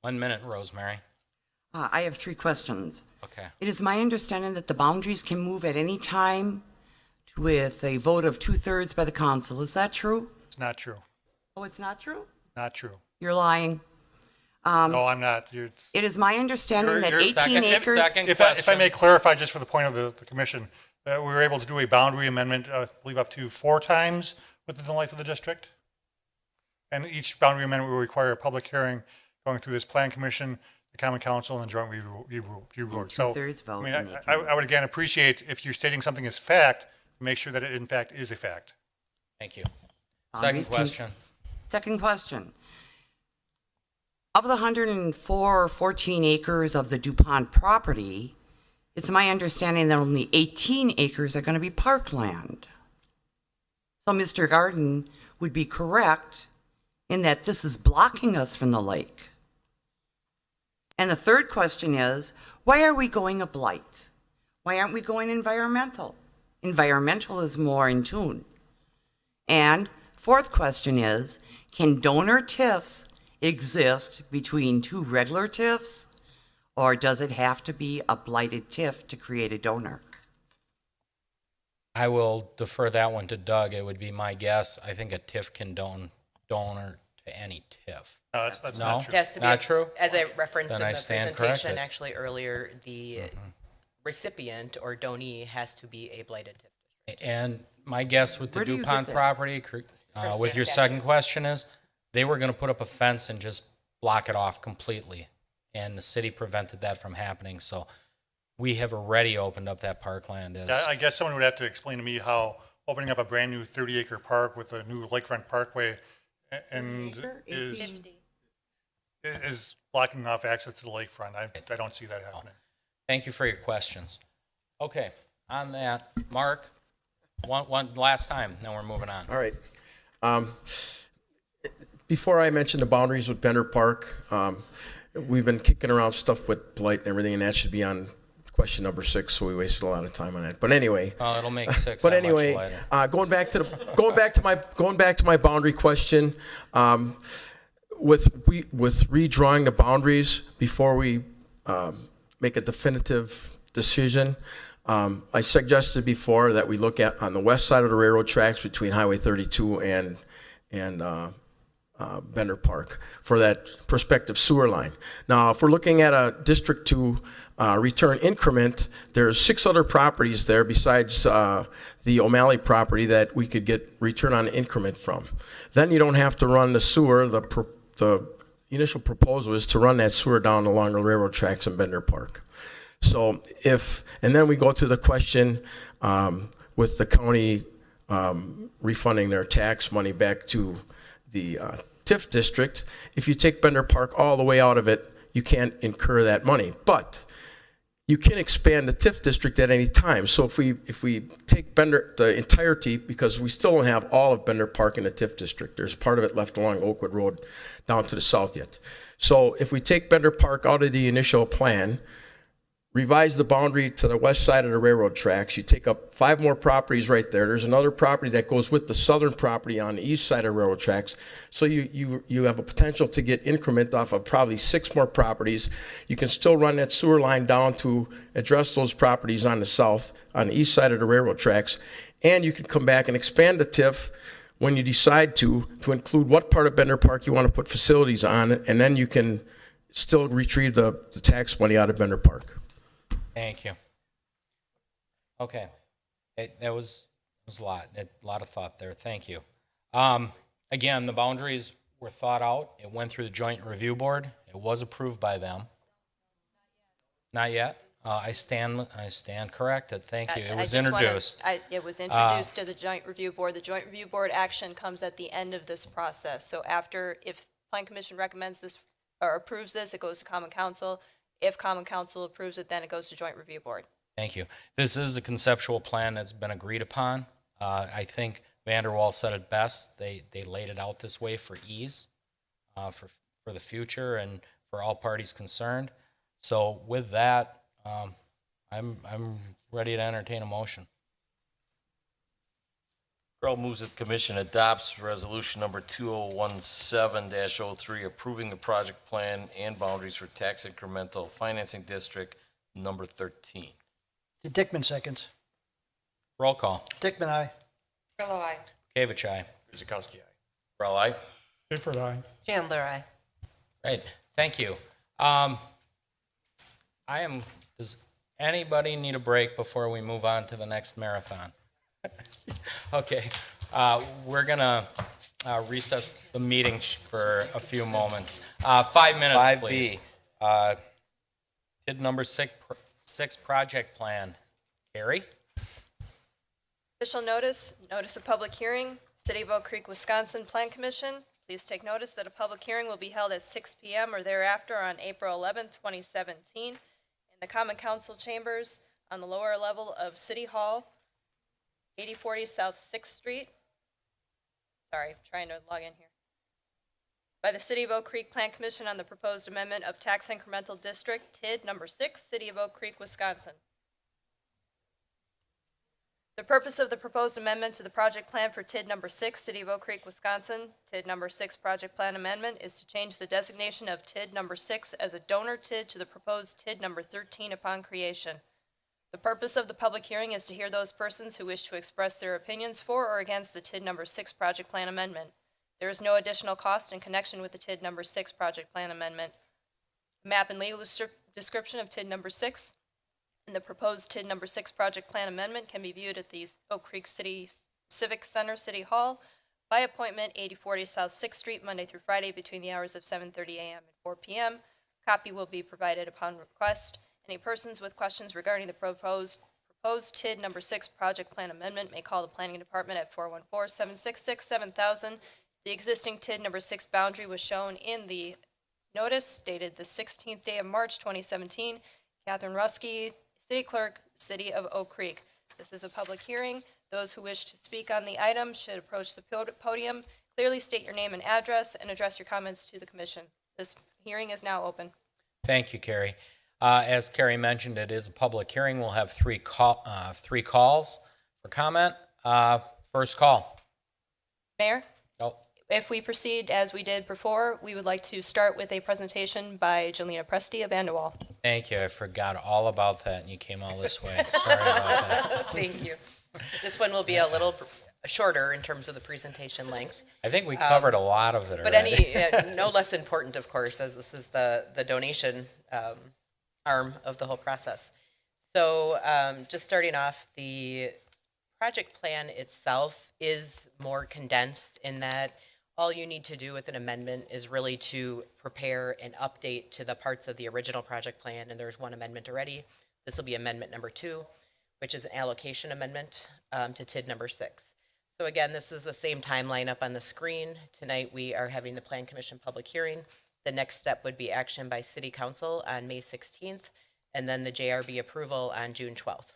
1 minute, Rosemary. I have 3 questions. Okay. It is my understanding that the boundaries can move at any time with a vote of 2/3 by the council. Is that true? It's not true. Oh, it's not true? Not true. You're lying. No, I'm not. It is my understanding that 18 Second- acres. second If I question. may clarify, just for the point of the commission, that we were able to do a boundary amendment, I believe up to 4 times within the life of the district. And each boundary amendment will require a public hearing going through this plan commission, the common council, and the joint review board. So, two-thirds vote I mean, in I would again appreciate if you're stating something as fact, make sure that it in fact is a fact. Thank you. Boundaries Second question. Second question. Of the 114 acres of the DuPont property, it's my understanding that only 18 acres are going to be parkland. So Mr. Garden would be correct in that this is blocking us from the lake. And the third question is, why are we going a blight? Why aren't we going environmental? Environmental is more in tune. And fourth question is, can donor TIFs exist between 2 regular TIFs, or does it have to be a blighted TIF to create a donor? I will defer that one to Doug. It would be my guess. I think a TIF can donor to any TIF. That's No? not true. It has to be, Not true? as I referenced Then in I the stand presentation, corrected. actually earlier, the recipient or donee has to be a blighted TIF. And my guess with the Where do you DuPont get that? property, with your second statutes. question is, they were going to put up a fence and just block it off completely. And the city prevented that from happening. So we have already opened up that parkland as, I guess someone would have to explain to me how opening up a brand new 30-acre park with a new lakefront parkway and is blocking off access to the lakefront. I don't see that happening. thank you for your questions. Okay, on that, Mark, one last time, then we're moving on. All right. Before I mention the boundaries with Bender Park, we've been kicking around stuff with blight and everything, and that should be on question number 6, so we wasted a lot of time on it. But anyway. Oh, it'll make 6 But that much anyway, lighter. going back to my boundary question, with redrawing the boundaries before we make a definitive decision, I suggested before that we look at on the west side of the railroad tracks between Highway 32 and Bender Park for that prospective sewer line. Now, if we're looking at a District 2 return increment, there's 6 other properties there besides the O'Malley property that we could get return on increment from. Then you don't have to run the sewer. The initial proposal is to run that sewer down along the railroad tracks in Bender Park. So and then we go to the question with the county refunding their tax money back to the TIF district. If you take Bender Park all the way out of it, you can't incur that money. But you can expand the TIF district at any time. So if we take Bender, the entirety, because we still don't have all of Bender Park in the TIF district. There's part of it left along Oakwood Road down to the south yet. So if we take Bender Park out of the initial plan, revise the boundary to the west side of the railroad tracks, you take up 5 more properties right there. There's another property that goes with the southern property on the east side of railroad tracks. So you have a potential to get increment off of probably 6 more properties. You can still run that sewer line down to address those properties on the south, on the east side of the railroad tracks. And you can come back and expand the TIF when you decide to include what part of Bender Park you want to put facilities on, and then you can still retrieve the tax money out of Bender Park. Thank you. Okay. That was a lot of thought there. Thank you. Again, the boundaries were thought out. It went through the Joint Review Board. It was approved by them. Not yet? I stand corrected. Thank you. It was introduced. It was introduced to the Joint Review Board. The Joint Review Board action comes at the end of this process. So if Plan Commission recommends this or approves this, it goes to Common Council. If Common Council approves it, then it goes to Joint Review Board. Thank you. This is a conceptual plan that's been agreed upon. I think Vanderwall said it best. They laid it out this way for ease, for the future and for all parties concerned. So with that, I'm ready to entertain a motion. Earl moves that the commission adopts resolution number 2017-03 approving the project plan and boundaries for tax incremental financing district number 13. Dickman seconds. Roll call. Dickman, aye. Grillo, aye. Kavich, aye. Guzekowski, aye. Earl, aye. Shepherd, aye. Chandler, aye. Great. Thank you. Does anybody need a break before we move on to the next marathon? Okay, we're gonna recess the meeting for a few moments. 5 minutes, 5B. please. TID number 6 project plan. Carrie? Official notice of public hearing, City of Oak Creek, Wisconsin Plan Commission. Please take notice that a public hearing will be held at 6 p.m. or thereafter on April 11, 2017, in the Common Council chambers on the lower level of City Hall, 8040 South 6th Street. Sorry, I'm trying to log in here. By the City of Oak Creek Plan Commission on the proposed amendment of Tax Incremental District, TID number 6, City of Oak Creek, Wisconsin. The purpose of the proposed amendment to the project plan for TID number 6, City of Oak Creek, Wisconsin, TID number 6 project plan amendment is to change the designation of TID number 6 as a donor TID to the proposed TID number 13 upon creation. The purpose of the public hearing is to hear those persons who wish to express their opinions for or against the TID number 6 project plan amendment. There is no additional cost in connection with the TID number 6 project plan amendment. Map and legal description of TID number 6 and the proposed TID number 6 project plan amendment can be viewed at the Oak Creek City Civic Center, City Hall, by appointment, 8040 South 6th Street, Monday through Friday between the hours of 7:30 a.m. and 4 p.m. Copy will be provided upon request. Any persons with questions regarding the proposed TID number 6 project plan amendment may call the planning department at 414-766-7000. The existing TID number 6 boundary was shown in the notice dated the 16th day of March 2017. Catherine Ruski, City Clerk, City of Oak Creek. This is a public hearing. Those who wish to speak on the item should approach the podium, clearly state your name and address, and address your comments to the commission. This hearing is now open. Thank you, Carrie. As Carrie mentioned, it is a public hearing. We'll have three calls for comment. First call. Mayor? Oh. If we proceed as we did before, we would like to start with a presentation by Jelena Presti of Vanderwall. Thank you. I forgot all about that, and you came all this way. Sorry about that. Thank you. This one will be a little shorter in terms of the presentation length. I think we covered a lot of it But already. no less important, of course, as this is the donation arm of the whole process. So just starting off, the project plan itself is more condensed in that all you need to do with an amendment is really to prepare an update to the parts of the original project plan, and there's one amendment already. This will be amendment number 2, which is an allocation amendment to TID number 6. So again, this is the same timeline up on the screen. Tonight we are having the Plan Commission public hearing. The next step would be action by City Council on May 16th, and then the JRB approval on June 12th.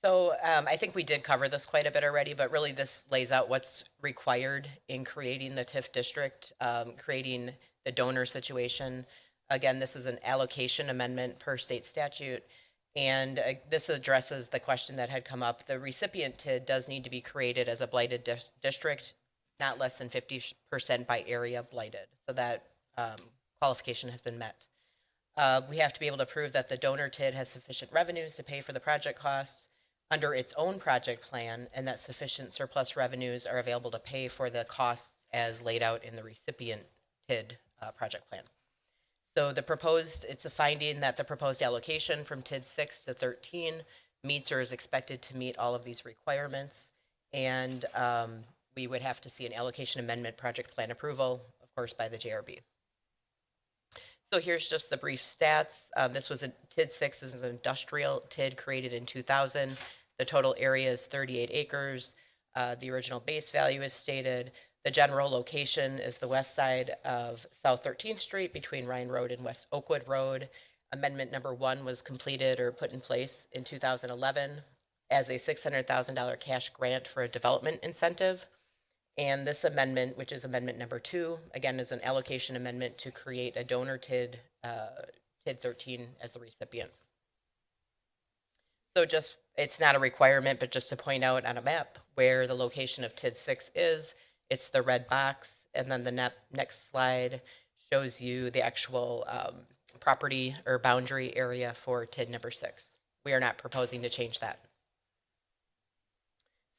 So I think we did cover this quite a bit already, but really this lays out what's required in creating the TIF district, creating the donor situation. Again, this is an allocation amendment per state statute, and this addresses the question that had come up. The recipient TID does need to be created as a blighted district, not less than 50% by area blighted. So that qualification has been met. We have to be able to prove that the donor TID has sufficient revenues to pay for the project costs under its own project plan, and that sufficient surplus revenues are available to pay for the costs as laid out in the recipient TID project plan. So it's a finding that the proposed allocation from TID 6 to 13 meets or is expected to meet all of these requirements. And we would have to see an allocation amendment project plan approval, of course, by the JRB. So here's just the brief stats. This was TID 6 is an industrial TID created in 2000. The total area is 38 acres. The original base value is stated. The general location is the west side of South 13th Street between Ryan Road and West Oakwood Road. Amendment number 1 was completed or put in place in 2011 as a $600,000 cash grant for a development incentive. And this amendment, which is amendment number 2, again, is an allocation amendment to create a donor TID, TID 13 as the recipient. So it's not a requirement, but just to point out on a map where the location of TID 6 is, it's the red box. And then the next slide shows you the actual property or boundary area for TID number 6. We are not proposing to change that.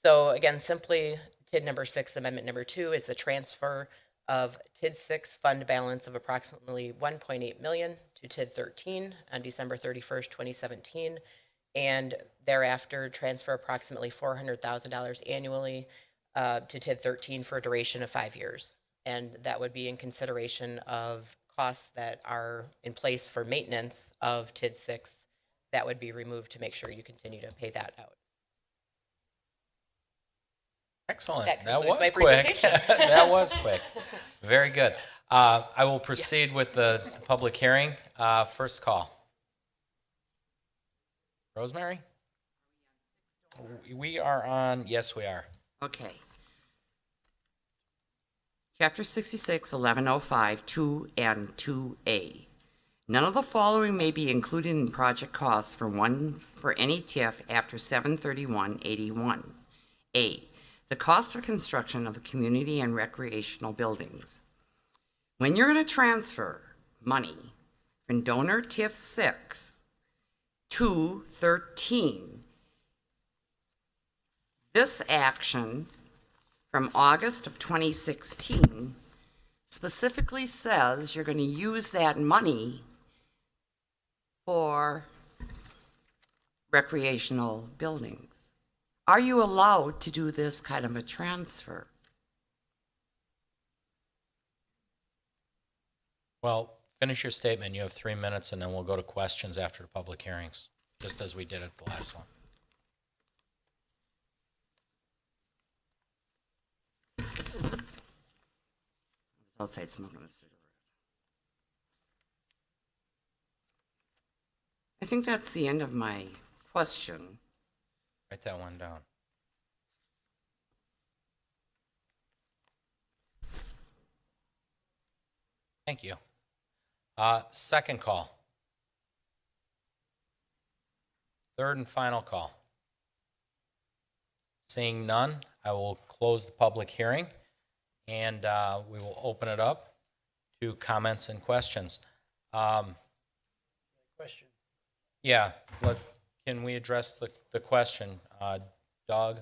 So again, simply TID number 6, amendment number 2 is the transfer of TID 6 fund balance of approximately $1.8 million to TID 13 on December 31st, 2017, and thereafter transfer approximately $400,000 annually to TID 13 for a duration of 5 years. And that would be in consideration of costs that are in place for maintenance of TID 6 that would be removed to make sure you continue to pay that out. Excellent. That That concludes was my quick. presentation. That was quick. Very good. I will proceed with the public hearing. First call. Rosemary? We are on, yes, we are. Okay. Chapter 66, 1105, 2 and 2A. None of the following may be included in project costs for any TIF after 7/31/81. A, the cost of construction of the community and recreational buildings. When you're going to transfer money from donor TIF 6 to 13, this action from August of 2016 specifically says you're going to use that money for recreational buildings. Are you allowed to do this kind of a transfer? Well, finish your statement. You have 3 minutes, and then we'll go to questions after the public hearings, just as we did at the last one. Outside smoking a cigarette. I think that's the end of my question. Write that one down. Thank you. Second call. Third and final call. Seeing none, I will close the public hearing, and we will open it up to comments and questions. Question. Yeah, can we address the question? Doug?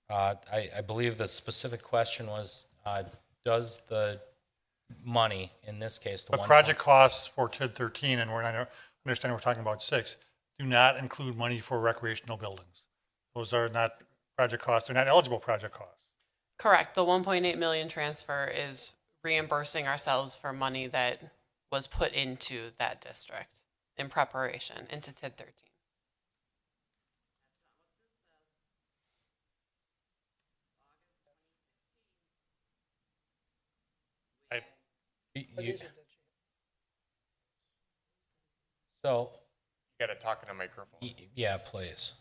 I believe the specific question was, does the money, in this case, The project costs for TID 13, and I understand we're talking about 6, do not include money for recreational buildings. Those are not project costs. They're not eligible project costs. Correct. The 1.8 million transfer is reimbursing ourselves for money that was put into that district in preparation into TID 13. So, You gotta talk in a microphone. yeah, please.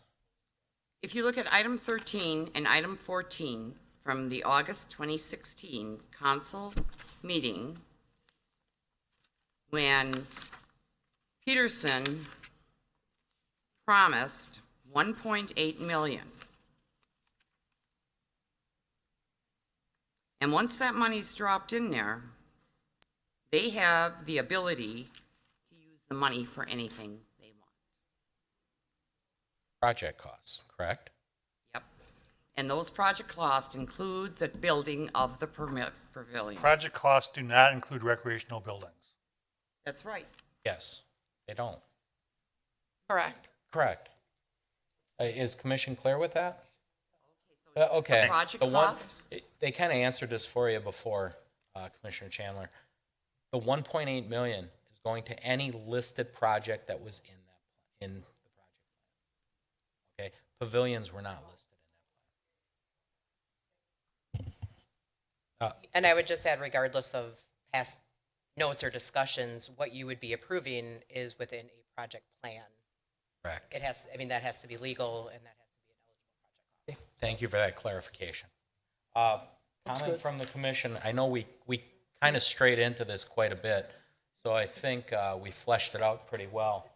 If you look at item 13 and item 14 from the August 2016 council meeting, when Peterson promised 1.8 million. And once that money's dropped in there, they have the ability to use the money for anything they want. Project costs, correct? Yep. And those project costs include the building of the pavilion. Project costs do not include recreational buildings. That's right. Yes, they don't. Correct. Correct. Is commission clear with that? Okay. Project The one- cost? They kind of answered this for you before, Commissioner Chandler. The 1.8 million is going to any listed project that was in the project plan. Okay, pavilions were not listed in that plan. And I would just add, regardless of past notes or discussions, what you would be approving is within a project plan. Correct. It has, I mean, that has to be legal and that has to be an eligible project cost. Thank you for that clarification. Comment from the commission. I know we kind of strayed into this quite a bit, so I think we fleshed it out pretty well.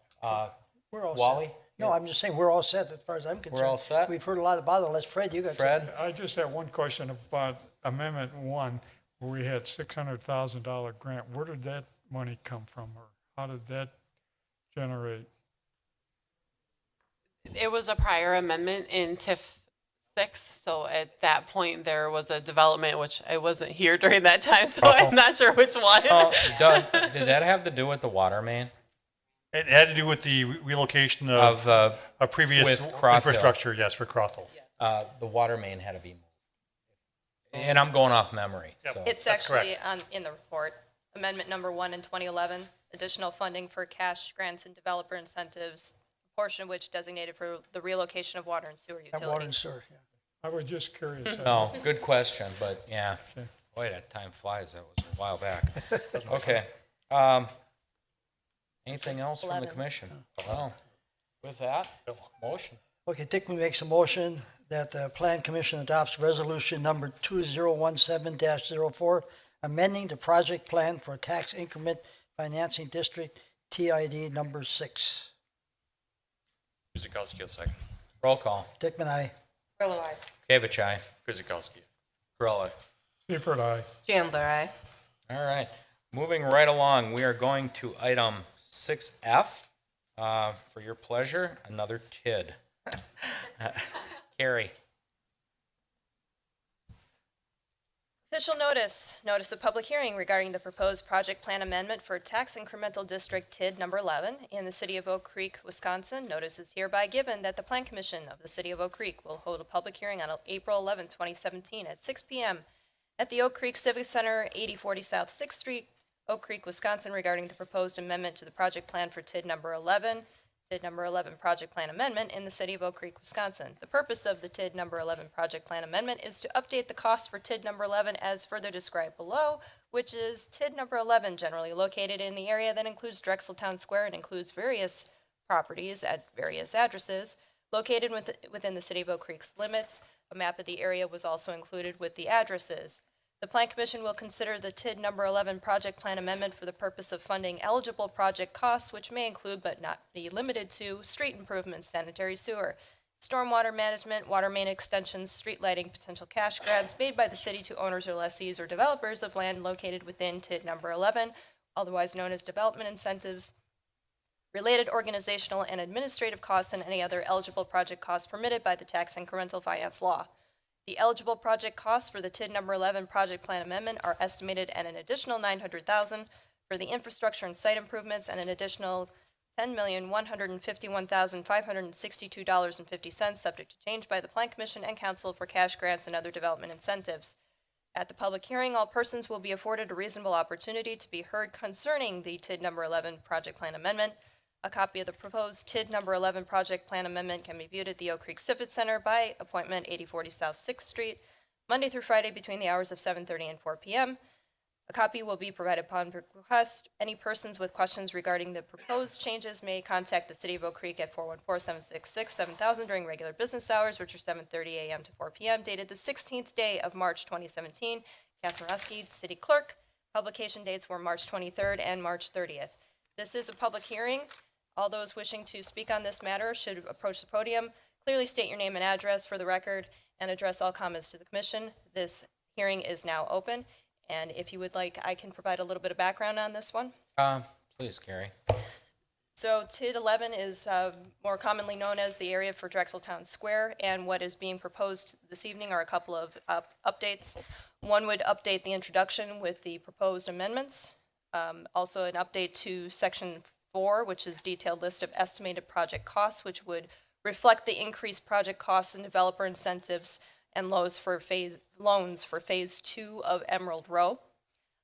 We're all Wally? set. No, I'm just saying, we're all set as far as I'm concerned. We're all set? We've heard a lot about it, unless Fred, you got something. Fred? I just have one question about Amendment 1, where we had $600,000 grant. Where did that money come from, or how did that generate? It was a prior amendment in TIF 6, so at that point, there was a development, which I wasn't here during that time, so I'm not sure which one. Doug, did that have to do with the water main? It had to do with the relocation of a previous with Crothhill. infrastructure, yes, for Crothhill. The water main had to be moved. And I'm going off memory, Yep. so. It's That's actually in the report. Amendment number 1 in 2011, additional funding for cash grants and developer incentives, a portion of which designated for the relocation of water and sewer That water and utilities. sewer, yeah. I was just curious. No, good question, but yeah. Boy, that time flies. That was a while back. Okay. Anything else from the 11. commission? No. With that, motion. Okay, Dickman makes a motion that the Plan Commission adopts resolution number 2017-04, amending the project plan for tax increment financing district TID number 6. Kuzikowski, a second. Roll call. Dickman, aye. Grillo, aye. Kavich, aye. Kuzikowski. Gorilla. Seifert, aye. Chandler, aye. All right. Moving right along, we are going to item 6F. For your pleasure, another TID. Carrie. Official notice, notice of public hearing regarding the proposed project plan amendment for tax incremental district TID number 11 in the city of Oak Creek, Wisconsin. Notice is hereby given that the Plan Commission of the city of Oak Creek will hold a public hearing on April 11, 2017 at 6 p.m. at the Oak Creek Civic Center, 8040 South 6th Street, Oak Creek, Wisconsin, regarding the proposed amendment to the project plan for TID number 11, TID number 11 project plan amendment in the city of Oak Creek, Wisconsin. The purpose of the TID number 11 project plan amendment is to update the cost for TID number 11 as further described below, which is TID number 11, generally located in the area that includes Drexel Town Square and includes various properties at various addresses located within the city of Oak Creek's limits. A map of the area was also included with the addresses. The Plan Commission will consider the TID number 11 project plan amendment for the purpose of funding eligible project costs, which may include but not be limited to street improvements, sanitary sewer, stormwater management, water main extensions, street lighting, potential cash grants made by the city to owners or lessees or developers of land located within TID number 11, otherwise known as development incentives, related organizational and administrative costs, and any other eligible project costs permitted by the tax incremental finance law. The eligible project costs for the TID number 11 project plan amendment are estimated at an additional $900,000 for the infrastructure and site improvements and an additional $10,151,562.50 subject to change by the Plan Commission and Council for cash grants and other development incentives. At the public hearing, all persons will be afforded a reasonable opportunity to be heard concerning the TID number 11 project plan amendment. A copy of the proposed TID number 11 project plan amendment can be viewed at the Oak Creek Civic Center by appointment, 8040 South 6th Street, Monday through Friday between the hours of 7:30 and 4 p.m. A copy will be provided upon request. Any persons with questions regarding the proposed changes may contact the City of Oak Creek at 414-766-7000 during regular business hours, which are 7:30 a.m. to 4 p.m., dated the 16th day of March 2017. Catherine Ruski, City Clerk. Publication dates were March 23rd and March 30th. This is a public hearing. All those wishing to speak on this matter should approach the podium, clearly state your name and address for the record, and address all comments to the commission. This hearing is now open, and if you would like, I can provide a little bit of background on this one. Please, Carrie. So TID 11 is more commonly known as the area for Drexel Town Square, and what is being proposed this evening are a couple of updates. One would update the introduction with the proposed amendments. Also an update to Section 4, which is detailed list of estimated project costs, which would reflect the increased project costs and developer incentives and loans for phase 2 of Emerald Row.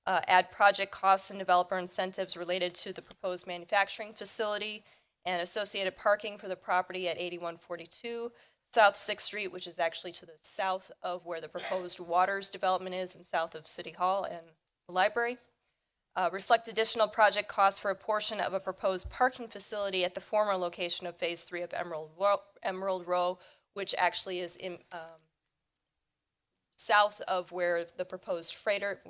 Add project costs and developer incentives related to the proposed manufacturing facility and associated parking for the property at 8142 South 6th Street, which is actually to the south of where the proposed waters development is and south of City Hall and the library. Reflect additional project costs for a portion of a proposed parking facility at the former location of Phase 3 of Emerald Row, which actually is in south of where the proposed freighter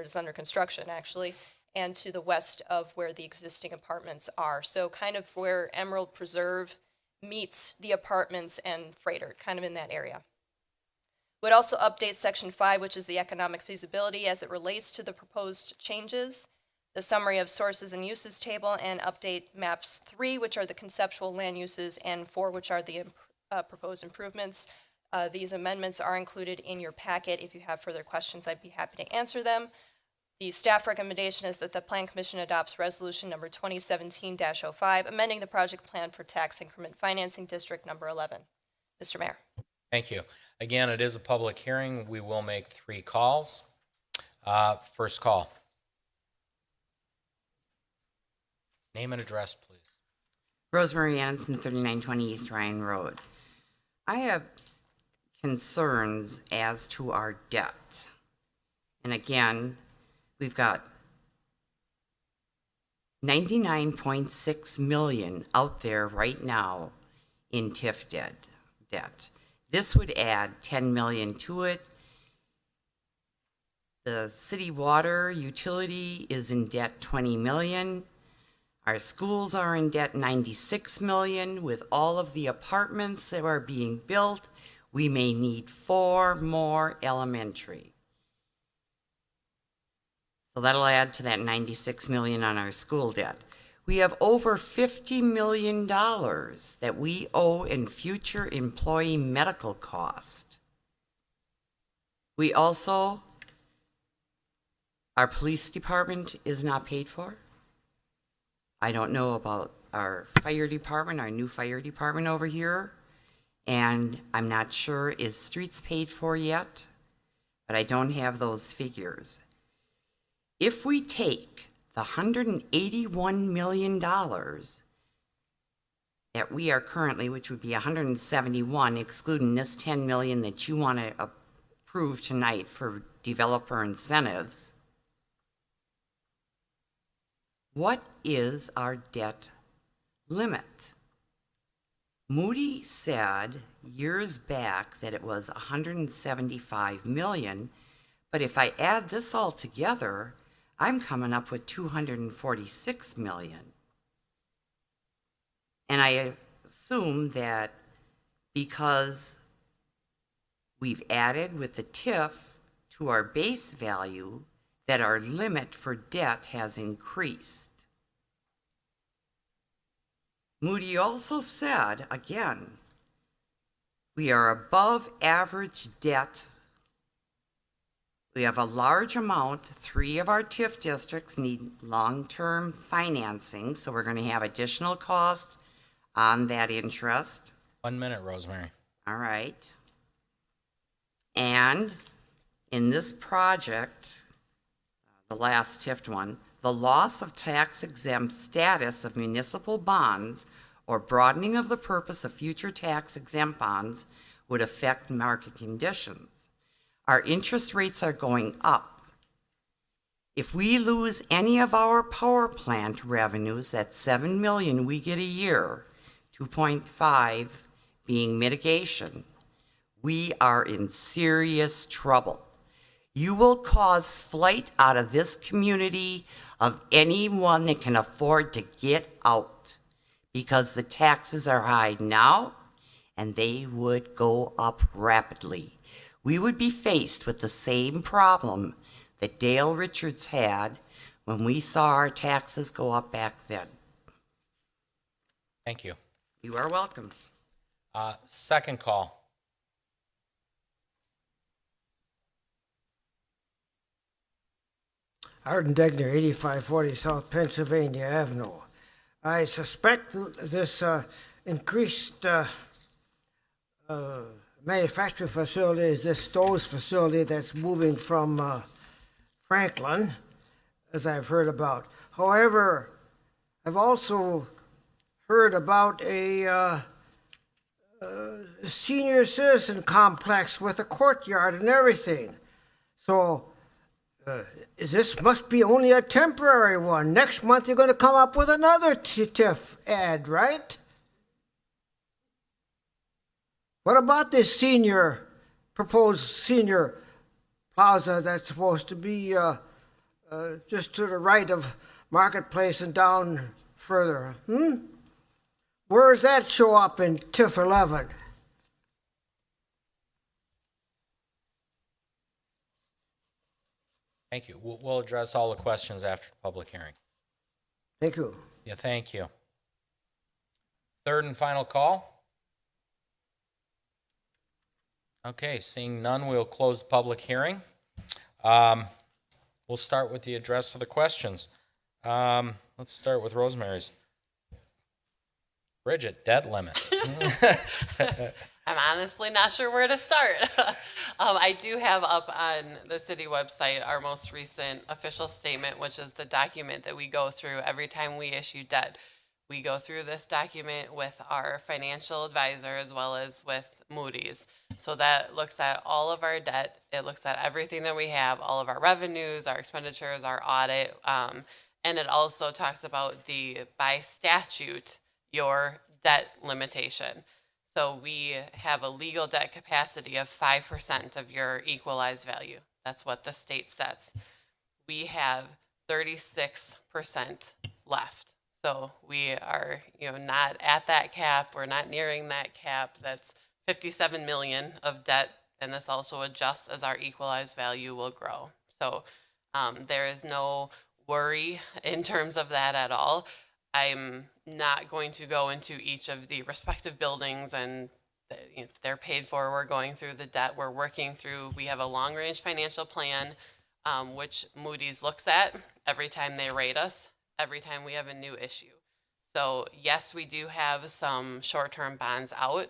is under construction, actually, and to the west of where the existing apartments are. So kind of where Emerald Preserve meets the apartments and freighter, kind of in that area. Would also update Section 5, which is the economic feasibility as it relates to the proposed changes, the summary of sources and uses table, and update maps 3, which are the conceptual land uses, and 4, which are the proposed improvements. These amendments are included in your packet. If you have further questions, I'd be happy to answer them. The staff recommendation is that the Plan Commission adopts resolution number 2017-05, amending the project plan for tax increment financing district number 11. Mr. Mayor. Thank you. Again, it is a public hearing. We will make 3 calls. First call. Name and address, please. Rosemary Anderson, 3920 East Ryan Road. I have concerns as to our debt. And again, we've got 99.6 million out there right now in TIF debt. This would add 10 million to it. The city water utility is in debt 20 million. Our schools are in debt 96 million. With all of the apartments that are being built, we may need 4 more elementary. So that'll add to that 96 million on our school debt. We have over $50 million that we owe in future employee medical cost. We also, our police department is not paid for. I don't know about our fire department, our new fire department over here, and I'm not sure is streets paid for yet, but I don't have those figures. If we take the $181 million that we are currently, which would be 171, excluding this 10 million that you want to approve tonight for developer incentives, what is our debt limit? Moody said years back that it was 175 million, but if I add this all together, I'm coming up with 246 million. And I assume that because we've added with the TIF to our base value, that our limit for debt has increased. Moody also said, again, we are above average debt. We have a large amount. 3 of our TIF districts need long-term financing, so we're going to have additional cost on that interest. 1 minute, Rosemary. All right. And in this project, the last TIF one, the loss of tax-exempt status of municipal bonds or broadening of the purpose of future tax-exempt bonds would affect market conditions. Our interest rates are going up. If we lose any of our power plant revenues, that's 7 million we get a year, 2.5 being mitigation, we are in serious trouble. You will cause flight out of this community of anyone that can afford to get out, because the taxes are high now and they would go up rapidly. We would be faced with the same problem that Dale Richards had when we saw our taxes go up back then. Thank you. You are welcome. Second call. Arden Degner, 8540 South Pennsylvania Avenue. I suspect this increased manufacturing facility is this Stowe's facility that's moving from Franklin, as I've heard about. However, I've also heard about a senior citizen complex with a courtyard and everything. So this must be only a temporary one. Next month you're going to come up with another TIF ad, right? What about this proposed senior plaza that's supposed to be just to the right of Marketplace and down further? Where does that show up in TIF 11? Thank you. We'll address all the questions after the public hearing. Thank you. Yeah, thank you. Third and final call. Okay, seeing none, we'll close the public hearing. We'll start with the address of the questions. Let's start with Rosemary's. Bridget, debt limit. I'm honestly not sure where to start. I do have up on the city website our most recent official statement, which is the document that we go through every time we issue debt. We go through this document with our financial advisor as well as with Moody's. So that looks at all of our debt. It looks at everything that we have, all of our revenues, our expenditures, our audit. And it also talks about by statute, your debt limitation. So we have a legal debt capacity of 5% of your equalized value. That's what the state sets. We have 36% left. So we are, not at that cap. We're not nearing that cap. That's 57 million of debt, and this also adjusts as our equalized value will grow. So there is no worry in terms of that at all. I'm not going to go into each of the respective buildings and they're paid for. We're going through the debt we're working through. We have a long-range financial plan, which Moody's looks at every time they rate us, every time we have a new issue. So yes, we do have some short-term bonds out.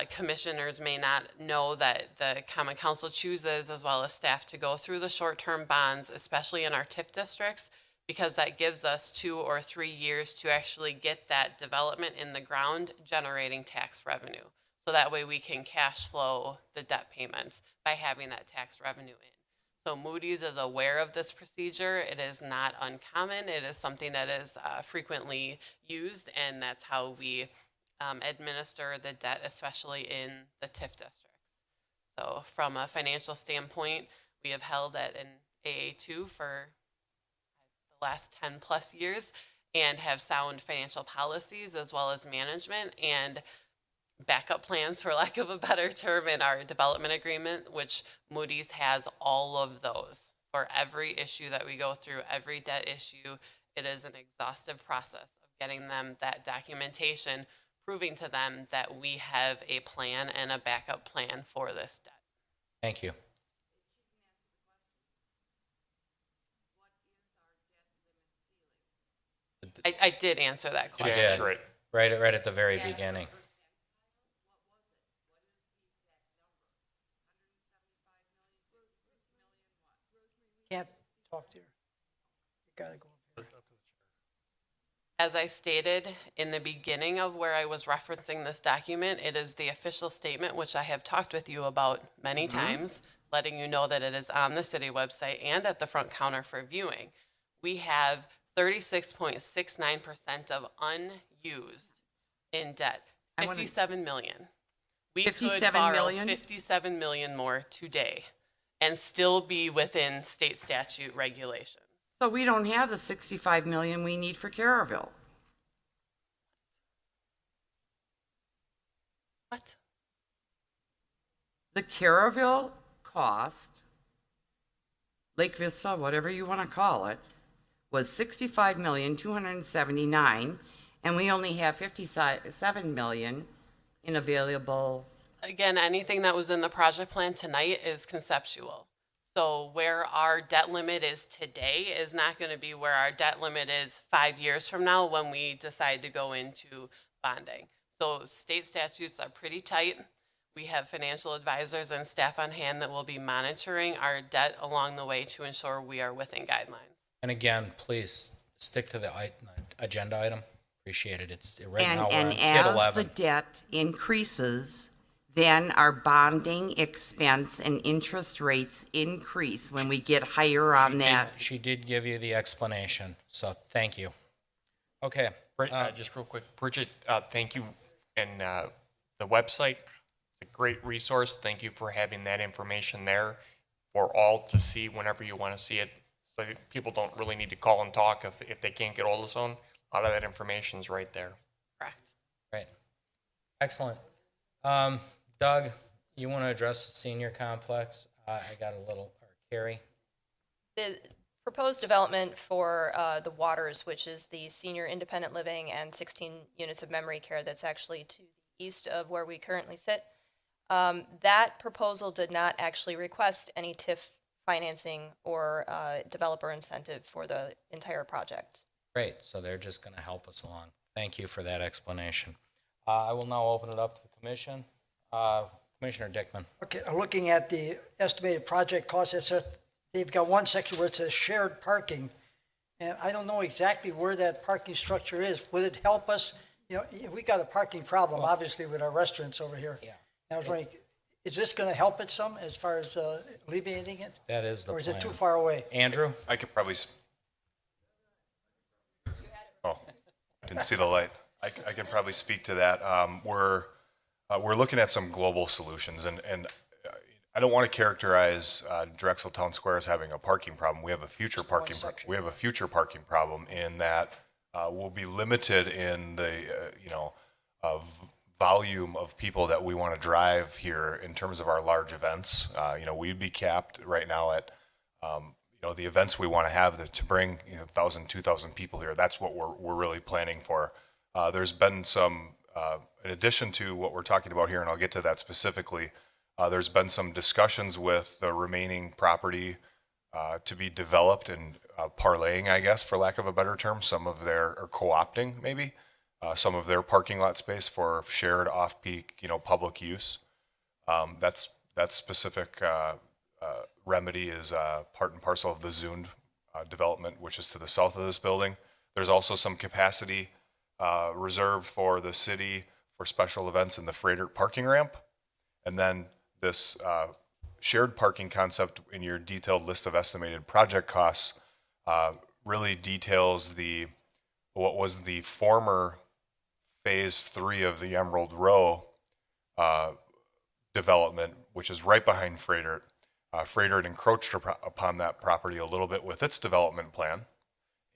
Commissioners may not know that the Common Council chooses, as well as staff, to go through the short-term bonds, especially in our TIF districts, because that gives us 2 or 3 years to actually get that development in the ground generating tax revenue. So that way we can cash flow the debt payments by having that tax revenue in. So Moody's is aware of this procedure. It is not uncommon. It is something that is frequently used, and that's how we administer the debt, especially in the TIF districts. So from a financial standpoint, we have held at an AA2 for last 10 plus years and have sound financial policies as well as management and backup plans, for lack of a better term, in our development agreement, which Moody's has all of those. For every issue that we go through, every debt issue, it is an exhaustive process of getting them that documentation, proving to them that we have a plan and a backup plan for this debt. Thank you. I did answer that You question. did. Right at the very beginning. Can't talk to her. You gotta go. As I stated in the beginning of where I was referencing this document, it is the official statement, which I have talked with you about many times, letting you know that it is on the city website and at the front counter for viewing. We have 36.69% of unused in debt, 57 million. We could 57 borrow million? 57 million more today and still be within state statute regulation. So we don't have the 65 million we need for Caraville. What? The Caraville cost, Lake Vista, whatever you want to call it, was 65,279,000, and we only have 57 million in available. Again, anything that was in the project plan tonight is conceptual. So where our debt limit is today is not going to be where our debt limit is 5 years from now when we decide to go into bonding. So state statutes are pretty tight. We have financial advisors and staff on hand that will be monitoring our debt along the way to ensure we are within guidelines. And again, please stick to the agenda item. Appreciate it. It's right And, now we're on and kid as the 11. debt increases, then our bonding expense and interest rates increase when we get higher on that. She did give you the explanation, so thank you. Okay. Just real quick, Bridget, thank you. And the website, a great resource. Thank you for having that information there for all to see whenever you want to see it. So people don't really need to call and talk if they can't get hold of someone. A lot of that information is right there. Correct. Great. Excellent. Doug, you want to address the senior complex? I got a little, or Carrie? The proposed development for the Waters, which is the senior independent living and 16 units of memory care that's actually to the east of where we currently sit, that proposal did not actually request any TIF financing or developer incentive for the entire project. Great, so they're just going to help us along. Thank you for that explanation. I will now open it up to the commission. Commissioner Dickman. Okay, looking at the estimated project cost, they've got one section where it says shared parking, and I don't know exactly where that parking structure is. Would it help us? You know, we got a parking problem, obviously, with our restaurants over here. Yeah. And I was wondering, is this going to help it some as far as alleviating it? That is the Or plan. is it too far away? Andrew? I could probably, oh, didn't see the light. I can probably speak to that. We're looking at some global solutions, and I don't want to characterize Drexel Town Square as having a parking problem. We have a future parking. We have a future parking problem in that we'll be limited in the volume of people that we want to drive here in terms of our large events. We'd be capped right now at the events we want to have to bring 1,000, 2,000 people here. That's what we're really planning for. There's been some, in addition to what we're talking about here, and I'll get to that specifically, there's been some discussions with the remaining property to be developed and parlaying, I guess, for lack of a better term, or co-opting maybe, some of their parking lot space for shared off-peak, public use. That specific remedy is part and parcel of the Zune development, which is to the south of this building. There's also some capacity reserved for the city for special events in the Freighter parking ramp. And then this shared parking concept in your detailed list of estimated project costs really details what was the former phase 3 of the Emerald Row development, which is right behind Freighter. Freighter had encroached upon that property a little bit with its development plan,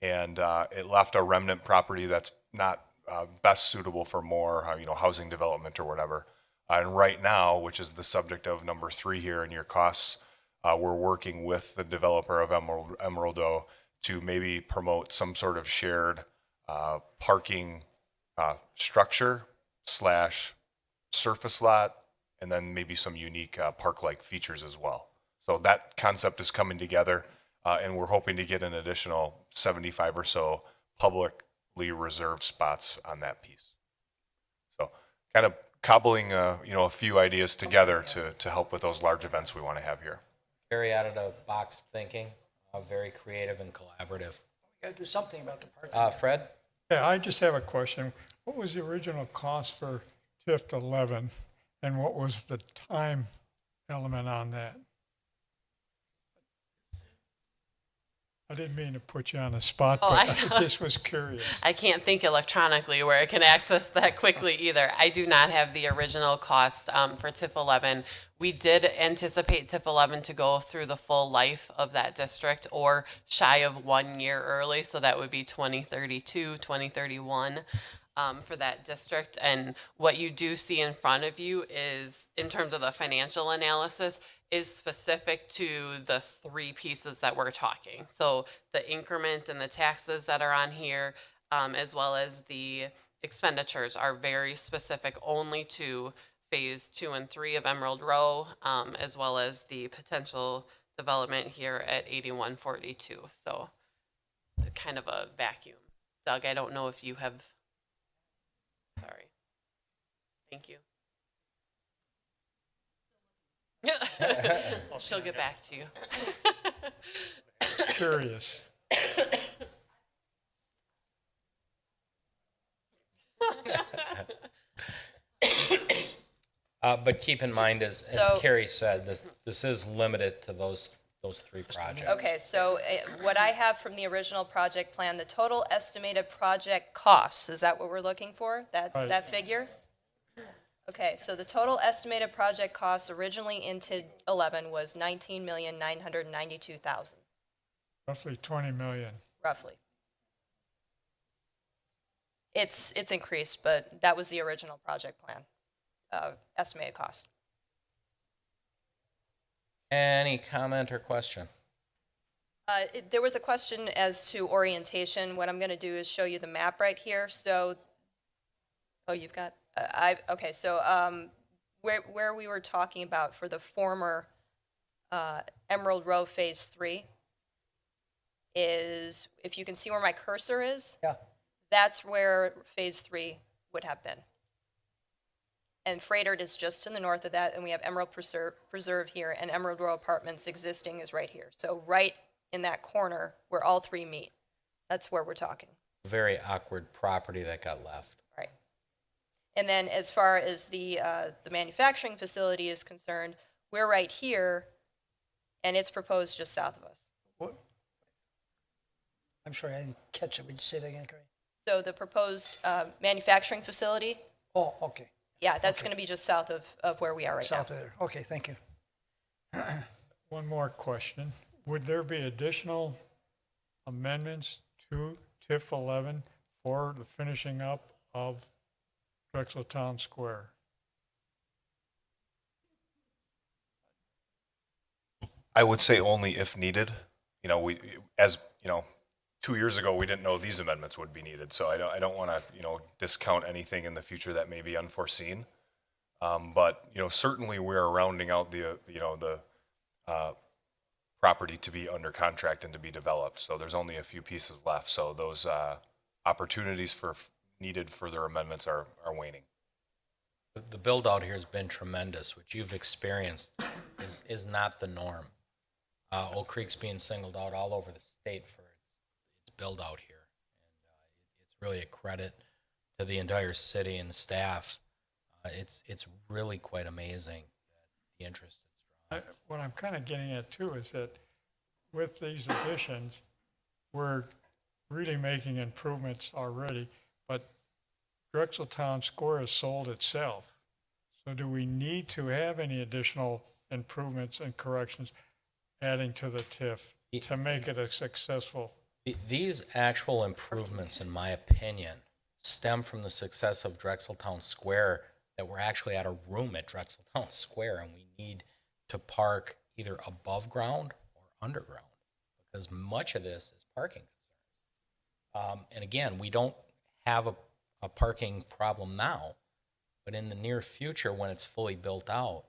and it left a remnant property that's not best suitable for more housing development or whatever. And right now, which is the subject of number 3 here in your costs, we're working with the developer of Emeraldo to maybe promote some sort of shared parking structure / surface lot, and then maybe some unique park-like features as well. So that concept is coming together, and we're hoping to get an additional 75 or so publicly reserved spots on that piece. So kind of cobbling a few ideas together to help with those large events we want to have here. Carrie out of the box thinking, very creative and collaborative. We got to do something about the parking. Fred? Yeah, I just have a question. What was the original cost for TIF 11, and what was the time element on that? I didn't mean to put you on the spot, Oh, but I I just was curious. I can't think electronically where I can access that quickly either. I do not have the original cost for TIF 11. We did anticipate TIF 11 to go through the full life of that district or shy of 1 year early. So that would be 2032, 2031 for that district. And what you do see in front of you is, in terms of the financial analysis, is specific to the three pieces that we're talking. So the increment and the taxes that are on here, as well as the expenditures, are very specific only to phase 2 and 3 of Emerald Row, as well as the potential development here at 8142. So kind of a vacuum. Doug, I don't know if you have, sorry. Thank you. She'll get back to you. Curious. But keep in mind, as So- Carrie said, this is limited to those three projects. Okay, so what I have from the original project plan, the total estimated project costs, is that what we're looking for? Right. That figure? Okay, so the total estimated project costs originally in TID 11 was $19,992,000, Roughly 20 million. roughly. It's increased, but that was the original project plan, estimated cost. Any comment or question? There was a question as to orientation. What I'm going to do is show you the map right here. So, oh, you've got, okay, so where we were talking about for the former Emerald Row Phase 3 is, if you can see where my cursor is, Yeah. that's where Phase 3 would have been. And Freighted is just to the north of that, and we have Emerald Preserve here, and Emerald Row Apartments existing is right here. So right in that corner where all three meet, that's where we're talking. Very awkward property that got left. Right. And then as far as the manufacturing facility is concerned, we're right here, and it's proposed just south of us. What? I'm sorry, I didn't catch it. Would you say that again, Craig? So the proposed manufacturing facility, Oh, okay. yeah, that's going to be just south of where we are right now. South of there. Okay, thank you. One more question. Would there be additional amendments to TIF 11 for the finishing up of Drexel Town Square? I would say only if needed. You know, as you know, 2 years ago, we didn't know these amendments would be needed. So I don't want to, discount anything in the future that may be unforeseen. But, certainly we're rounding out the property to be under contract and to be developed. So there's only a few pieces left. So those opportunities for needed further amendments are waning. The build out here has been tremendous. What you've experienced is not the norm. Oak Creek's being singled out all over the state for its build out here. And it's really a credit to the entire city and the staff. It's really quite amazing the interest it's drawn. What I'm kind of getting at too is that with these additions, we're really making improvements already, but Drexel Town Square has sold itself. So do we need to have any additional improvements and corrections adding to the TIF to make it a successful? These actual improvements, in my opinion, stem from the success of Drexel Town Square, that we're actually out of room at Drexel Town Square, and we need to park either above ground or underground, because much of this is parking concerns. And again, we don't have a parking problem now, but in the near future, when it's fully built out,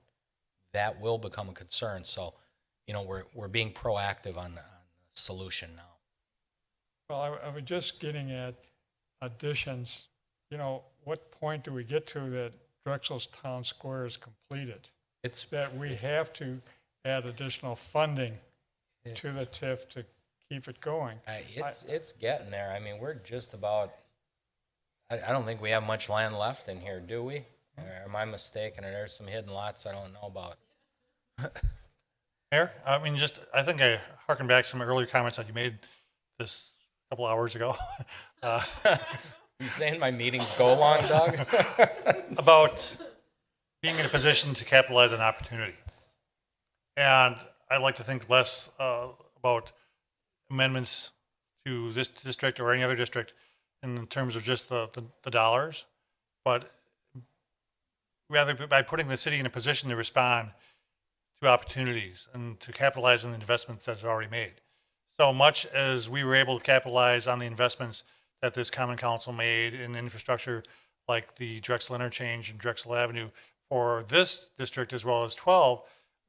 that will become a concern. So, we're being proactive on the solution now. Well, I was just getting at additions. What point do we get to that Drexel's Town Square is completed? It's that we have to add additional funding to the TIF to keep it going. It's getting there. I mean, we're just about, I don't think we have much land left in here, do we? Or am I mistaken? Or there's some hidden lots I don't know about? Mayor, I mean, I think I harken back to some earlier comments that you made this a couple hours ago. You saying my meetings go long, Doug? About being in a position to capitalize on opportunity. And I'd like to think less about amendments to this district or any other district in terms of just the dollars, but rather by putting the city in a position to respond to opportunities and to capitalize on the investments that's already made. So much as we were able to capitalize on the investments that this common council made in infrastructure like the Drexel interchange and Drexel Avenue for this district as well as 12,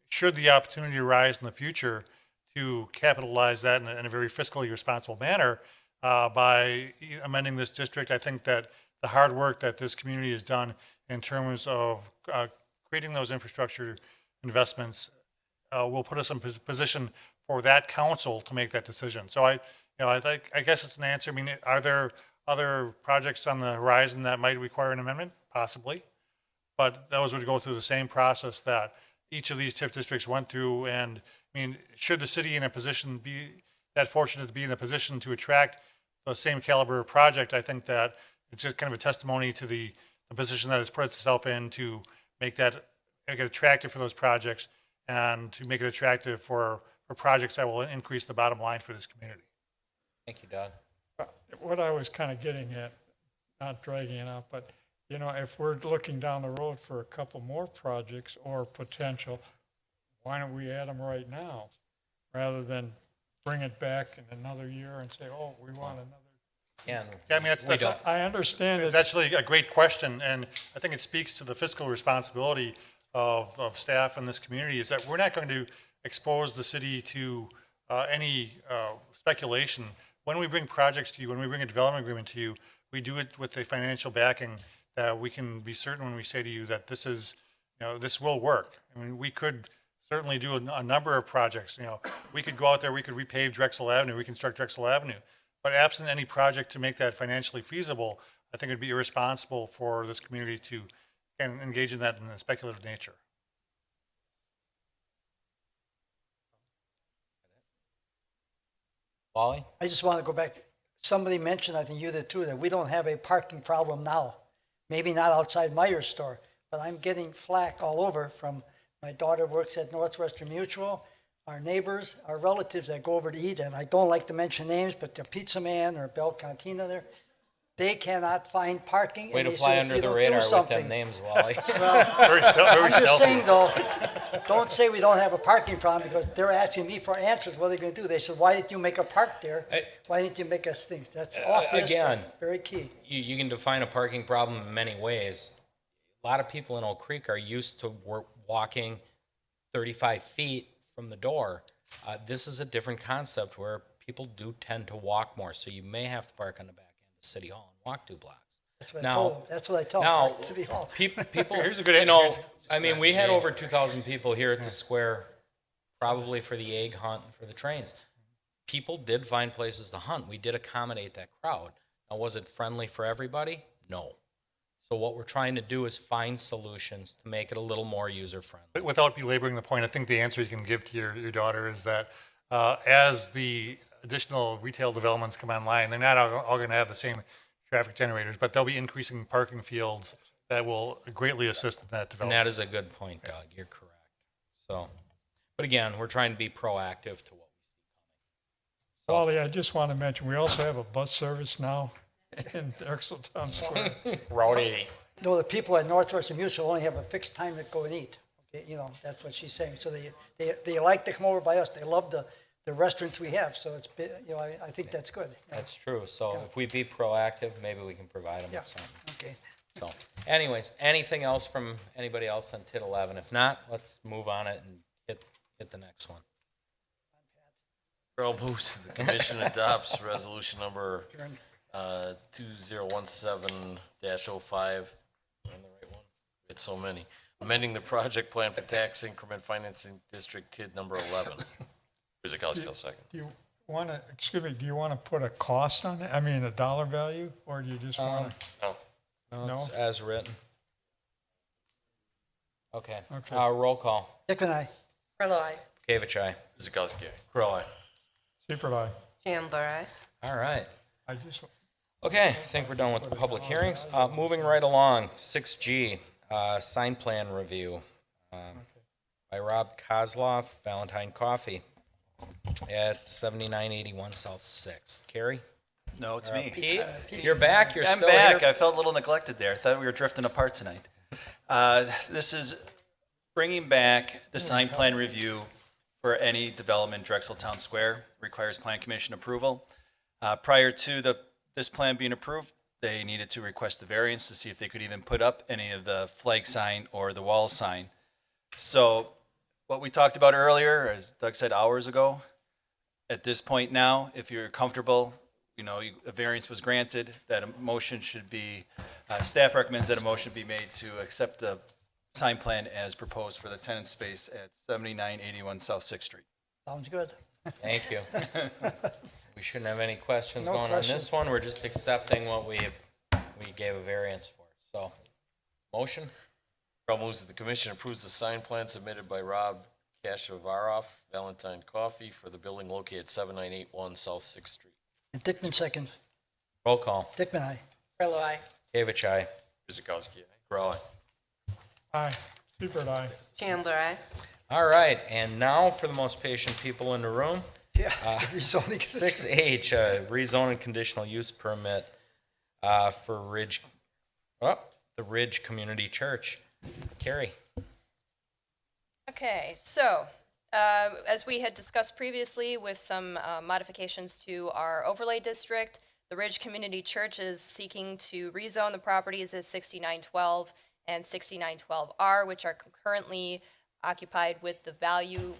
should the opportunity arise in the future to capitalize that in a very fiscally responsible manner by amending this district, I think that the hard work that this community has done in terms of creating those infrastructure investments will put us in position for that council to make that decision. So I guess it's an answer. I mean, are there other projects on the horizon that might require an amendment? Possibly, but those would go through the same process that each of these TIF districts went through. And I mean, should the city in a position be that fortunate to be in a position to attract the same caliber of project, I think that it's just kind of a testimony to the position that it's put itself in to make it attractive for those projects and to make it attractive for projects that will increase the bottom line for this community. Thank you, Doug. What I was kind of getting at, not dragging it out, but, you know, if we're looking down the road for a couple more projects or potential, why don't we add them right now rather than bring it back in another year and say, oh, we want another. Yeah, I mean, I understand it's actually a great question, and I think it speaks to the fiscal responsibility of staff in this community is that we're not going to expose the city to any speculation. When we bring projects to you, when we bring a development agreement to you, we do it with the financial backing that we can be certain when we say to you that this is, you know, this will work. I mean, we could certainly do a number of projects. You know, we could go out there, we could repave Drexel Avenue, reconstruct Drexel Avenue. But absent any project to make that financially feasible, I think it'd be irresponsible for this community to engage in that in a speculative nature. Wally? I just want to go back. Somebody mentioned, I think you did too, that we don't have a parking problem now. Maybe not outside Meyer's store, but I'm getting flack all over from my daughter works at Northwestern Mutual, our neighbors, our relatives that go over to eat, and I don't like to mention names, but the Pizza Man or Bell Cantina there, they cannot find parking. Way and to they fly say, under if you the don't do radar with something- them names, Wally. Very I'm just stealthy. saying though, don't say we don't have a parking problem because they're asking me for answers. What are they going to do? They said, why didn't you make a park there? Why didn't you make us think? That's off this Again, one. Very key. You can define a parking problem in many ways. A lot of people in Oak Creek are used to walking 35 feet from the door. This is a different concept where people do tend to walk more. So you may have to park on the back end of City Hall and walk 2 blocks. That's what I told them. That's what I tell now, them. City Hall. People, Here's a good you know, answer. I mean, we had over 2,000 people here at the square, probably for the egg hunt and for the trains. People did find places to hunt. We did accommodate that crowd. Now, was it friendly for everybody? No. So what we're trying to do is find solutions to make it a little more user-friendly. But without belaboring the point, I think the answer you can give to your daughter is that as the additional retail developments come online, they're not all going to have the same traffic generators, but they'll be increasing parking fields that will greatly assist in that And development. that is a good point, Doug. You're correct. So, but again, we're trying to be proactive to what we see coming. So, Wally, I just want to mention, we also have a bus service now in Drexel Town Square. Route 80. No, the people at Northwestern Mutual only have a fixed time to go and eat. Okay, you know, that's what she's saying. So they like to come over by us. They love the restaurants we have. So it's, you know, I think that's good. that's true. So if we be proactive, maybe we can provide them Yeah. with something. Okay. So anyways, anything else from anybody else on TID 11? If not, let's move on it and hit the next one. Earl moves the commission adopts resolution number 2017-05. On the right one? It's so many. Amending the project plan for tax increment financing district TID number 11. Do you want to, excuse me, do you want to put a cost on it? I mean, a dollar value, or do you just want to? No, it's as written. Okay. Okay. Roll call. Dick and I. Carlo, I. Gavich, aye. Guzekowski, Corolla. Secret eye. Chandler, aye. All right. I just, Okay, I think we're done with the public hearings. Moving right along, 6G, sign plan review by Rob Kozloff, Valentine Coffee at 7981 South 6th. Carrie? No, it's me. Pete? You're back? You're I'm still back. here? I felt a little neglected there. I thought we were drifting apart tonight. This is bringing back the sign plan review for any development in Drexel Town Square. Requires plan commission approval. Prior to this plan being approved, they needed to request the variance to see if they could even put up any of the flag sign or the wall sign. So what we talked about earlier, as Doug said hours ago, at this point now, if you're comfortable, a variance was granted, that a motion should be, staff recommends that a motion be made to accept the sign plan as proposed for the tenant space at 7981 South 6th Street. Sounds good. Thank you. We shouldn't have any questions No going on questions. this one. We're just accepting what we gave a variance for. So, motion? Carl moves that the commission approves the sign plan submitted by Rob Kashavarov, Valentine Coffee, for the building located at 7981 South 6th Street. And Dickman second. Roll call. Dickman, aye. Corolla, aye. Gavich, aye. Guzekowski, Corolla. aye. Secret eye. Chandler, aye. All right, and now for the most patient people in the room. Yeah. Rezoning. 6H, rezone conditional use permit for the Ridge Community Church. Carrie? Okay, so, as we had discussed previously with some modifications to our overlay district, the Ridge Community Church is seeking to rezone the properties as 6912 and 6912R, which are concurrently occupied with the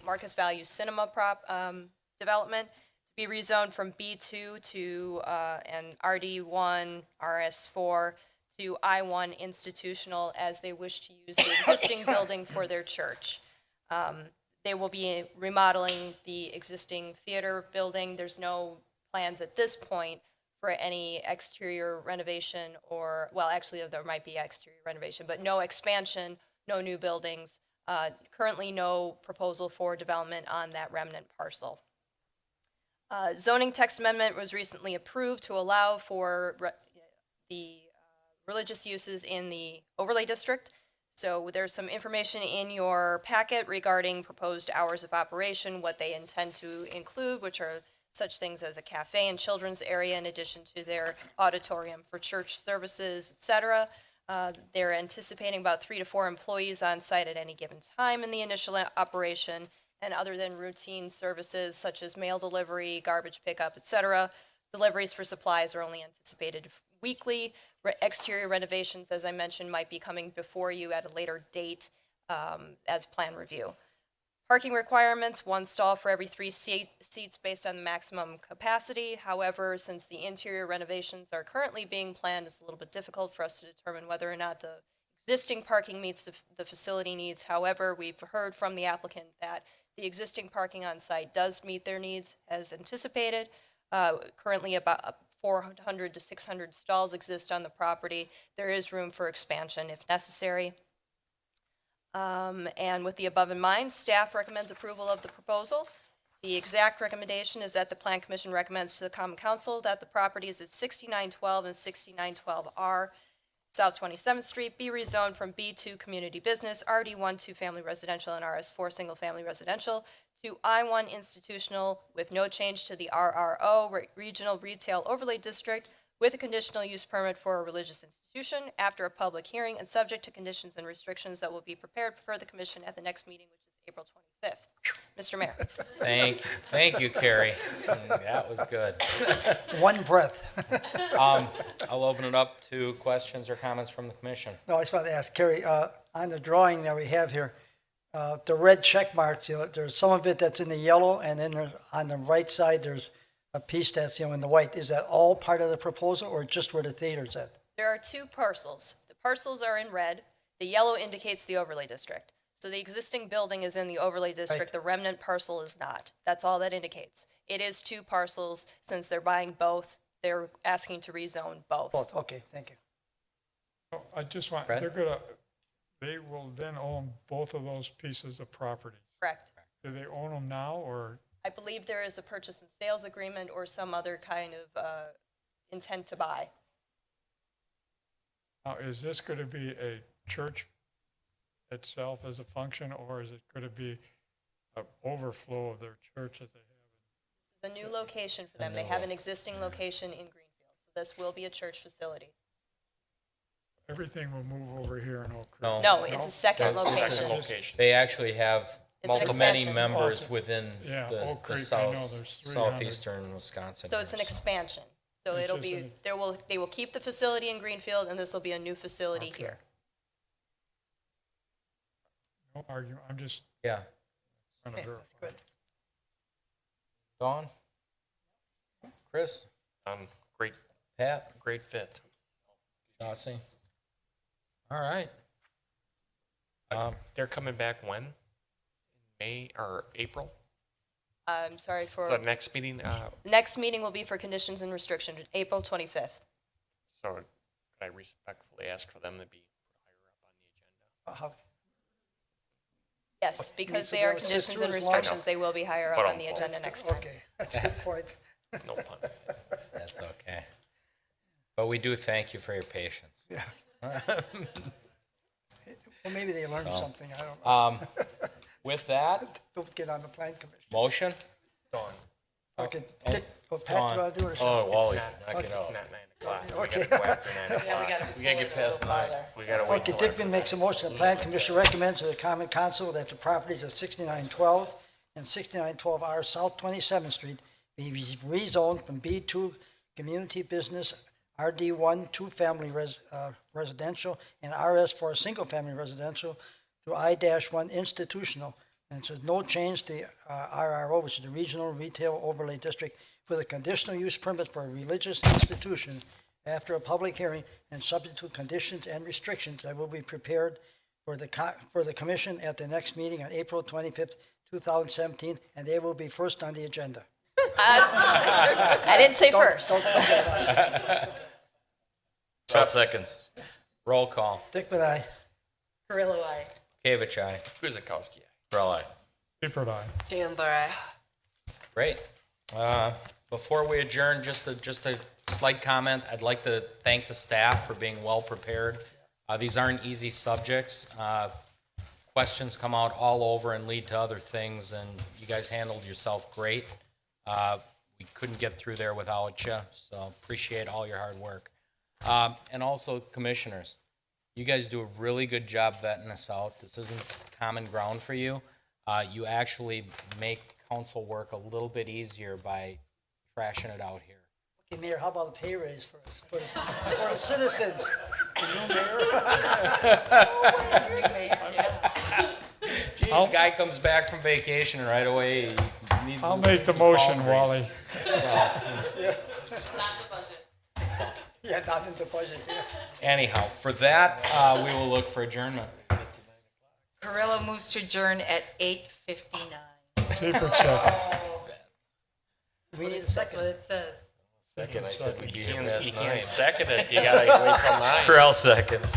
Marcus Value Cinema development, to be rezoned from B2 to an RD1, RS4 to I1 institutional, as they wish to use the existing building for their church. They will be remodeling the existing theater building. There's no plans at this point for any exterior renovation actually there might be exterior renovation, but no expansion, no new buildings. Currently no proposal for development on that remnant parcel. Zoning text amendment was recently approved to allow for the religious uses in the overlay district. So there's some information in your packet regarding proposed hours of operation, what they intend to include, which are such things as a cafe and children's area in addition to their auditorium for church services, etc. They're anticipating about 3 to 4 employees on site at any given time in the initial operation, and other than routine services such as mail delivery, garbage pickup, etc., deliveries for supplies are only anticipated weekly. Exterior renovations, as I mentioned, might be coming before you at a later date as plan review. Parking requirements, 1 stall for every 3 seats based on the maximum capacity. However, since the interior renovations are currently being planned, it's a little bit difficult for us to determine whether or not the existing parking meets the facility needs. However, we've heard from the applicant that the existing parking on site does meet their needs as anticipated. Currently about 400 to 600 stalls exist on the property. There is room for expansion if necessary. And with the above in mind, staff recommends approval of the proposal. The exact recommendation is that the Plan Commission recommends to the Common Council that the properties at 6912 and 6912R South 27th Street be rezoned from B2 Community Business, RD1 2 Family Residential, and RS4 Single Family Residential to I1 Institutional with no change to the RRO Regional Retail Overlay District with a conditional use permit for a religious institution after a public hearing and subject to conditions and restrictions that will be prepared for the Commission at the next meeting, which is April 25th. Mr. Mayor. Thank you, Carrie. That was good. One breath. I'll open it up to questions or comments from the commission. No, I just wanted to ask Carrie, on the drawing that we have here, the red check marks, there's some of it that's in the yellow, and then there's, on the right side, there's a piece that's, in the white. Is that all part of the proposal, or just where the theater's at? There are 2 parcels. The parcels are in red. The yellow indicates the overlay district. So the existing building is in the overlay district. Right. The remnant parcel is not. That's all that indicates. It is 2 parcels. Since they're buying both, they're asking to rezone both. Both, okay, thank you. Oh, I just want, Brett? they will then own both of those pieces of property. Correct. Do they own them now, or I believe there is a purchase and sales agreement or some other kind of intent to buy. now is this going to be a church itself as a function, or is it going to be an overflow of their church that they have? This is a new location for them. They have an existing location in Greenfield, so this will be a church facility. Everything will move over here in Oak Creek? No. No, it's a second That's- location. Location. They actually have It's an many expansion. members within Yeah, the Oak the Creek, I know south, there's 300. southeastern Wisconsin. So it's an here, expansion. So It's it'll just be, an- they will keep the facility in Greenfield, and this will be a new facility Okay. here. No argument, I'm just Yeah. trying to Okay, verify. good. Dawn? Chris? Great, Pat? great fit. Chauncey? All right. They're coming back when? May or April? I'm sorry The for, next meeting, next meeting will be for conditions and restrictions, April 25th. so could I respectfully ask for them to be higher up on the agenda? How- Yes, because to they are go sit conditions through and as long- restrictions, they will be higher up But on the agenda next time. Okay, that's a good point. No pun. That's okay. But we do thank you for your patience. Yeah. Well, maybe they learned So, something, I don't know. With that, Don't get on the plan commission. motion? Dawn. Okay, and Dick, Pat, do you want to do it or Oh, something? Wally, It's knock it not out. 9 o'clock. We Okay. gotta go after 9 Yeah, we o'clock. gotta We gotta get pull it a past little nine. farther. We gotta wait Okay, till Dickman makes a motion, the plan commission recommends to the common council that the properties of 6912 and 6912R South 27th Street be rezoned from B2 Community Business, RD1 two-family residential, and RS4 single-family residential to I-1 institutional. And it says no change to RRO, which is the Regional Retail Overlay District, with a conditional use permit for a religious institution after a public hearing and subject to conditions and restrictions that will be prepared for the commission at the next meeting on April 25th, 2017, and they will be first on the agenda. I didn't say first. Don't forget. 12 seconds. Roll call. Dickman, aye. Carrillo, aye. Kavich, aye. Guzekowski. Crowell, aye. Seifert, aye. Chandler, aye. Great. Before we adjourn, just a slight comment. I'd like to thank the staff for being well prepared. These aren't easy subjects. Questions come out all over and lead to other things, and you guys handled yourself great. We couldn't get through there without you, so appreciate all your hard work. And also, commissioners, you guys do a really good job vetting us out. This isn't common ground for you. You actually make council work a little bit easier by trashing it out here. Okay, Mayor, how about a pay raise for us, for the citizens? The new mayor? Geez, guy comes back from vacation and right away he needs. I'll to make the his palm motion, grease. Wally. Yeah, not in the budget, yeah. Anyhow, for that, we will look for adjournment. Carrillo moves to adjourn at 8:59. Seifert seconds. We need a That's second. what it says. Second, I said we'd be here You past 9. can't second it, you gotta wait till 9. Crowell seconds.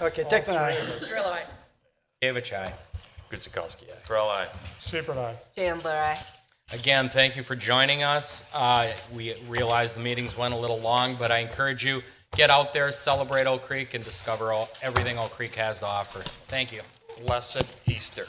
Okay, Dickman, aye. Carrillo, aye. Kavich, aye. Guzekowski, aye. Crowell, aye. Seifert, aye. Chandler, aye. Again, thank you for joining us. We realize the meetings went a little long, but I encourage you, get out there, celebrate Oak Creek, and discover everything Oak Creek has to offer. Thank you. Blessed Easter.